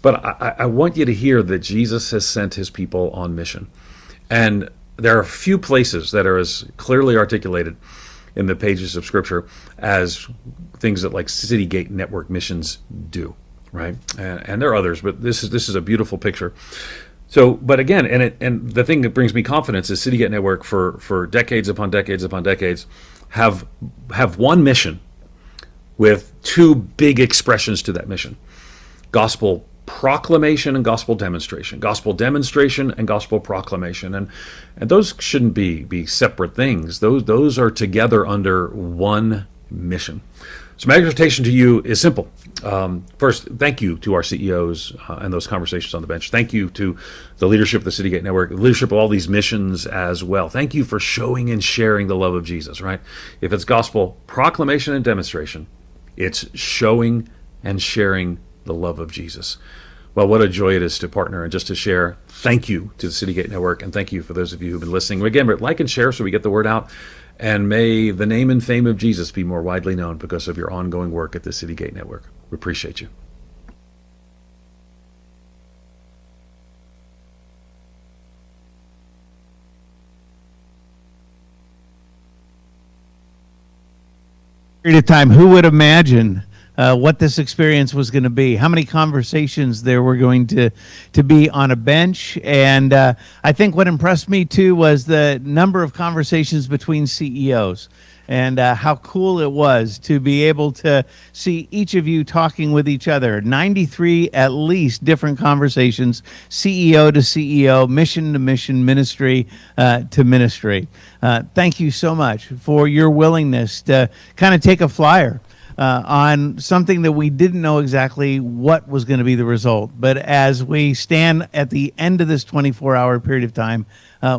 but I want you to hear that Jesus has sent his people on mission. And there are a few places that are as clearly articulated in the pages of Scripture as things that like City Gate Network missions do, right? And there are others, but this is a beautiful picture. So, but again, and the thing that brings me confidence is City Gate Network for decades upon decades upon decades have one mission with two big expressions to that mission: gospel proclamation and gospel demonstration, and gospel proclamation, and those shouldn't be separate things. Those are together under one mission. So my exhortation to you is simple. First, thank you to our CEOs and those conversations on the bench. Thank you to the leadership of the City Gate Network, the leadership of all these missions as well. Thank you for showing and sharing the love of Jesus, right? If it's gospel proclamation and demonstration, it's showing and sharing the love of Jesus. Well, what a joy it is to partner and just to share. Thank you to the City Gate Network, and thank you for those of you who've been listening. Again, like and share so we get the word out, and may the name and fame of Jesus be more widely known because of your ongoing work at the City Gate Network. We appreciate you. Period of time, who would imagine what this experience was going to be? How many conversations there were going to be on a bench? And I think what impressed me too was the number of conversations between CEOs, and how cool it was to be able to see each of you talking with each other. 93 at least different conversations, CEO to CEO, mission to mission, ministry to ministry. Thank you so much for your willingness to kind of take a flyer on something that we didn't know exactly what was going to be the result. But as we stand at the end of this 24-hour period of time,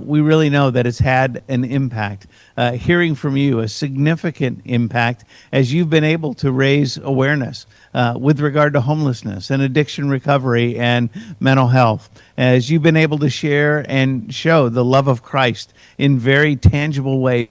we really know that it's had an impact. Hearing from you, a significant impact as you've been able to raise awareness with regard to homelessness and addiction recovery and mental health, as you've been able to share and show the love of Christ in very tangible ways